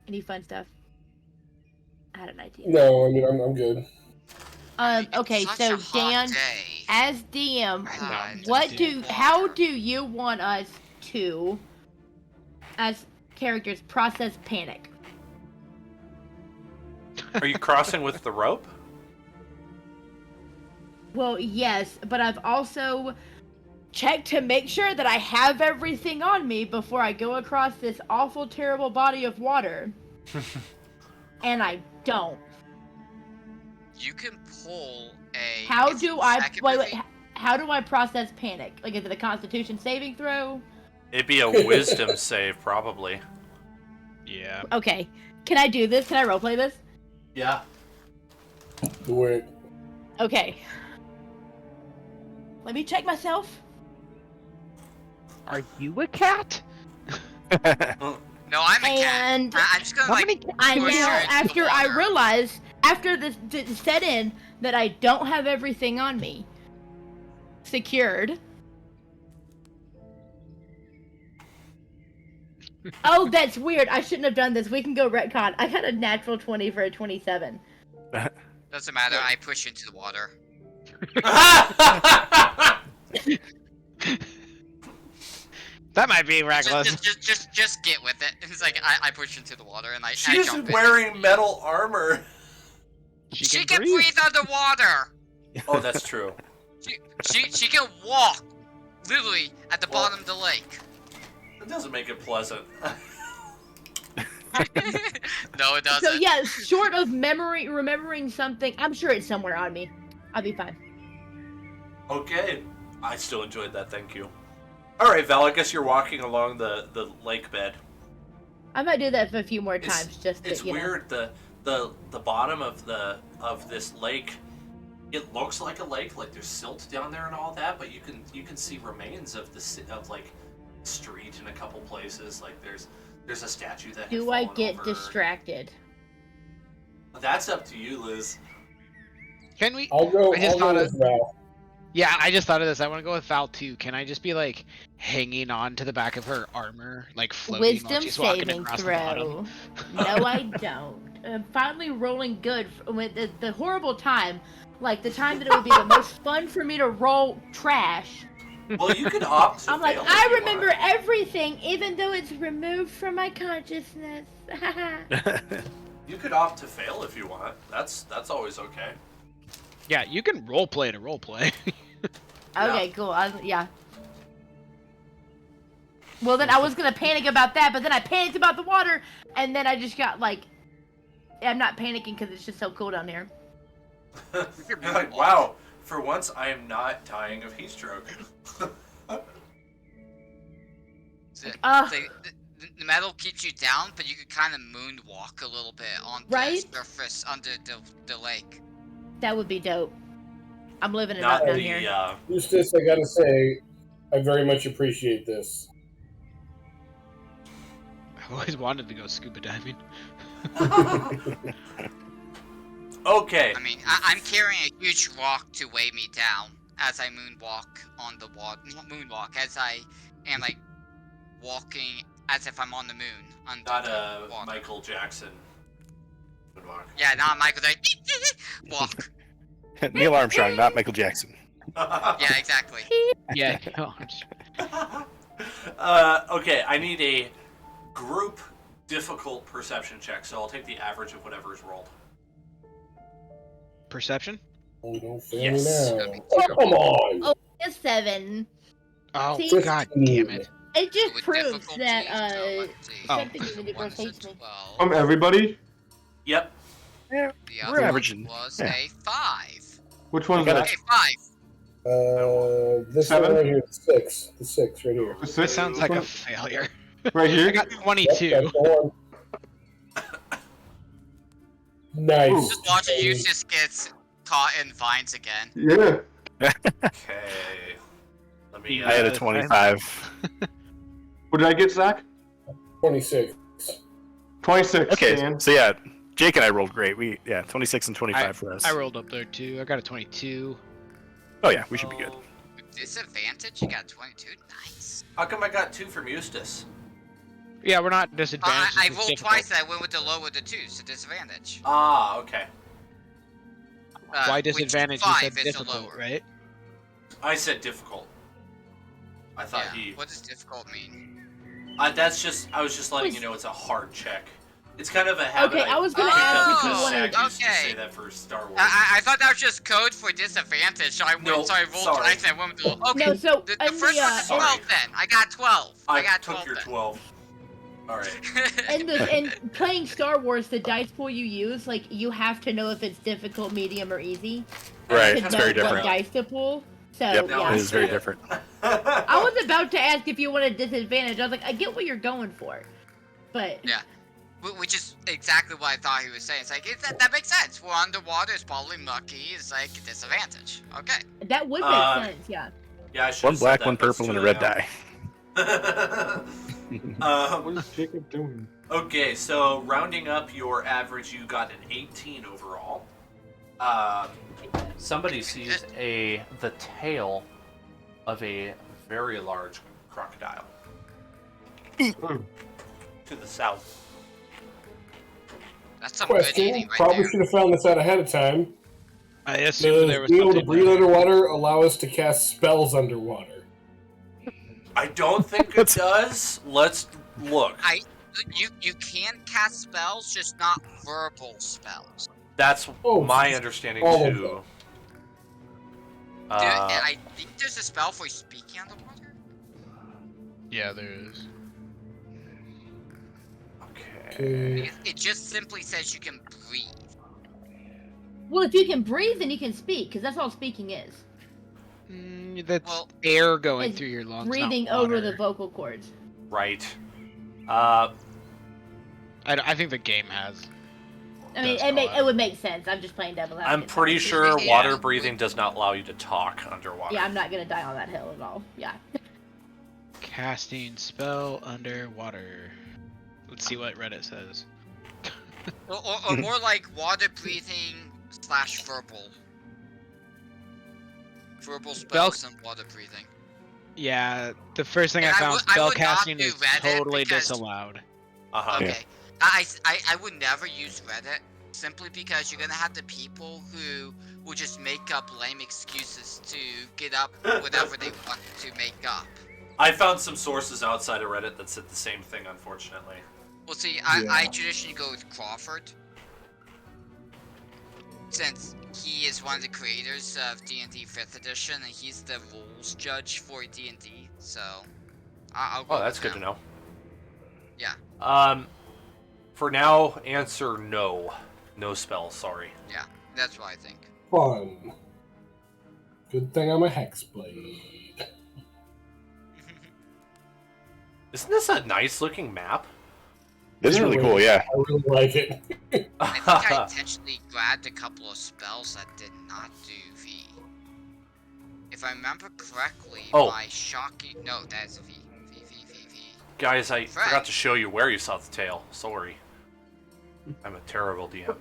Any fun stuff? I had an idea. No, I mean, I'm good. Okay, Such so a hot Dan, day. as DM, God. how do you want us to, as characters, process panic? Are you crossing with the rope? Well, yes, but I've also checked to make sure that I have everything on me before I go across this awful, terrible body of water. And I don't. You can pull a. How is do it I second wait, movie? how do I process panic? Like, is it a Constitution saving throw? It'd be a wisdom save, probably. Yeah. Okay, can I do this? Can I roleplay this? Yeah. Do it. Okay. Let me check myself. Are you a cat? No, I'm a cat. And I'm just gonna How like. many I push now, her into the after I water. realize, after this set in, that I don't have everything on me. Secured. Oh, that's weird. I shouldn't have done this. We can go retcon. I got a natural 20 for a 27. Doesn't matter. I push into the water. That might be reckless. Just get with it. It's like I push into the water and I She's jump wearing metal armor. She can breathe underwater. Oh, that's true. She can walk, literally at the bottom of the lake. It doesn't make it pleasant. No, it doesn't. So yeah, short of remembering something, I'm sure it's somewhere on me. I'll be fine. Okay. I still enjoyed that, thank you. Alright, Val, I guess you're walking along the lake bed. I might do that for a few more times, just to, it's weird, the bottom of this lake, it looks like a lake, like there's silt down there and all that, but you can see remains of like street in a couple places. Like there's a statue that Do I get distracted? That's up to you, Liz. Can we? I'll go with Val. Yeah, I just thought of this. I want to go with Val too. Can I just be like hanging on to the back of her armor, like floating while she's walking across the bottom? No, I don't. I'm finally rolling good with the horrible time, like the time that it would be the most fun for me to roll trash. Well, you could opt to I'm like, fail I if you remember want. everything, even though it's removed from my consciousness. You could opt to fail if you want. That's always okay. Yeah, you can roleplay to roleplay. Okay, cool. Yeah. Well, then I was gonna panic about that, but then I panicked about the water, and then I just got like, I'm not panicking because it's just so cool down here. You're like, wow, for once I am not dying of heat stroke. The metal keeps you down, but you could kind of moonwalk a little bit on the surface under the lake. That would be dope. I'm living it up down here. Eustace, I gotta say, I very much appreciate this. I always wanted to go scuba diving. Okay. I mean, I'm carrying a huge rock to weigh me down as I moonwalk on the water. Not moonwalk, as I am like walking as if I'm on the moon under the water. Michael Jackson moonwalk. Yeah, not Michael Jackson. Walk. Neil Armstrong, not Michael Jackson. Yeah, exactly. Yeah. Okay, I need a group difficult perception check, so I'll take the average of whatever is rolled. Perception? Oh, don't fail Yes. me now. Oh, come on! Oh, a 7. Oh, See? god damn it. It just With proves difficulty, that so let's see. technically the One universe is a hates me. 12. Everybody? Yep. The We're other averaging. one was Yeah. a 5. Which one is got that? Okay, 5. This 7? one right here, the 6. The 6 right here. The This 6? sounds like a failure. Right I here? got Yep, 22. that's the one. Nice. Ooh. Just watching you just gets caught in vines again. Yeah. Okay. Let me. I had a 25. What did I get, Zach? 26. 26. Okay, Dan. so yeah, Jake and I rolled great. 26 and 25 for us. I rolled up there too. I got a 22. Oh yeah, we should be good. With disadvantage, you got 22. Nice. How come I got 2 from Eustace? Yeah, we're not disadvantaged. I it's rolled difficult. twice and I went with the low of the 2s, so disadvantage. Ah, okay. Why Which disadvantage? You 5 said is the difficult, lower. right? I said difficult. I thought Yeah. What does difficult mean? That's just. I was just letting you know it's a hard check. It's kind of a habit. Okay, I was gonna picked ask up if you because wanted- Zach used to okay. say that for Star Wars. I thought that was just code for disadvantage, so I went. No, so I rolled sorry. twice and I went with the. Okay. No, so The in first the, one's a 12 then. I got 12. I got 12 took your then. 12. All right. And playing Star Wars, the dice pool you use, like you have to know if it's difficult, medium, or easy. Right, to it's know very what different. dice to pull. So Yep, yeah. it is very different. I was about to ask if you wanted disadvantage. I was like, I get what you're going for, but Yeah. Which is exactly what I thought he was saying. It's like, that makes sense. We're underwater, it's probably mucky, it's like a disadvantage. Okay. that would make sense. Yeah. Yeah, I should. One black, one purple, and a red die. What is Jacob doing? Okay, so rounding up your average, you got an 18 overall. Somebody sees the tail of a very large crocodile to the south. That's some good Question. eating right Probably there. should have found this out ahead of time. I assume there was being able to something breathe there. underwater allow us to cast spells underwater? I don't think it does. Let's look. You can cast spells, just not verbal spells. That's my understanding all of too. them. And I think there's a spell for speaking underwater. Yeah, there is. Okay. It just simply says you can breathe. Well, if you can breathe, then you can speak, because that's all speaking is. That's air going It's through your lungs, breathing not over water. the vocal cords. Right. I think the game has. I mean, it would make sense. I'm just playing devil advocate. I'm pretty sure water breathing does not allow you to talk underwater. Yeah, I'm not gonna die on that hill at all. Yeah. Casting spell underwater. Let's see what Reddit says. Or more like water breathing / verbal. Verbal spells and water breathing. Yeah, the first thing I found, spell casting is totally disallowed. Okay. Yeah. I would never use Reddit, simply because you're gonna have the people who will just make up lame excuses to get up whatever they want to make up. I found some sources outside of Reddit that said the same thing, unfortunately. Well, see, I traditionally go with Crawford, since he is one of the creators of D&D 5th edition, and he's the rules judge for D&D, so I'll go that's with good him. to know. Yeah. For now, answer no. No spell, sorry. Yeah, that's what I think. Fun. Good thing I'm a hexblade. Isn't this a nice looking map? It's really cool, yeah. I really like it. I think I intentionally grabbed a couple of spells that did not do V. If I remember correctly, my shocking... No, that's a V. V. Guys, I forgot to show you where you saw the tail. Sorry. I'm a terrible DM.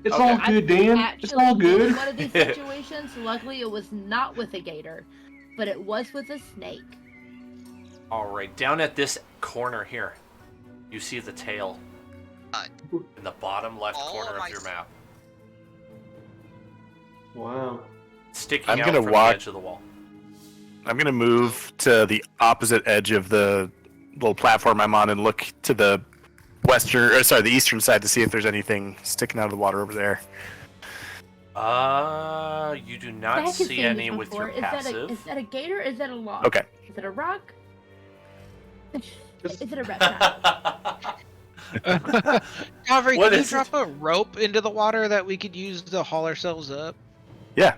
It's all good, Dan. It's all good. In one of these situations, luckily it was not with a gator, but it was with a snake. Alright, down at this corner here, you see the tail. In the bottom left corner of your map. Wow. Sticking out from the edge of the wall. I'm going to move to the opposite edge of the little platform I'm on and look to the the eastern side to see if there's anything sticking out of the water over there. You do not see any with your passive. Is that a gator? Is that a log? Okay. Is it a rock? Is it a reptile? Calvary, can you drop a rope into the water that we could use to haul ourselves up? Yeah.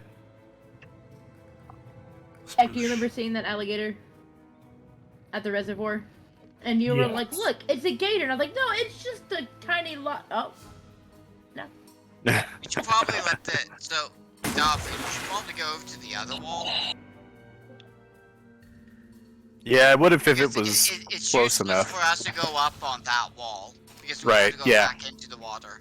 Heck, do you remember seeing that alligator at the reservoir? And you were like, look, it's a gator. And I was like, no, it's just a tiny lot. Oh. No. You should probably let the... So, Dolphin, you should probably go over to the other wall. Yeah, I would if it was it's close enough. for us to go up on that wall. Because we have to go back into the water.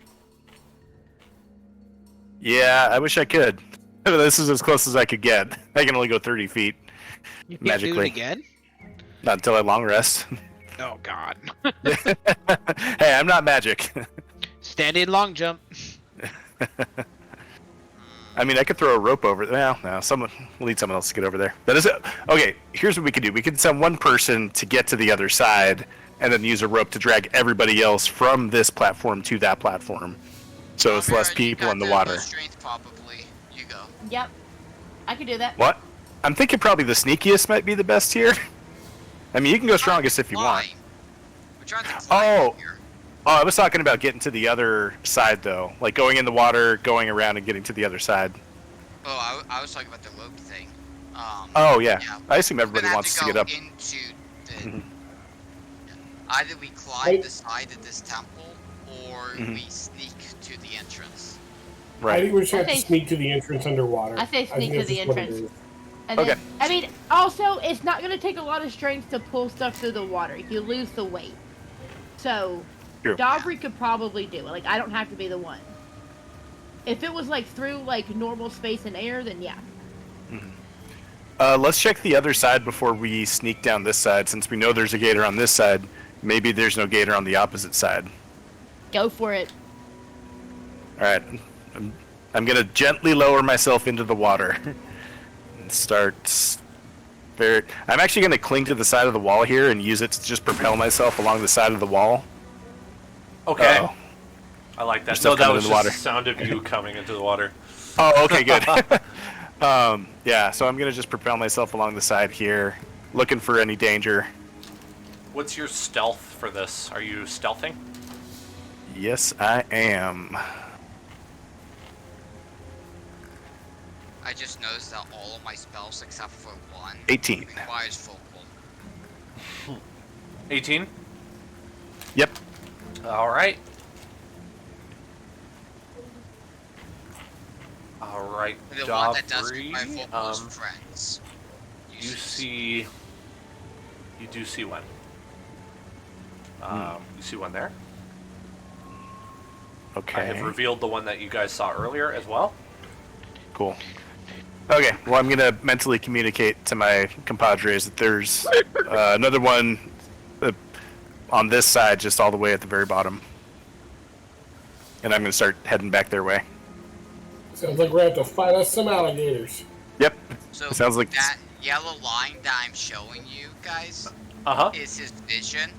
Yeah, I wish I could. This is as close as I could get. I can only go 30 feet. You can't magically. do it again? Not until I long rest. Oh, God. Hey, I'm not magic. Standing long jump. I mean, I could throw a rope over there. Well, no, we'll need someone else to get over there. That is it. Okay, here's what we could do. We could send one person to get to the other side, and then use a rope to drag everybody else from this platform to that platform. So it's less people in the water. Strength, probably. You go. Yep. I could do that. What? I'm thinking probably the sneakiest might be the best here. I mean, you can go strongest if you want. We're trying to climb here. Oh, I was talking about getting to the other side, though. Like going in the water, going around, and getting to the other side. Oh, I was talking about the rope thing. Yeah. I assume everybody wants to get up. Into the... Either we climb the side of this temple, or we sneak to the entrance. Right. I think we just have to sneak to the entrance underwater. I say sneak to the entrance. And Okay. then, I mean, also, it's not going to take a lot of strength to pull stuff through the water. You lose the weight. So, Dobry could probably do it. Like, I don't have to be the one. If it was, like, through, like, normal space and air, then yeah. Let's check the other side before we sneak down this side. Since we know there's a gator on this side, maybe there's no gator on the opposite side. Go for it. Alright. I'm gonna gently lower myself into the water and start. I'm actually gonna cling to the side of the wall here and use it to just propel myself along the side of the wall. Okay. Uh-oh. I like that. There's No, stuff that coming was in just the the sound of you coming into the water. Oh, okay, good. Yeah, so I'm gonna just propel myself along the side here, looking for any danger. What's your stealth for this? Are you stealthing? Yes, I am. I just noticed that all of my spells except for one 18. requires focal. 18? Yep. Alright. Alright, The one that does Dobry, require focal is friends. You do see one. You see one there. Okay. I have revealed the one that you guys saw earlier as well. Cool. Okay, well, I'm going to mentally communicate to my compadres that there's another one on this side, just all the way at the very bottom. And I'm going to start heading back their way. Sounds like we're going to have to fight us some alligators. Yep. So Sounds like that yellow line that I'm showing you guys is his vision,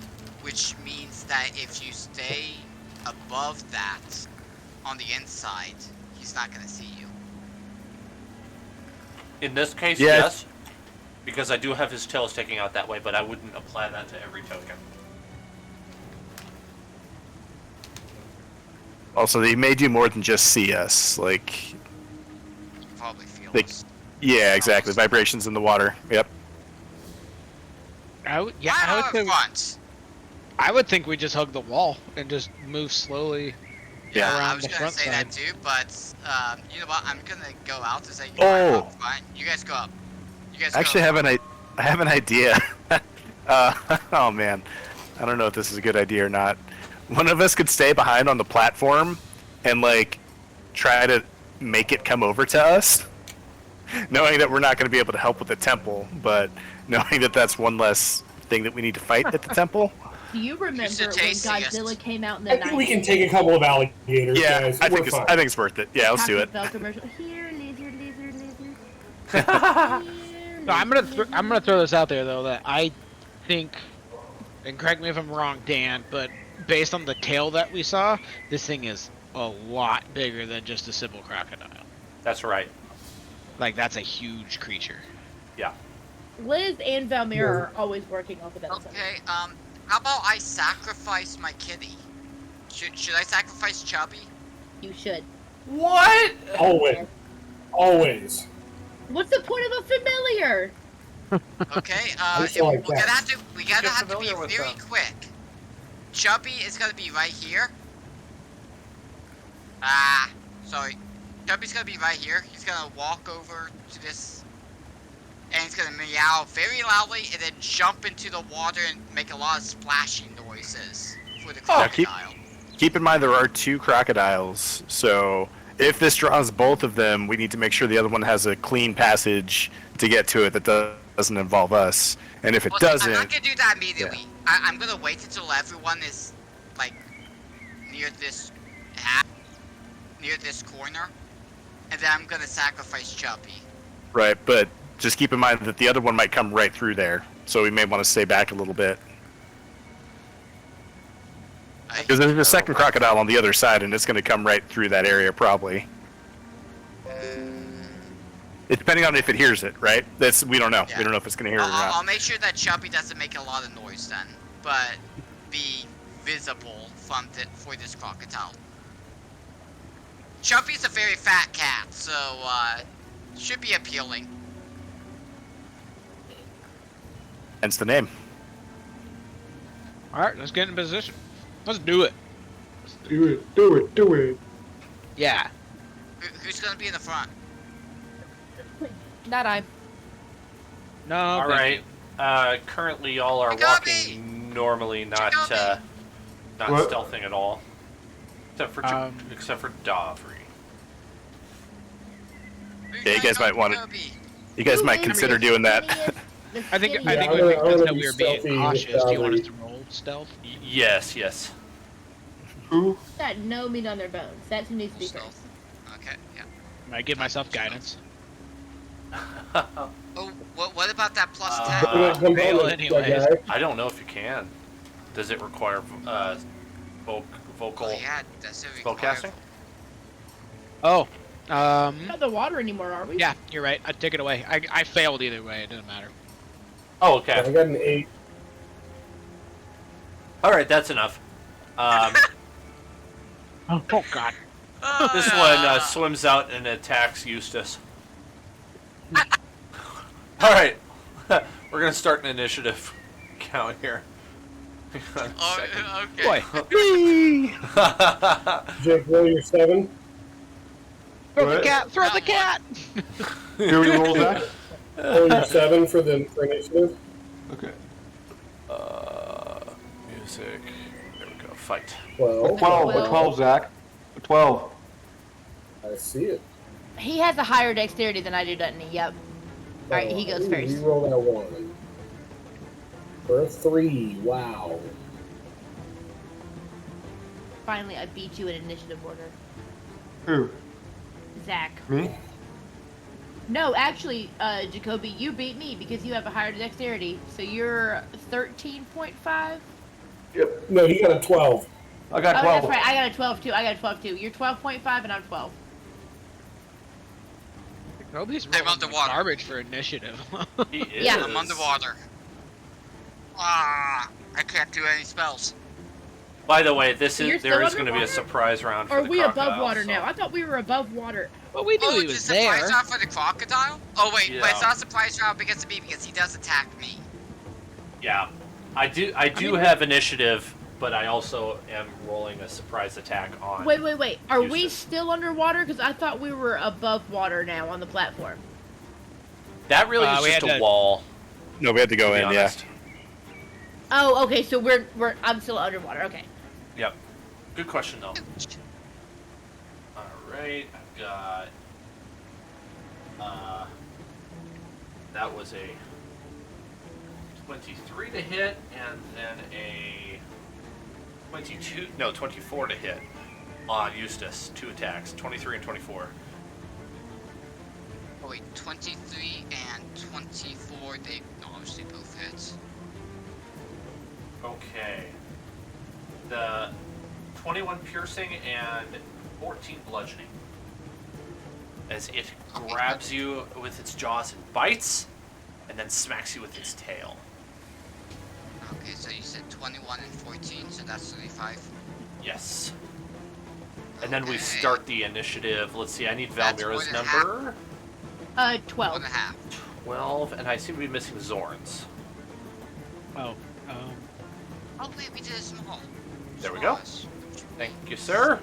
which means that if you stay above that on the inside, he's not going to see you. In this case, Yeah. yes. Because I do have his tail sticking out that way, but I wouldn't apply that to every token. Also, they may do more than just see us. Like, Probably feel Like- us. yeah, exactly. Vibrations in the water. Yep. I would think we just hug the wall and just move slowly. Yeah. around I was the gonna front say side. that too, but you know what? I'm gonna go out to say you Oh. up front. You guys go up. You guys I actually go up. I have an idea. Oh man, I don't know if this is a good idea or not. One of us could stay behind on the platform and like try to make it come over to us, knowing that we're not going to be able to help with the temple, but knowing that that's one less thing that we need to fight at the temple. Do you remember when tasting us. Godzilla came out in the I 90s? think we can take a couple of alligators, Yeah, guys. I think We're fine. it's worth it. Yeah, let's do it. Taco Bell commercial. Here, lizard, lizard, lizard. No, I'm gonna throw this out there though that I think, and correct me if I'm wrong, Dan, but based on the tail that we saw, this thing is a lot bigger than just a simple crocodile. That's right. Like that's a huge creature. Yeah. Liz and Valmir are always working off of that. Okay. How about I sacrifice my kitty? Should I sacrifice Chubby? You should. What? Always. Always. What's the point of a familiar? Okay. also like we that. gotta Get have to be familiar with very them. quick. Chubby is gonna be right here. Sorry. Chubby's gonna be right here. He's gonna walk over to this, and he's gonna meow very loudly, and then jump into the water and make a lot of splashing noises for the Now keep- crocodile. Keep in mind there are 2 crocodiles, so if this draws both of them, we need to make sure the other one has a clean passage to get to it that doesn't involve us. And if it Well, doesn't, I'm not gonna do that immediately. I'm gonna wait until everyone is like near this corner, and then I'm gonna sacrifice Chubby. right, but just keep in mind that the other one might come right through there, so we may want to stay back a little bit. Because there's a second crocodile on the other side, and it's going to come right through that area, probably. It's depending on if it hears it, right? We don't know. Yeah. We don't know if it's going to hear it or I'll not. make sure that Chubby doesn't make a lot of noise then, but be visible for this crocodile. Chubby's a very fat cat, so should be appealing. Hence the name. All right, let's get in position. Let's do it. Do it. Yeah. Who's gonna be in the front? Not I. No. All thank right. you. Currently, y'all are Jacoby! walking normally, not Jacoby! not What? stealthing at all, except for Davry. Yeah, you guys might want to. Chubby. You guys Who might is consider the doing that. skinniest- the I think skinniest- Yeah, it would make I'm sense gonna that be we were being stealthy with cautious. Do you want us Dobry. to roll stealth? Yes. Who? That no meat on their bones. That's who needs to be Stealth. first. Okay, yeah. Might give myself guidance. Oh, what about that plus 10? Fail anyways. I don't know if you can. Does it require vocal Oh, yeah, does it spellcasting? Oh, Not the water anymore, are we? yeah, you're right. I take it away. I failed either way. It doesn't matter. Oh, okay. I got an 8. All right, that's enough. Oh God. This one swims out and attacks Eustace. All right, we're gonna start an initiative count here. Oh, okay. Boy. Jake, roll your 7. Throw the What? cat! Throw the cat! Here we roll that. Roll your 7 for initiative. Okay. Music. There we go. Fight. 12. 12. A 12, Zach. A 12. I see it. He has a higher dexterity than I do, doesn't he? Yep. Alright, he goes first. You roll that 1. For a 3. Wow. Finally, I beat you in initiative order. Who? Zach. Me? No, actually, Jacoby, you beat me because you have a higher dexterity. So you're 13.5? Yep. No, he got a 12. I got Oh, 12. that's right. I got a 12 too. You're 12.5 and I'm 12. Nobody's I'm rolling underwater. garbage for initiative. He is. Yeah. I'm underwater. Ah, I can't do any spells. By the way, You're there still is going to be a underwater? surprise round for Or are the we above crocodile, water so- now? I thought we were above water. Well, we knew Oh, he it's a was surprise there. round for the crocodile? Oh wait, Yeah. but it's not a surprise round because of me because he does attack me. Yeah, I do have initiative, but I also am rolling a surprise attack on. Wait. Are we Eustace. still underwater? Because I thought we were above water now on the platform. That really is we just had a to- wall. No, we had to To go be in, yeah. honest. Oh, okay. So I'm still underwater. Okay. Yep. Good question though. All right, I've got. That was a 23 to hit, and then a 24 to hit on Eustace. 2 attacks, 23 and 24. Oh wait, 23 and 24, they obviously both hits. Okay. The 21 piercing and 14 bludgeoning. As it grabs you with its jaws and bites, and then smacks you with its tail. Okay, so you said 21 and 14, so that's 35. Yes. And then we Okay. start the initiative. Let's see, I need That's Valmira's 1.5. number. 12. 1.5. 12, and I seem to be missing Zorn's. Oh, Oh wait, we did a small. There we go. Smalls. Thank you, sir.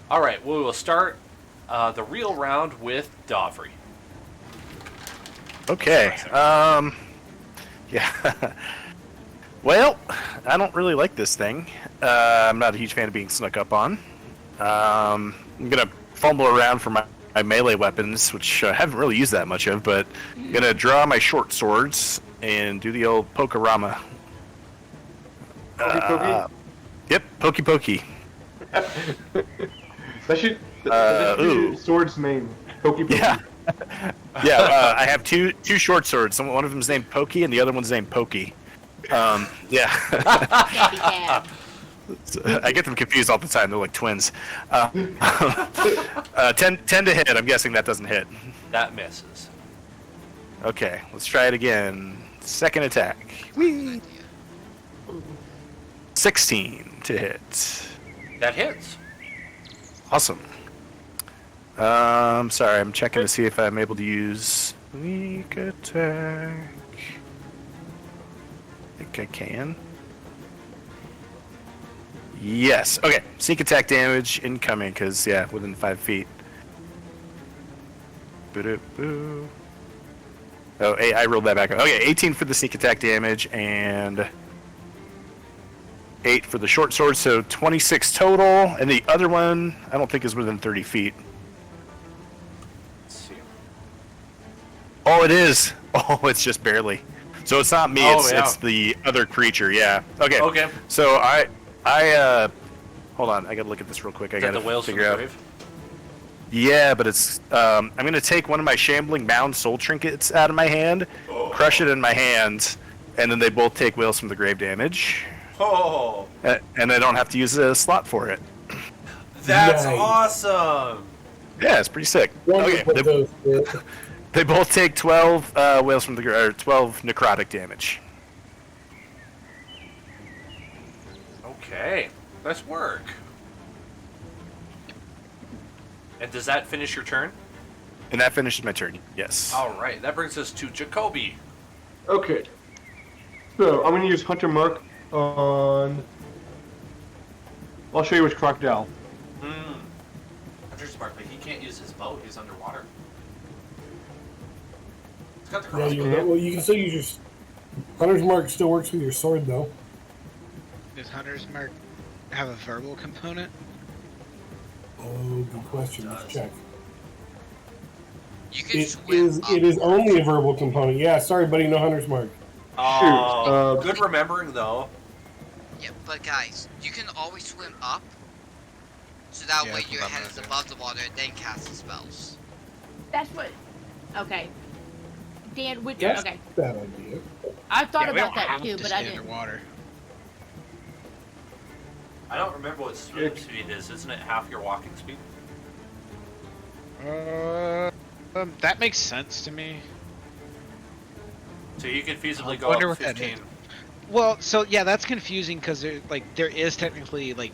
Alright, we will start the real round with Davri. Okay. Yeah. Well, I don't really like this thing. I'm not a huge fan of being snuck up on. I'm gonna fumble around for my melee weapons, which I haven't really used that much of, but I'm gonna draw my short swords and do the old pokerama. Pokey? Yep, pokey pokey. That should be ooh. your sword's name. Pokey Pokey. Yeah. Yeah, I have two short swords. One of them's named Pokey, and the other one's named Pokey. Yeah. Tabby tab. I get them confused all the time. They're like twins. 10 to hit. I'm guessing that doesn't hit. That misses. Okay, let's try it again. Second attack. Good idea. 16 to hit. That hits. Awesome. Sorry, I'm checking to see if I'm able to use sneak attack. I think I can. Yes. Okay. Sneak attack damage incoming, because, yeah, within 5 feet. Boo-doo-boo. Oh, hey, I rolled that back. Okay, 18 for the sneak attack damage, and 8 for the short sword, so 26 total. And the other one, I don't think is within 30 feet. Let's see. Oh, it is. Oh, it's just barely. So it's not me. Oh, It's yeah. it's the other creature. Yeah. Okay. Okay. So I hold on. I gotta look at this real quick. I Is that gotta the whales from figure the out. grave? Yeah, but it's. I'm gonna take one of my shambling bound soul trinkets out of my hand, crush it in my hand, and then they both take Wails from the Grave damage. Oh, And I don't have to use a slot for it. that's Nice. awesome. Yeah, it's pretty sick. Okay, they both take 12 Wails from the Grave, or 12 necrotic damage. Okay, nice work. And does that finish your turn? And that finishes my turn. Yes. All right, that brings us to Jacoby. Okay. So I'm gonna use Hunter Mark on. I'll show you which crocodile. Hunter's smart, but he can't use his bow. He's underwater. It's got the Yeah, crossbow. well, you can still use your Hunter's Mark. Still works with your sword though. Does Hunter's Mark have a verbal component? Oh, good question. Let's check. You can It swim is. It is upwards. only a verbal component. Yeah, sorry, buddy. No Hunter's Mark. Oh, Shoot, good remembering though. Yeah, but guys, you can always swim up, so that Yeah, way that's your what I'm head gonna is do. above the water and then cast the spells. That's what. Okay. Dan, which Yes. okay. Bad idea. I thought Yeah, we about don't that have too, to but stay I didn't. underwater. I don't remember what swim speed is. Isn't it half your walking speed? That makes sense to me. So you could feasibly I go wonder up what that 15. Well, so yeah, that's confusing because there is technically like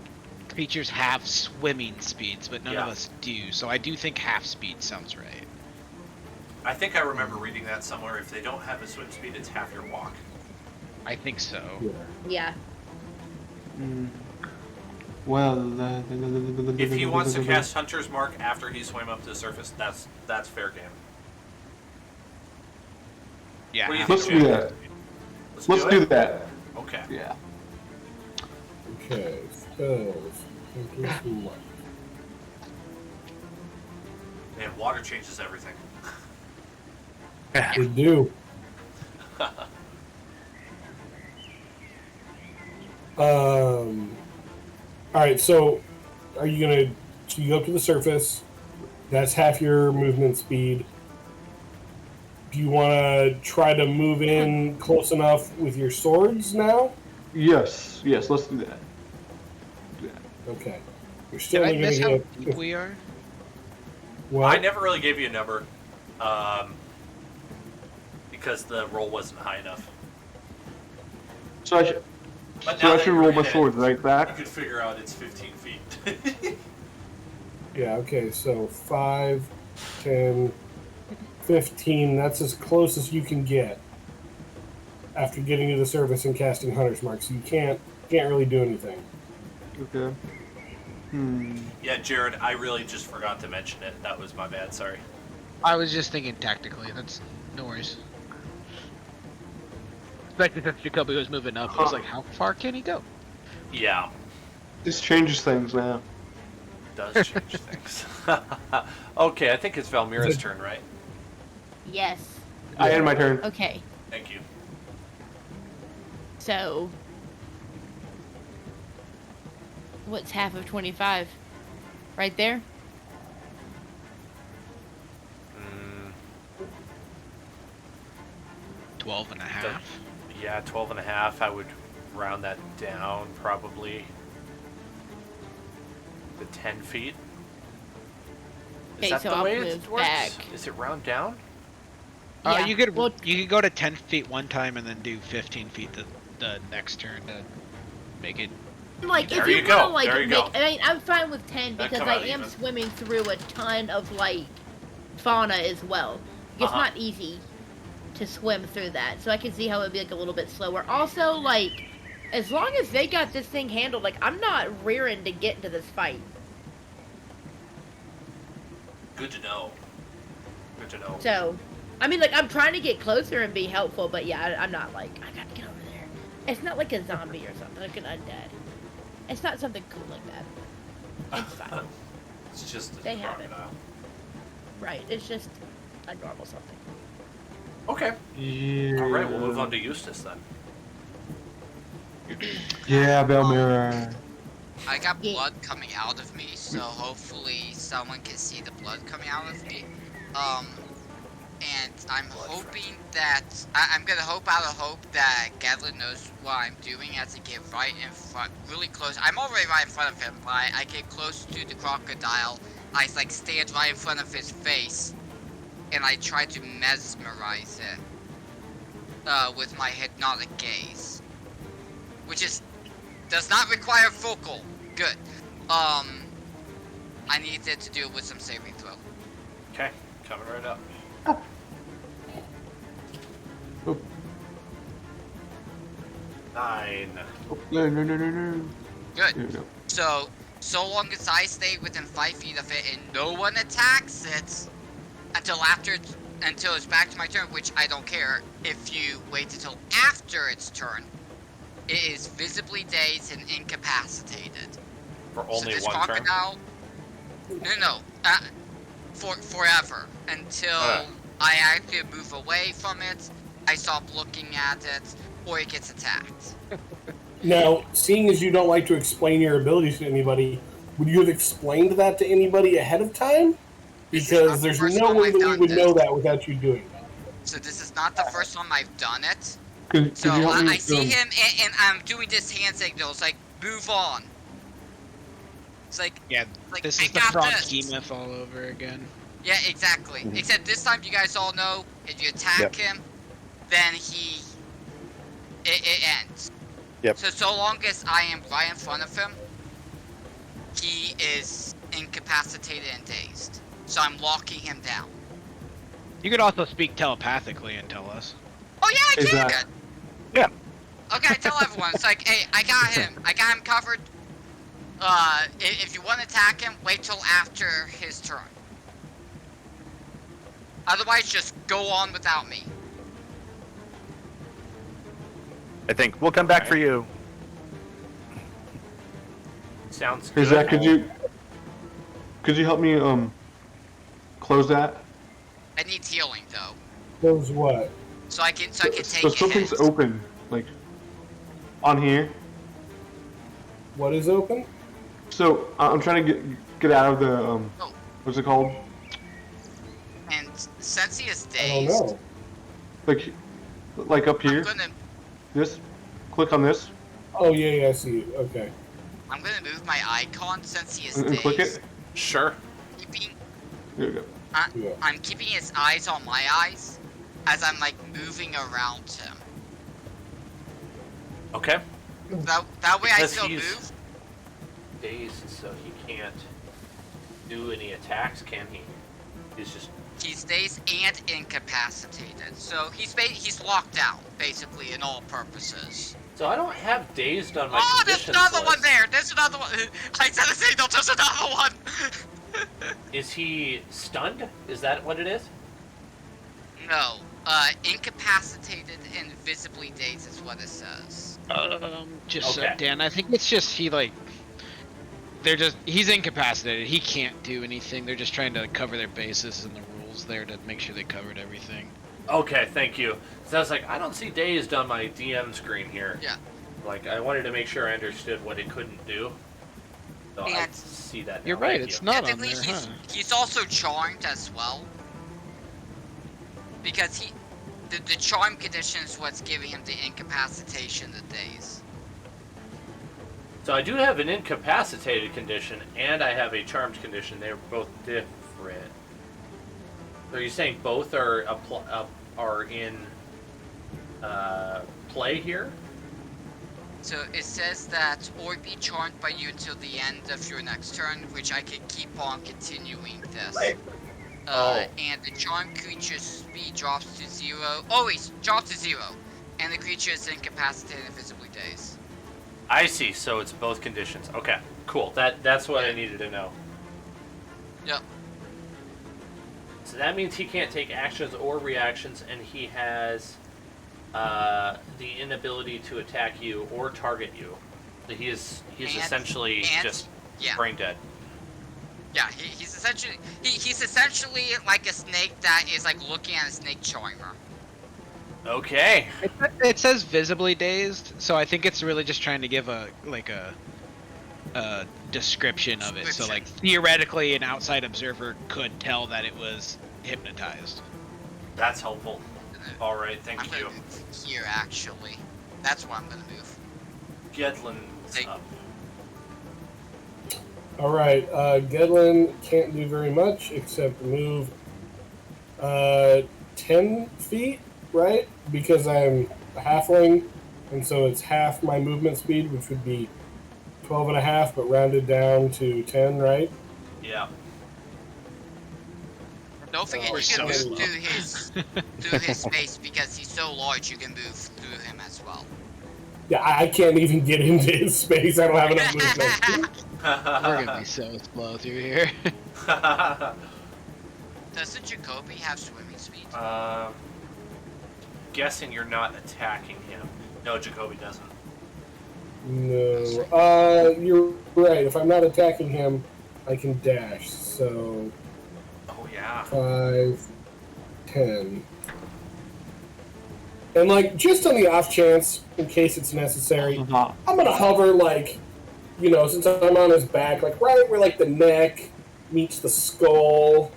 creatures have swimming speeds, but none of Yeah. us do. So I do think half speed sounds right. I think I remember reading that somewhere. If they don't have a swim speed, it's half your walk. I think so. Yeah. Well, If he wants to cast Hunter's Mark after he swam up to the surface, that's fair game. Yeah. What do you half let's think, do Jay? that. Let's do that. Okay. Yeah. Okay. Spells. Hunter's Mark. Man, water changes everything. They do. All right. So, are you gonna? So you go up to the surface. That's half your movement speed. Do you want to try to move in close enough with your swords now? Yes. Yes. Let's do that. Okay. You're still Did I only miss gonna how get. deep we are? Well, I never really gave you a number, because the roll wasn't high enough. So I should. But So now I that should you're roll my ahead, sword right You back. could figure out it's 15 feet. Yeah, okay, so 5, 10, 15, that's as close as you can get after getting to the surface and casting Hunter's Mark, so you can't really do anything. Okay. Yeah, Jared, I really just forgot to mention it. That was my bad, sorry. I was just thinking tactically. That's no worries. Especially since Jacoby was moving up, it was like, how far can he go? Yeah, This changes things now. does change things. Okay, I think it's Valmira's turn, right? Yes. I end my turn. Okay. Thank you. So. What's half of 25? Right there? Mm, 12 and a half. yeah, 12 and a half. I would round that down probably to 10 feet. Is Okay, that so the I'll way it move works? back. Is it round down? Yeah. You could Well, you could go to 10 feet one time and then do 15 feet the next turn to make it. like There if you you go, want to like there you make, go. I mean, I'm fine with 10 That'd because come I out am even. swimming through a ton of like fauna as well. It's Uh-huh. not easy to swim through that, so I can see how it'd be like a little bit slower. Also, like as long as they got this thing handled, like I'm not rearing to get into this fight. Good to know. Good to know. So, I mean, like I'm trying to get closer and be helpful, but yeah, I'm not like I gotta get over there. It's not like a zombie or something, like an undead. It's not something cool like that. It's fine. It's just a They have it. crocodile. Right, it's just a normal something. Okay. Yeah. All right, we'll move on to Eustace then. Yeah, Belmira. I got blood coming out of me, so hopefully someone can see the blood coming out of me. And I'm hoping that I'm gonna hope out of hope that Gadlin knows what I'm doing as I get right in front, really close. I'm already right in front of him, but I get close to the crocodile. I like stand right in front of his face, and I try to mesmerize it with my hypnotic gaze, which does not require focal. Good. I needed to do it with some saving throw. Okay, coming right up. Oh. 9. Oh, no. Good. There we go. So long as I stay within 5 feet of it and no one attacks it until it's back to my turn, which I don't care if you wait until after its turn. It is visibly dazed and incapacitated. For only this one turn? crocodile, No. Forever until I actually move away from it, I stop looking at it, or it gets attacked. Now, seeing as you don't like to explain your abilities to anybody, would you have explained that to anybody ahead of time? Because there's no way that we would know that without you doing that. So this is not the first time I've done it. Could you help me, I see him, and I'm doing this hand signal. It's like, move on. It's like, this I is the got frog this. EMF all over again. Yeah, exactly. Except this time, you guys all know if you attack him, then it ends. Yep. So long as I am right in front of him, he is incapacitated and dazed. So I'm locking him down. You could also speak telepathically and tell us. Oh yeah, I can. Yeah. Okay, I tell everyone. It's like, hey, I got him covered. If you want to attack him, wait till after his turn. Otherwise, just go on without me. I think we'll come back for you. Sounds Hey good. Zach, could you help me close that? I need healing though. Close what? So I can take So a something's hit. open, like on here. What is open? So I'm trying to get out of the what's it called? And since he is I don't dazed, know. Like up here. I'm gonna This. Click on this. Oh yeah, I see. Okay. move my icon since he is And dazed. click it. Sure. Keeping, There we go. Yeah. I'm keeping his eyes on my eyes as I'm like moving around him. Okay. That way I Because still he's move. dazed, so he can't do any attacks, can he? He's just... He's dazed and incapacitated, so he's locked out basically in all purposes. So I don't have dazed on my Oh, there's conditions another one list. there. There's another one. I said a signal. There's another one. Is he stunned? Is that what it is? No. Incapacitated and visibly dazed is what it says. Dan, I think it's just he's incapacitated. He can't do anything. They're just trying to cover their bases and the rules there to make sure they covered everything. Okay, thank you. So I was like, I don't see dazed on my DM screen here. Yeah. Like, I wanted to make sure I understood what it couldn't do. So I And see that now. You're right, Thank it's you. not on technically, there, he's also charmed as well. Because the charm condition is what's giving him the incapacitation, the daze. So I do have an incapacitated condition, and I have a charmed condition. They're both different. So are you saying both are in play here? So it says that or be charmed by you until the end of your next turn, which I can keep on continuing this. And the charmed creature's speed drops to 0. Always drops to 0. And the creature is incapacitated and visibly dazed. I see. So it's both conditions. Okay, cool. That's what I needed to know. Yep. So that means he can't take actions or reactions, and he has the inability to attack you or target you. So he's essentially just brain dead. Yeah, he's essentially like a snake that is like looking at a snake charmer. Okay. It says visibly dazed, so I think it's really just trying to give description of it. So like theoretically, an outside observer could tell that it was hypnotized. That's helpful. All right, thank I'm you. gonna move here, actually. That's where I'm gonna move. Gedlin's up. All right, Gedlin can't do very much except move 10 feet, right? Because I'm a halfling, and so it's half my movement speed, which would be 12 and a half, but rounded down to 10, right? Yeah. Don't forget, you can move through his space because he's so large. You can move through him as well. Yeah, I can't even get into his space. I don't have enough movement. We're gonna be so slow through here. Doesn't Jacoby have swimming speed? Guessing you're not attacking him. No, Jacoby doesn't. No. You're right. If I'm not attacking him, I can dash. So. Oh, yeah. 5, 10. And, like, just on the off chance, in case it's necessary, I'm gonna hover, like, you know, since I'm on his back, like, right where, like, the neck meets the skull.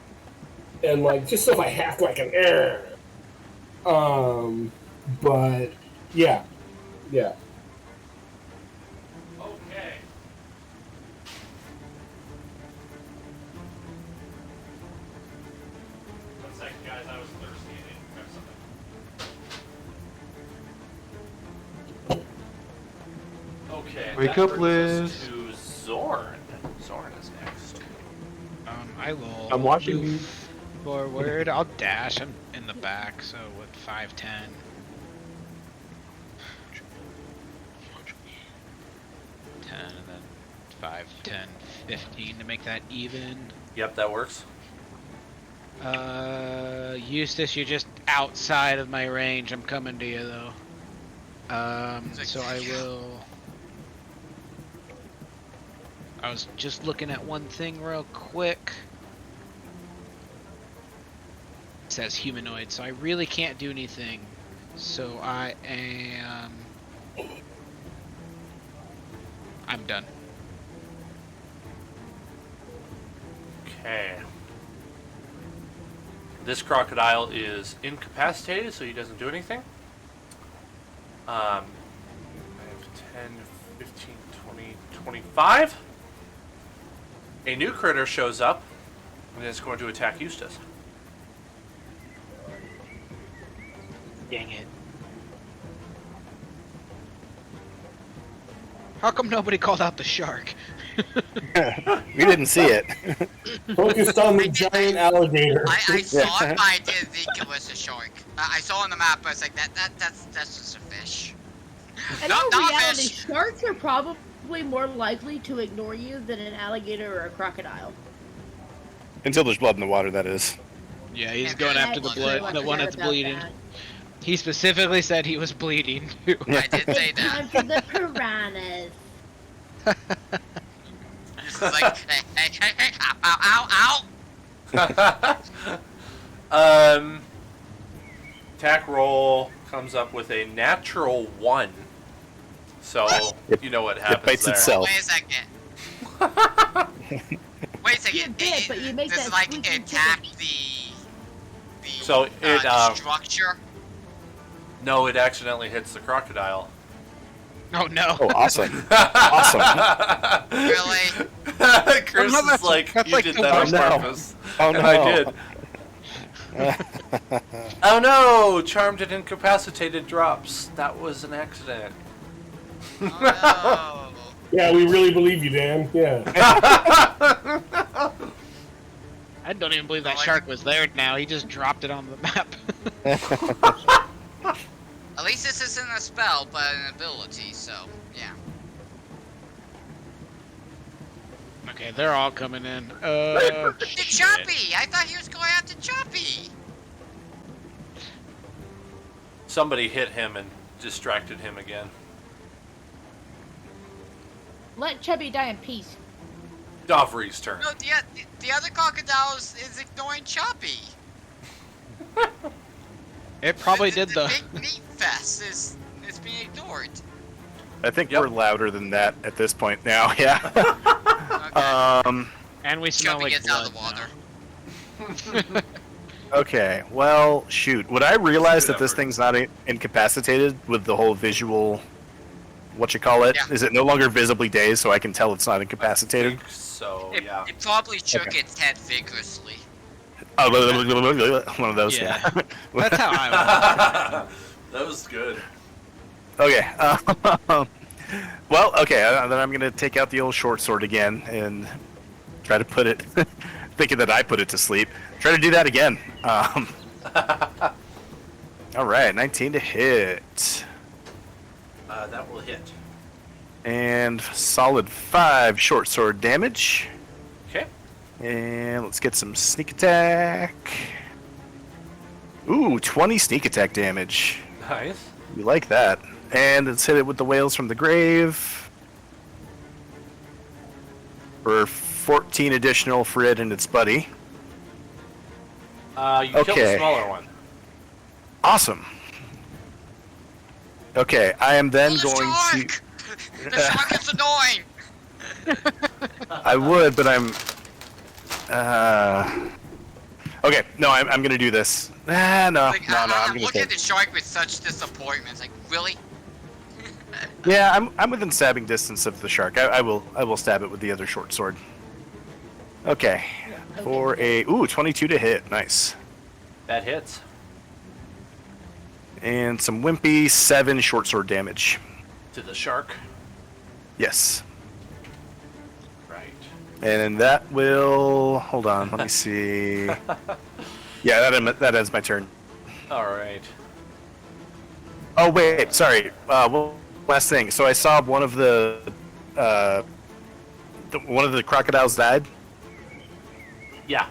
And, like, just so if I have, like, an air. But, yeah. Yeah. Okay. One second, guys. I was thirsty and didn't grab something. Okay. Wake that up, brings us Liz. to Zorn. Zorn is next. I will. I'm watching you. move forward. I'll dash. I'm in the back, so with 5, 10. 10 and then 5, 10, 15 to make that even. Yep, that works. Eustace, you're just outside of my range. I'm coming to you though. So I will. I was just looking at one thing real quick. It says humanoid, so I really can't do anything. So I am. I'm done. Okay. This crocodile is incapacitated, so he doesn't do anything. I have 10, 15, 20, 25. A new critter shows up and is going to attack Eustace. Dang it. How come nobody called out the shark? We didn't see it. Focused on the giant alligator. I saw it, but I didn't think it was a shark. I saw on the map, but I was like, that's just a fish. In Not all a reality, fish. sharks are probably more likely to ignore you than an alligator or a crocodile. Until there's blood in the water, that is. Yeah, he's And going then after the I blood, the one that's about bleeding. that. He specifically said he was bleeding. Too. I did say It's that. time for the piranhas. It's like, hey, ow. Attack roll comes up with a natural 1. So, you know what happens bites there. itself. Wait a second. Wait a second. You did, but you make does that like squeaky attack chicken. the So it, structure? No, it accidentally hits the crocodile. Oh no! Oh, awesome. Awesome. Really? Chris Oh, no, is like, that's you like did the that on worst part. purpose. Oh, And no. I did. Oh no! Charmed and incapacitated drops. That was an accident. Oh Yeah, we really believe you, Dan. Yeah. I don't even believe that Oh, I shark was there now. He just dropped it on the map. no. At least this isn't a spell, but an ability, so, yeah. Okay, they're all coming in. The Shit. Choppy! I thought he was going after Choppy! Somebody hit him and distracted him again. Let Chubby die in peace. Dovry's turn. No, the other crocodile is ignoring Choppy. It probably did the the. big meat fest is being ignored. I think we're louder than that at this point now. Yeah. Okay. And we smell Chubby like gets out blood of the water. Okay. Well, shoot. Would I realize Good that this effort. thing's not incapacitated with the whole visual? What you call it? Yeah. Is it no longer visibly dazed, so I can tell it's not I incapacitated? think so, It, yeah. it probably shook Okay. its head vigorously. Oh, one of those. Yeah. Yeah. That's how I That was good. Okay. Well, okay. Then I'm gonna take out the old short sword again and try to put it, thinking that I put it to sleep. Try to do that again. All right, 19 to hit, That will hit. and solid 5 short sword damage. Okay. And let's get some sneak attack. Ooh, 20 sneak attack damage. Nice. You like that. And let's hit it with the Wails from the Grave. For 14 additional for it and its buddy. You killed the Okay. smaller one. Awesome. Okay, I am then Oh, the going shark! The shark is annoying! I would, but I'm... Okay, no, I'm gonna do this. No, Like, no, I'm I'm gonna looking at take the shark with such disappointment. It's like, really? Yeah, I'm within stabbing distance of the shark. I will stab it with the other short sword. Okay. For a... Ooh, 22 to hit. Nice. That hits. And some wimpy 7 short sword damage. To the shark. Yes. Right. And that will... Hold on, let me see. Yeah, that ends my turn. Alright. Oh, wait, sorry. Well, last thing. So I saw one of the one of the crocodiles died. Yeah.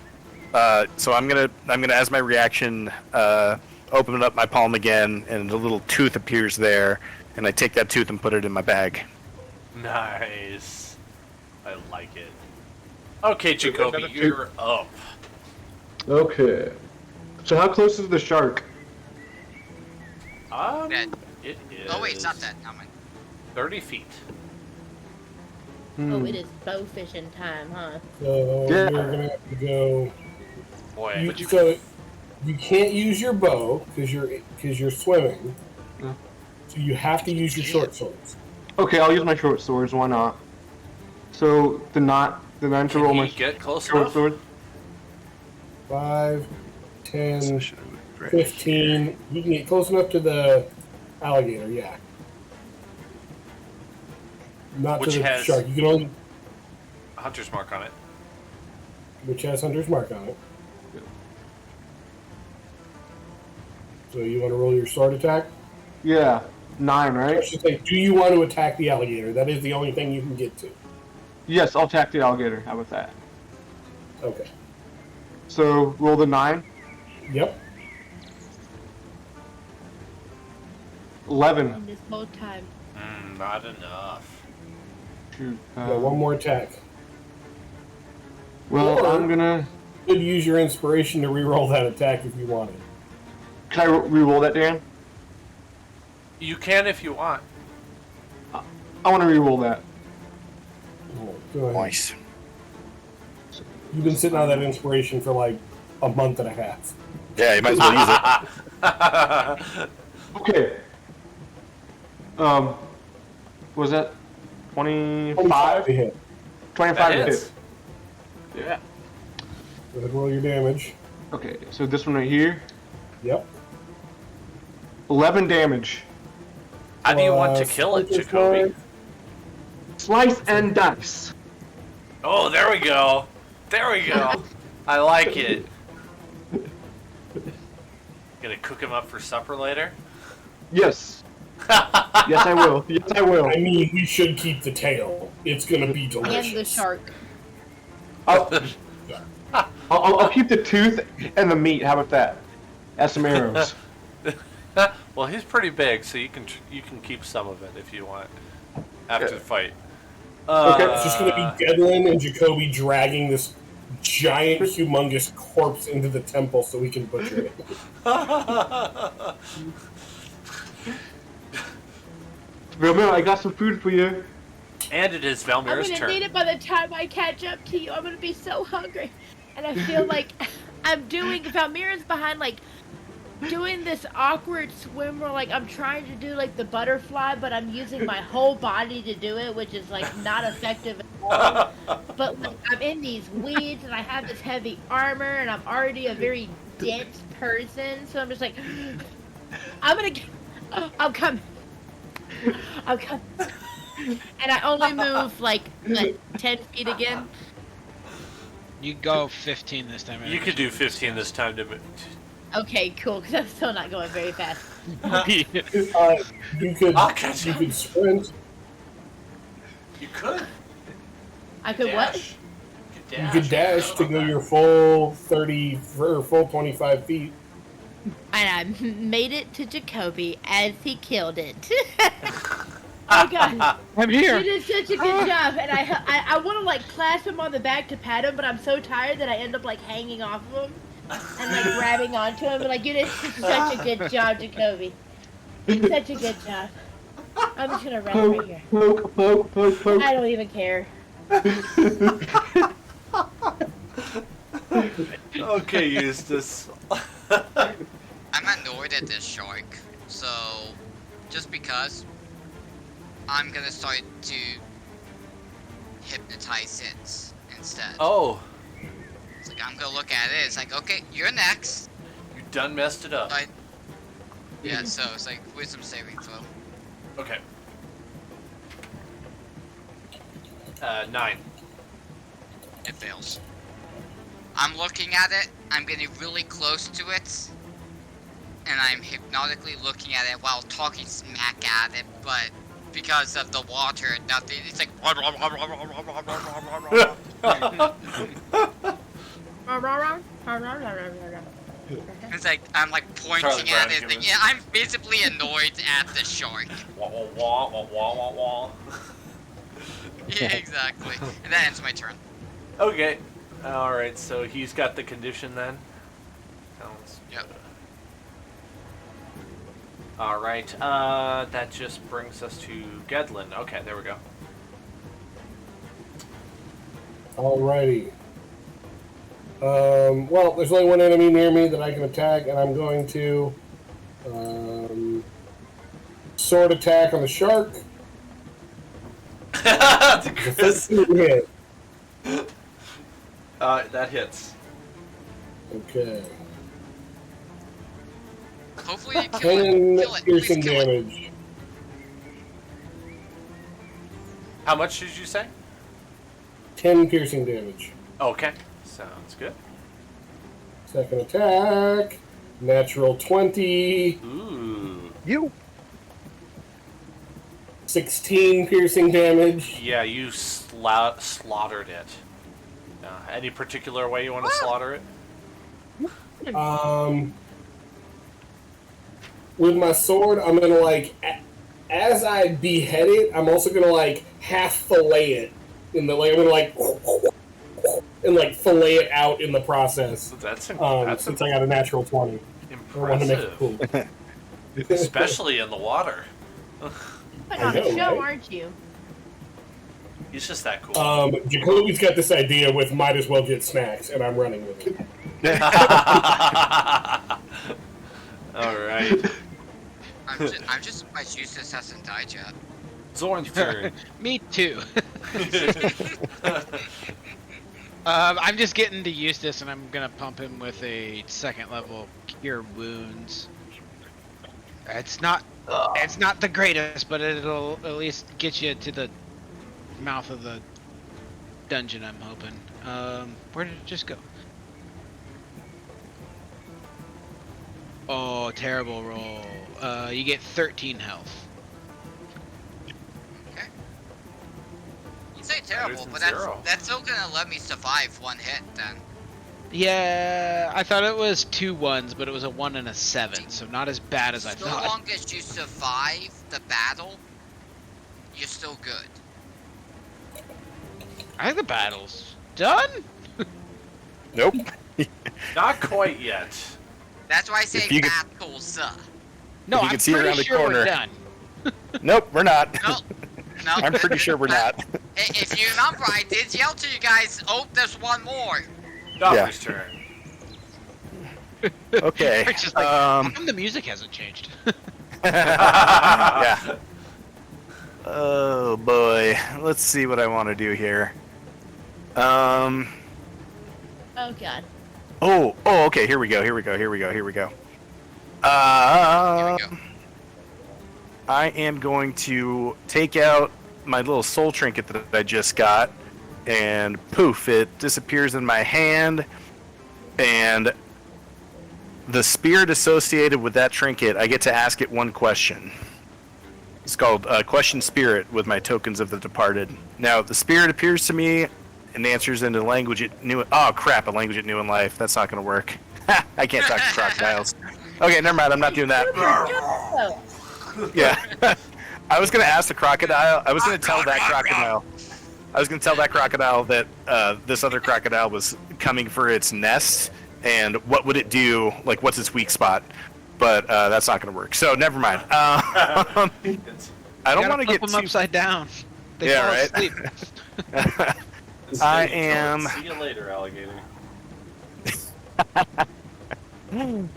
So I'm gonna as my reaction open up my palm again, and a little tooth appears there, and I take that tooth and put it in my bag. Nice. I like it. Okay, Jacoby, another you're up. Okay. So how close is the shark? That- It is... Oh wait, it's not that. Never mind. 30 feet. Oh, it is bow fishing time, huh? So Yeah. you're gonna have to go. Boy, So you can't use your bow because you're swimming. Yeah. So you have to use your short swords. Okay, I'll use my short swords. Why not? So the 9 to roll can my you get close short enough? sword. 5, 10, 15. You can get close enough to the alligator, yeah. Not Which to the has- shark. You can only Hunter's mark on it. which has Hunter's mark on it. So you want to roll your sword attack? Yeah, 9, I right? should say, do you want to attack the alligator? That is the only thing you can get to. Yes, I'll attack the alligator. How about that? Okay. So roll the 9. Yep. 11. And this whole time. Not enough. Shoot. You got one more attack. Well, Or- I'm gonna. You could use your inspiration to re-roll that attack if you wanted. Can I re-roll that, Dan? You can if you want. I want to re-roll that. Go ahead. Nice. You've been sitting on that inspiration for like a month and a half. Yeah, you might as well use it. Okay. Was that 25? 25 to hit. 25 That to hits. hit. Yeah. Go ahead and roll your damage. Okay, so this one right here. Yep. 11 damage. How do you want to kill it, Hunter's Jacoby? mark. Slice and dice. Oh, there we go. There we go. I like it. Gonna cook him up for supper later? Yes. Yes, I will. Yes, I will. I mean, we should keep the tail. It's gonna be delicious. And the shark. I'll keep the tooth and the meat. How about that? As some arrows. Well, he's pretty big, so you can keep some of it if you want after the fight. Okay, It's just gonna be Gedlin and Jacoby dragging this giant, humongous corpse into the temple so we can butcher it. Valmir, I got some food for you. And it is I'm Valmir's gonna turn. need it by the time I catch up to you. I'm gonna be so hungry. And I feel like I'm doing, Valmira's behind, like, doing this awkward swim where, like, I'm trying to do, like, the butterfly, but I'm using my whole body to do it, which is, like, not effective at all. But, like, I'm in these weeds, and I have this heavy armor, and I'm already a very dense person, so I'm just like, I'm coming. And I only move, like, what, 10 feet again? You go 15 this time. You could do 15 this time to. Okay, cool, because I'm still not going very fast. You I'll catch you up. could sprint. You could. I could what? You could dash to go your full 30 or full 25 feet. And I made it to Jacoby as he killed it. Oh god, I'm here. you did such a good job, and I want to like clasp him on the back to pat him, but I'm so tired that I end up like hanging off of him and like grabbing onto him, and like you did such a good job, Jacoby. Such a good job. I'm just gonna rest right here. Poke. I don't even care. Okay, Eustace. I'm annoyed at this shark, so just because I'm gonna start to hypnotize it instead. Oh, It's like I'm gonna look at it. It's like, okay, you're next. you done messed it up. Yeah, so it's like wisdom saving throw. Okay. 9. It fails. I'm looking at it. I'm getting really close to it, and I'm hypnotically looking at it while talking smack at it, but because of the water, nothing. It's like. It's like I'm like pointing Charlie at Brown it. Like, humans. yeah, I'm visibly annoyed at the shark. Wah, wah, wah, wah, wah, wah, wah. Yeah, exactly. And that ends my turn. Okay. Alright, so he's got the condition then? Sounds Yep. good. Alright, that just brings us to Gedlin. Okay, there we go. Alrighty. Well, there's only one enemy near me that I can attack, and I'm going to sword attack on the shark. Chris. Hit. That hits. Okay. Hopefully you kill 10 it. Kill it. Please piercing kill it. damage. How much did you say? 10 piercing damage. Okay, sounds good. Second attack. Natural 20. Ooh. You. 16 piercing damage. Yeah, you slaughtered it. Any particular way you want to slaughter it? With my sword, I'm gonna like, as I behead it, I'm also gonna like half fillet it. I'm gonna like, and like fillet it out in the process. That's Since I got a natural 20. I want to make it impressive. cool. Especially in the water. But on the know, show, right? aren't you? He's just that cool. Jacoby's got this idea with might as well get snacks, and I'm running with it. Alright. I'm just surprised Eustace hasn't died yet. Zorn's turn. Me too. I'm just getting to Eustace, and I'm gonna pump him with a 2nd level Cure Wounds. It's not the greatest, but it'll at least get you to the mouth of the dungeon, I'm hoping. Where did it just go? Oh, terrible roll. You get 13 health. Okay. You say terrible, than but zero. that's still gonna let me survive one hit then. Yeah, I thought it was 2 1s, but it was a 1 and a 7, so not as bad as I So thought. long as you survive the battle, you're still good. I think the battle's done. Nope. Not quite yet. That's why I say If you could- battles. No, you I'm can see pretty around the sure corner. we're done. Nope, we're not. No. No. I'm pretty sure we're not. If you remember, I did yell to you guys, oh, there's one more. Doctor's turn. Okay. It's just like, how come the music hasn't changed? Yeah. Oh boy. Let's see what I want to do here. Oh god. Oh, okay. Here we go. Here we go. I am going to take out my little soul trinket that I just got, and poof, it disappears in my hand, and the spirit associated with that trinket, I get to ask it one question. It's called Question Spirit with my tokens of the departed. Now, the spirit appears to me and answers in a language it knew. Oh crap! A language it knew in life. That's not going to work. I can't talk to crocodiles. Okay, never mind. I'm not doing that. Yeah, I was going to ask the crocodile. I was going to tell that crocodile. I was going to tell that crocodile that this other crocodile was coming for its nest, and what would it do? Like, what's its weak spot? But that's not going to work. So never mind. I don't want to get them too upside down. They Yeah, fall right. asleep. I am. See you later, alligator.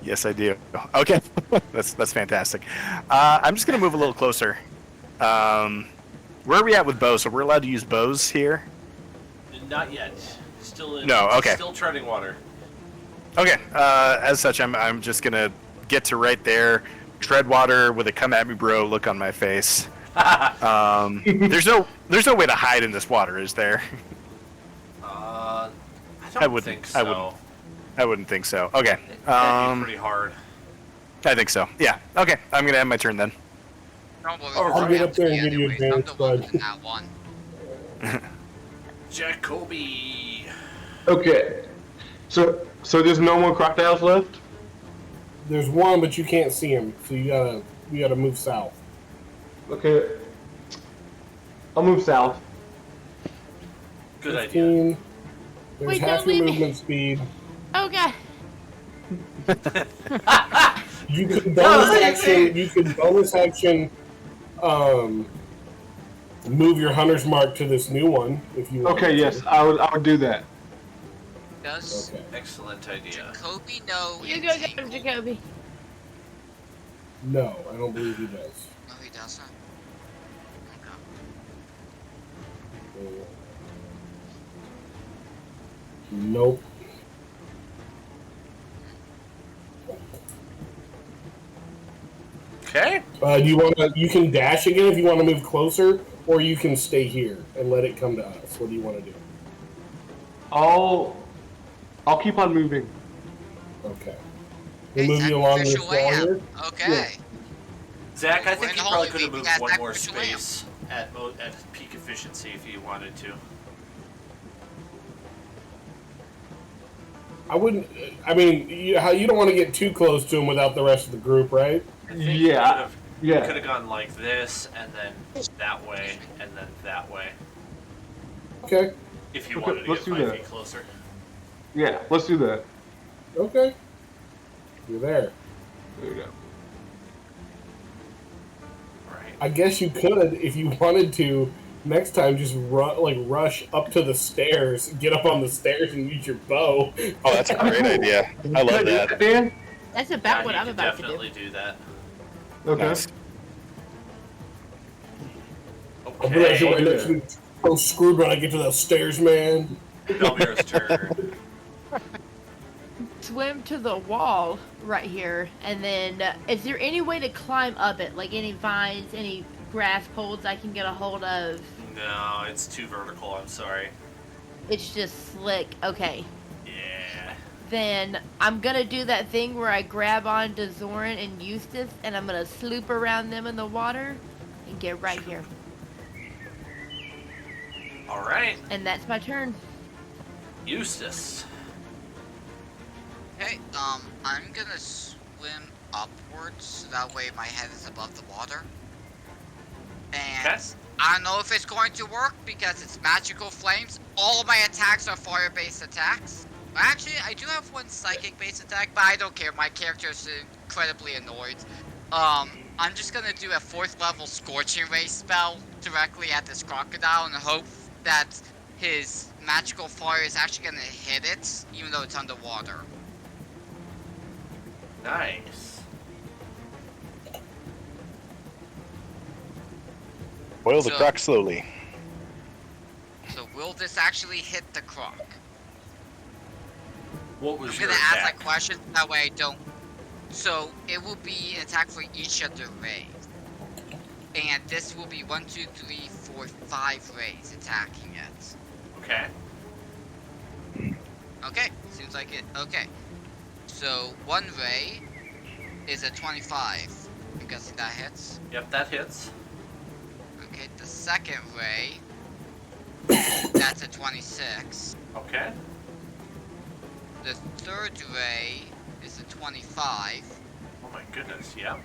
Yes, I do. Okay, that's fantastic. I'm just gonna move a little closer. Where are we at with bows? So we're allowed to use bows here? Not yet. Still in. No, okay. Still treading water. Okay. As such, I'm just gonna get to right there, tread water with a "come at me, bro" look on my face. There's no way to hide in this water, is there? I don't I wouldn't think so. I wouldn't think so. Okay. That'd be pretty hard. I think so. Yeah. Okay. I'm gonna end my turn then. I'll get up there and give you advantage, bud. Jacoby. Okay. So there's no more crocodiles left? There's one, but you can't see him, so you gotta move south. Okay. I'll move south. Good idea. 15. There's Wait, half don't your leave me. movement speed. Oh god. You can bonus action. You can bonus action. Move your hunter's mark to this new one if you want. Okay, yes, I would do that. Does Okay. Excellent idea. Jacoby know You go get him, Jacoby. No, I don't believe he does. No, he doesn't. Nope. Okay. You can dash again if you want to move closer, or you can stay here and let it come to us. What do you want to do? I'll keep on moving. Okay. We'll move you along this wall here. Okay. Yeah. Zach, I think When you probably Holly could have moved has one that more crucial lamp. space at peak efficiency if you wanted to. I wouldn't. I mean, you don't want to get too close to him without the rest of the group, right? I think Yeah. You could have gone like this, and then that way, and then that way. Okay. If you Okay, wanted to let's get do 5 that. feet closer. Yeah, let's do that. Okay. You're there. There you go. Right. I guess you could, if you wanted to, next time just rush up to the stairs, get up on the stairs, and use your bow. Oh, that's a great idea. I love that. Dan? That's about Yeah, what you I'm could about to do. definitely do that. Okay. Nice. I'll be right here Okay. right next to me. I'm screwed when I get to those stairs, man. Belmira's turn. Swim to the wall right here, and then is there any way to climb up it? Like any vines, any grass poles I can get a hold of? No, it's too vertical. I'm sorry. It's just slick. Okay. Yeah. Then I'm gonna do that thing where I grab onto Zoran and Eustace, and I'm gonna sloop around them in the water and get right here. All right, And that's my turn. Eustace. Okay, I'm gonna swim upwards so that way my head is above the water. And Okay. I don't know if it's going to work because it's magical flames. All of my attacks are fire-based attacks. Actually, I do have one psychic-based attack, but I don't care. My character is incredibly annoyed. I'm just gonna do a 4th level Scorching Ray spell directly at this crocodile and hope that his magical fire is actually gonna hit it, even though it's underwater. Nice. Boil the croc slowly. So will this actually hit the croc? What was I'm your gonna attack? ask that question that way I don't. So it will be an attack for each of the rays. And this will be 1, 2, 3, 4, 5 rays attacking it. Okay. Okay, seems like it. Okay. So 1 ray is a 25. I'm guessing that hits. Yep, that hits. Okay, the second ray, that's a 26. Okay. The third ray is a 25. Oh my goodness, yeah.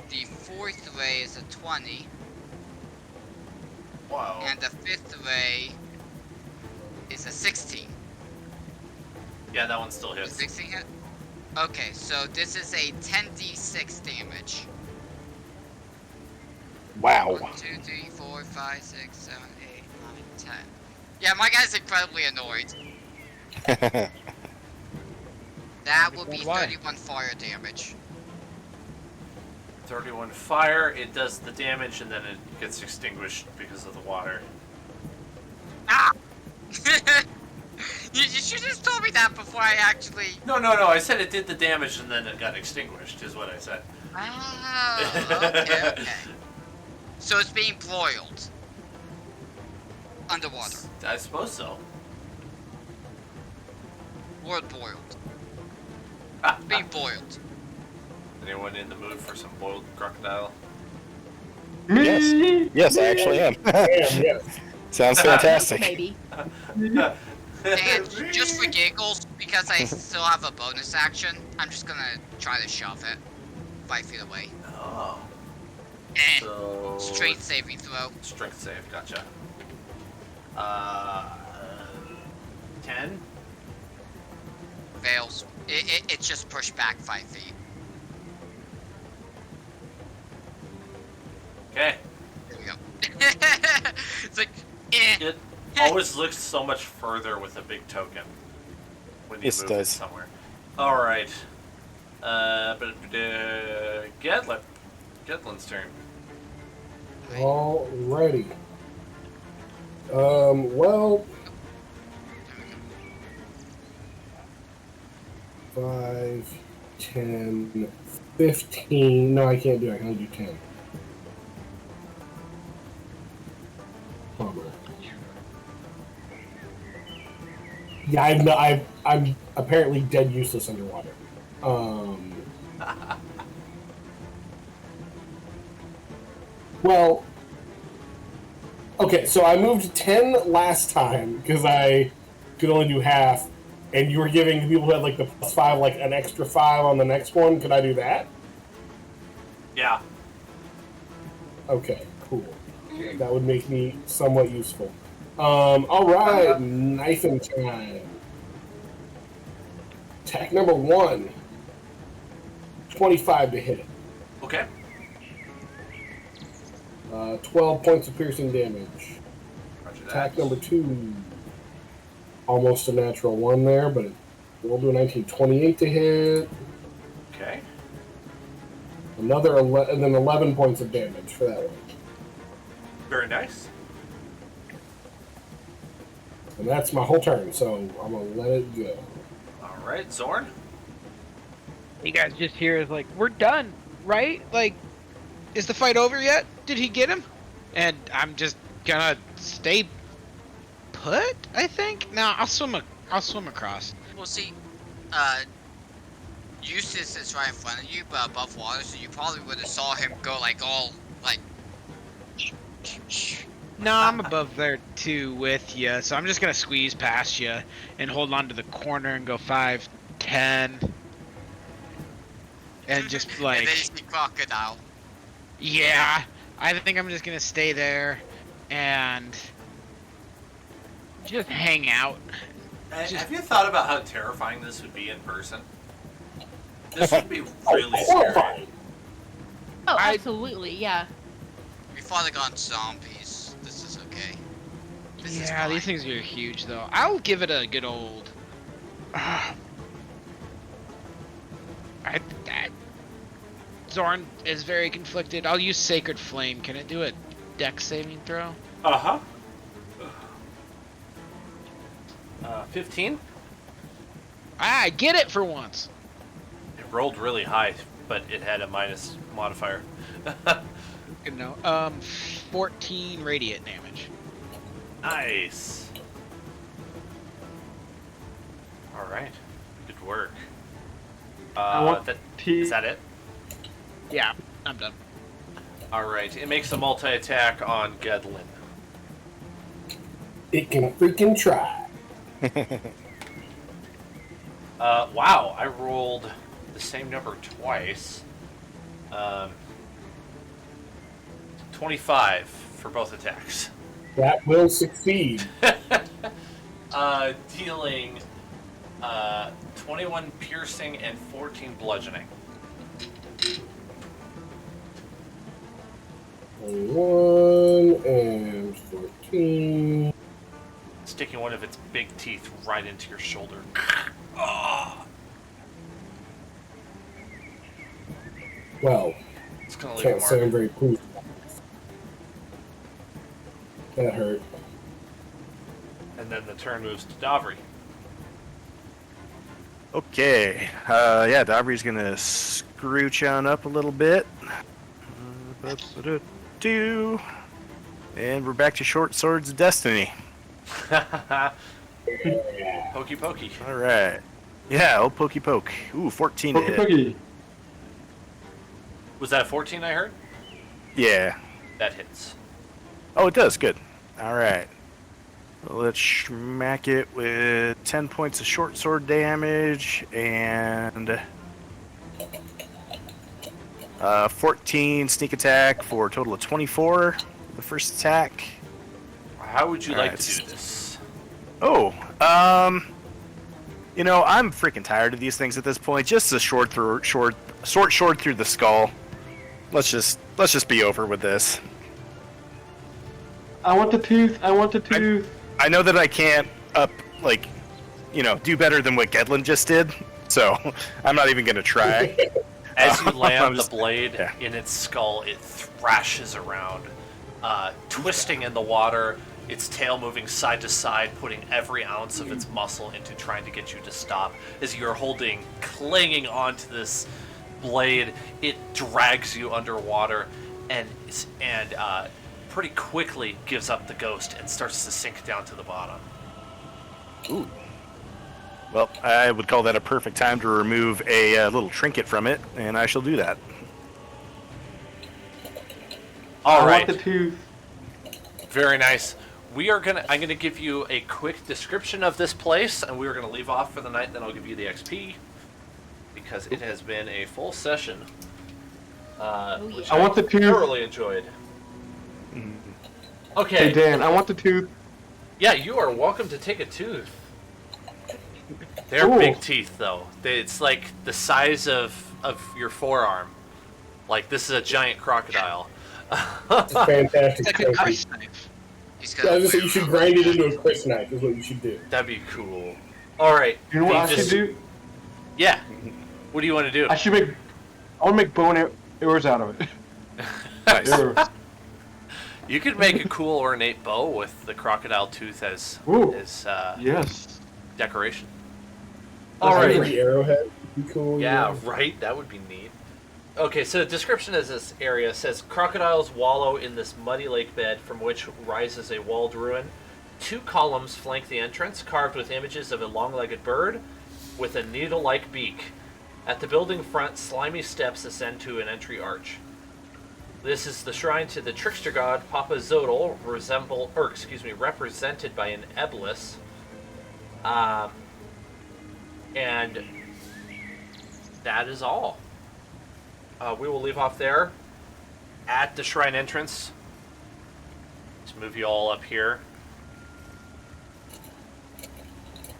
The fourth ray is a 20. Wow. And the fifth ray is a 16. Yeah, that one still Does hits. 16 hit? Okay, so this is a 10d6 damage. Wow. 1, 2, 3, 4, 5, 6, 7, 8, 9, 10. Yeah, my guy's incredibly annoyed. That will be 31 fire damage. 31 fire, it does the damage, and then it gets extinguished because of the water. Ah! you should have told me that before I actually... No, I said it did the damage, and then it got extinguished, is what I said. Oh, okay. So it's being broiled. Underwater. I suppose so. Or boiled. Being boiled. Anyone in the mood for some boiled crocodile? Yes. Yes, I actually am. Yes. Sounds fantastic. Maybe. And just for giggles, because I still have a bonus action, I'm just gonna try to shove it 5 feet away. Oh. So... Strength saving throw. Strength save, gotcha. 10? Fails. It's just pushed back 5 feet. Okay. There we go. It's like, eh. It always looks so much further with a big token when you Yes, move it it does. somewhere. Alright. Gedlin's turn. Alrighty. Well... 5, 10, 15... No, I can't do it. I can only do 10. Bummer. Yeah, I'm apparently dead useless underwater. Well, okay, so I moved 10 last time because I could only do half, and you were giving people who had like the +5 like an extra 5 on the next one. Could I do that? Yeah. Okay, cool. That would make me somewhat useful. Alright, knifing time. Attack number 1. 25 to hit it. Okay. 12 points of piercing damage. Roger that. Attack number 2. Almost a natural 1 there, but we'll do a 19. 28 to hit. Okay. Another 11, and then 11 points of damage for that one. Very nice. And that's my whole turn, so I'm going to let it go. Alright, Zorn? You guys just hear is like, we're done, right? Like, is the fight over yet? Did he get him? And I'm just gonna stay put, I think? No, I'll swim across. Well, see, Eustace is right in front of you, but above water, so you probably would have saw him go like all, like... No, I'm above there too with you, so I'm just gonna squeeze past you and hold on to the corner and go 5, 10. And just like... and then you see crocodile. Yeah, I think I'm just gonna stay there and just hang out. Have you thought about how terrifying this would be in person? This would be really scary. Oh, absolutely, yeah. We fought against zombies. This is okay. This is fine. These things are huge, though. I'll give it a good old... Zorn is very conflicted. I'll use Sacred Flame. Can it do a dex saving throw? 15? I get it for once. It rolled really high, but it had a minus modifier. Good to know. 14 radiant damage. Nice. All right. Good work. Is that it? Yeah, I'm done. All right. It makes a multi-attack on Gedlin. It can freaking try. Wow, I rolled the same number twice. 25 for both attacks. That will succeed. Dealing 21 piercing and 14 bludgeoning. 1 and 14. Sticking one of its big teeth right into your shoulder. Well, It's gonna leave a can't say mark. I'm very pleased. That hurt. And then the turn moves to Davri. Okay. Yeah, Davri's gonna scrooch on up a little bit. And we're back to short swords of destiny. Pokey pokey. All right. Yeah, old pokey poke. Ooh, 14 to hit. Pokey. Was that a 14 I heard? Yeah. That hits. Oh, it does. Good. All right. Let's smack it with 10 points of short sword damage and 14 sneak attack for a total of 24 for the first attack. How would you like Alright. to do this? Oh, you know, I'm freaking tired of these things at this point. Just a short through the skull. Let's just be over with this. I want the tooth. I want the tooth. I know that I can't do better than what Gedlin just did, so I'm not even gonna try. As you land just- the blade yeah. in its skull, it thrashes around, twisting in the water, its tail moving side to side, putting every ounce of its muscle into trying to get you to stop. As you're clinging onto this blade, it drags you underwater and pretty quickly gives up the ghost and starts to sink down to the bottom. Ooh. Well, I would call that a perfect time to remove a little trinket from it, and I shall do that. All I right. want the tooth. Very nice. I'm gonna give you a quick description of this place, and we're gonna leave off for the night. Then I'll give you the XP because it has been a full session, which I want the tooth. thoroughly enjoyed. Okay. Hey Dan, I want the tooth. Yeah, you are welcome to take a tooth. They're Cool. big teeth, though. It's like the size of your forearm. Like this is a giant crocodile. It's fantastic. It's like a trophy. Chris knife. He's Yeah, I was gonna say you should grind it into a Chris knife. Is what you should do. That'd be cool. All right. You know what I you should do? Yeah. What do you want to do? I want to make bow and arrows out of it. Nice. Arrows. You could make a cool ornate bow with the crocodile tooth as Ooh. Yes. decoration. All All right. right. The arrowhead would be cool. Yeah, right. That would be neat. Okay, so the description of this area says crocodiles wallow in this muddy lake bed from which rises a walled ruin. 2 columns flank the entrance, carved with images of a long-legged bird with a needle-like beak. At the building front, slimy steps ascend to an entry arch. This is the shrine to the trickster god Papa Zodal, represented by an Eblis. And that is all. We will leave off there at the shrine entrance. Let's move you all up here.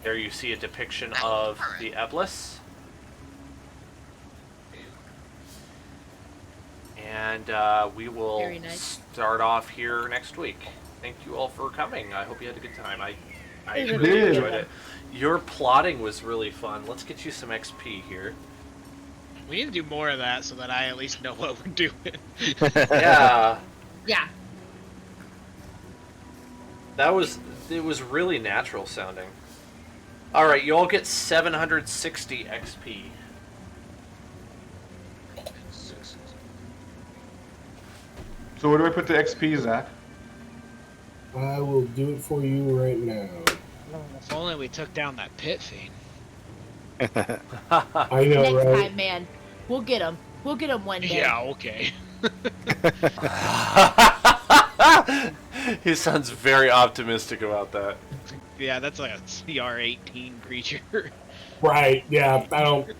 There you see a depiction of the Eblis. and we will start off here next week. Thank you all for coming. I hope you had a good time. I really enjoyed it. Your plotting was really fun. Let's get you some XP here. We need to do more of that so that I at least know what we're doing. Yeah. Yeah. It was really natural sounding. All right, you all get 760 XP. So where do I put the XP, Zach? I will do it for you right now. If only we took down that pit fiend. I know, Next right? time, man. We'll get him. We'll get him one day. Yeah, okay. He sounds very optimistic about that. Yeah, that's like a CR18 creature. Right, yeah, I don't...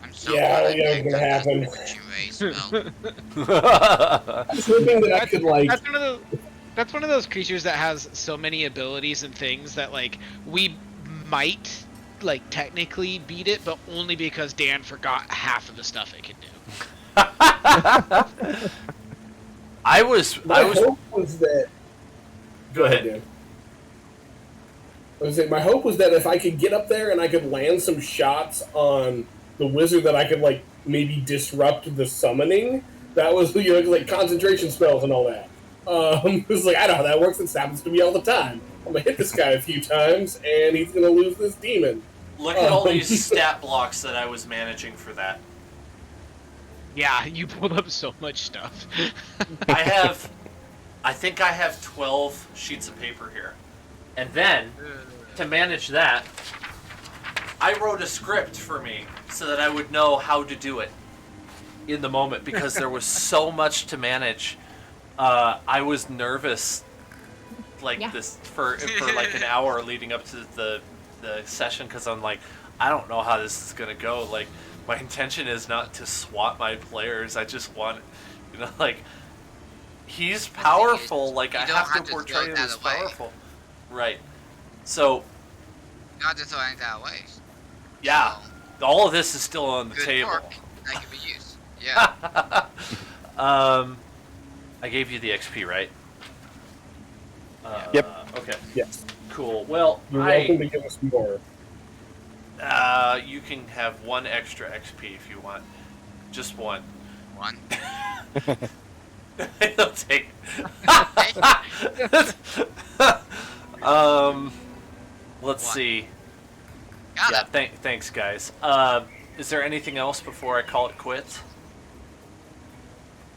I'm so Yeah, glad yeah, I it's gonna happen. I was hoping that I could, like... That's one of those creatures that has so many abilities and things that, like, we might, like, technically beat it, but only because Dan forgot half of the stuff it can do. My hope was that... Go ahead. Dan. My hope was that if I could get up there and I could land some shots on the wizard, that I could, like, maybe disrupt the summoning. That was, you know, like, concentration spells and all that. It was like, I know how that works. This happens to me all the time. I'm gonna hit this guy a few times, and he's gonna lose this demon. Look at all these stat blocks that I was managing for that. Yeah, you pulled up so much stuff. I think I have 12 sheets of paper here. And then, to manage that, I wrote a script for me so that I would know how to do it in the moment, because there was so much to manage. I was nervous, like this for like an hour leading up to the session, because I'm like, I don't know how this is gonna go. Like, my intention is not to swat my players. I just want, you know, like, he's powerful. Like, I have to portray him as powerful. Right. So. Not to throw anything that away. Yeah. So, all of this is still on the table. That can be used. Yeah. I gave you the XP, right? Yep. Okay. Yes. Cool. Well, You're welcome to give us more. You can have one extra XP if you want. Just one. One. He'll take. Let's see. Got it. Thanks, guys. Is there anything else before I call it quits?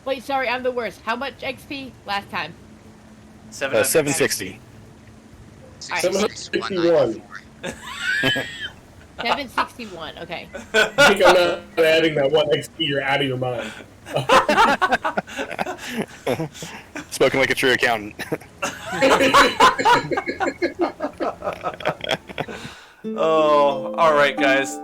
Wait, sorry, I'm the worst. How much XP last time? 760. 761. 761, okay. I think I'm not adding that one XP, you're out of your mind. Spoken like a true accountant. Oh, alright, guys.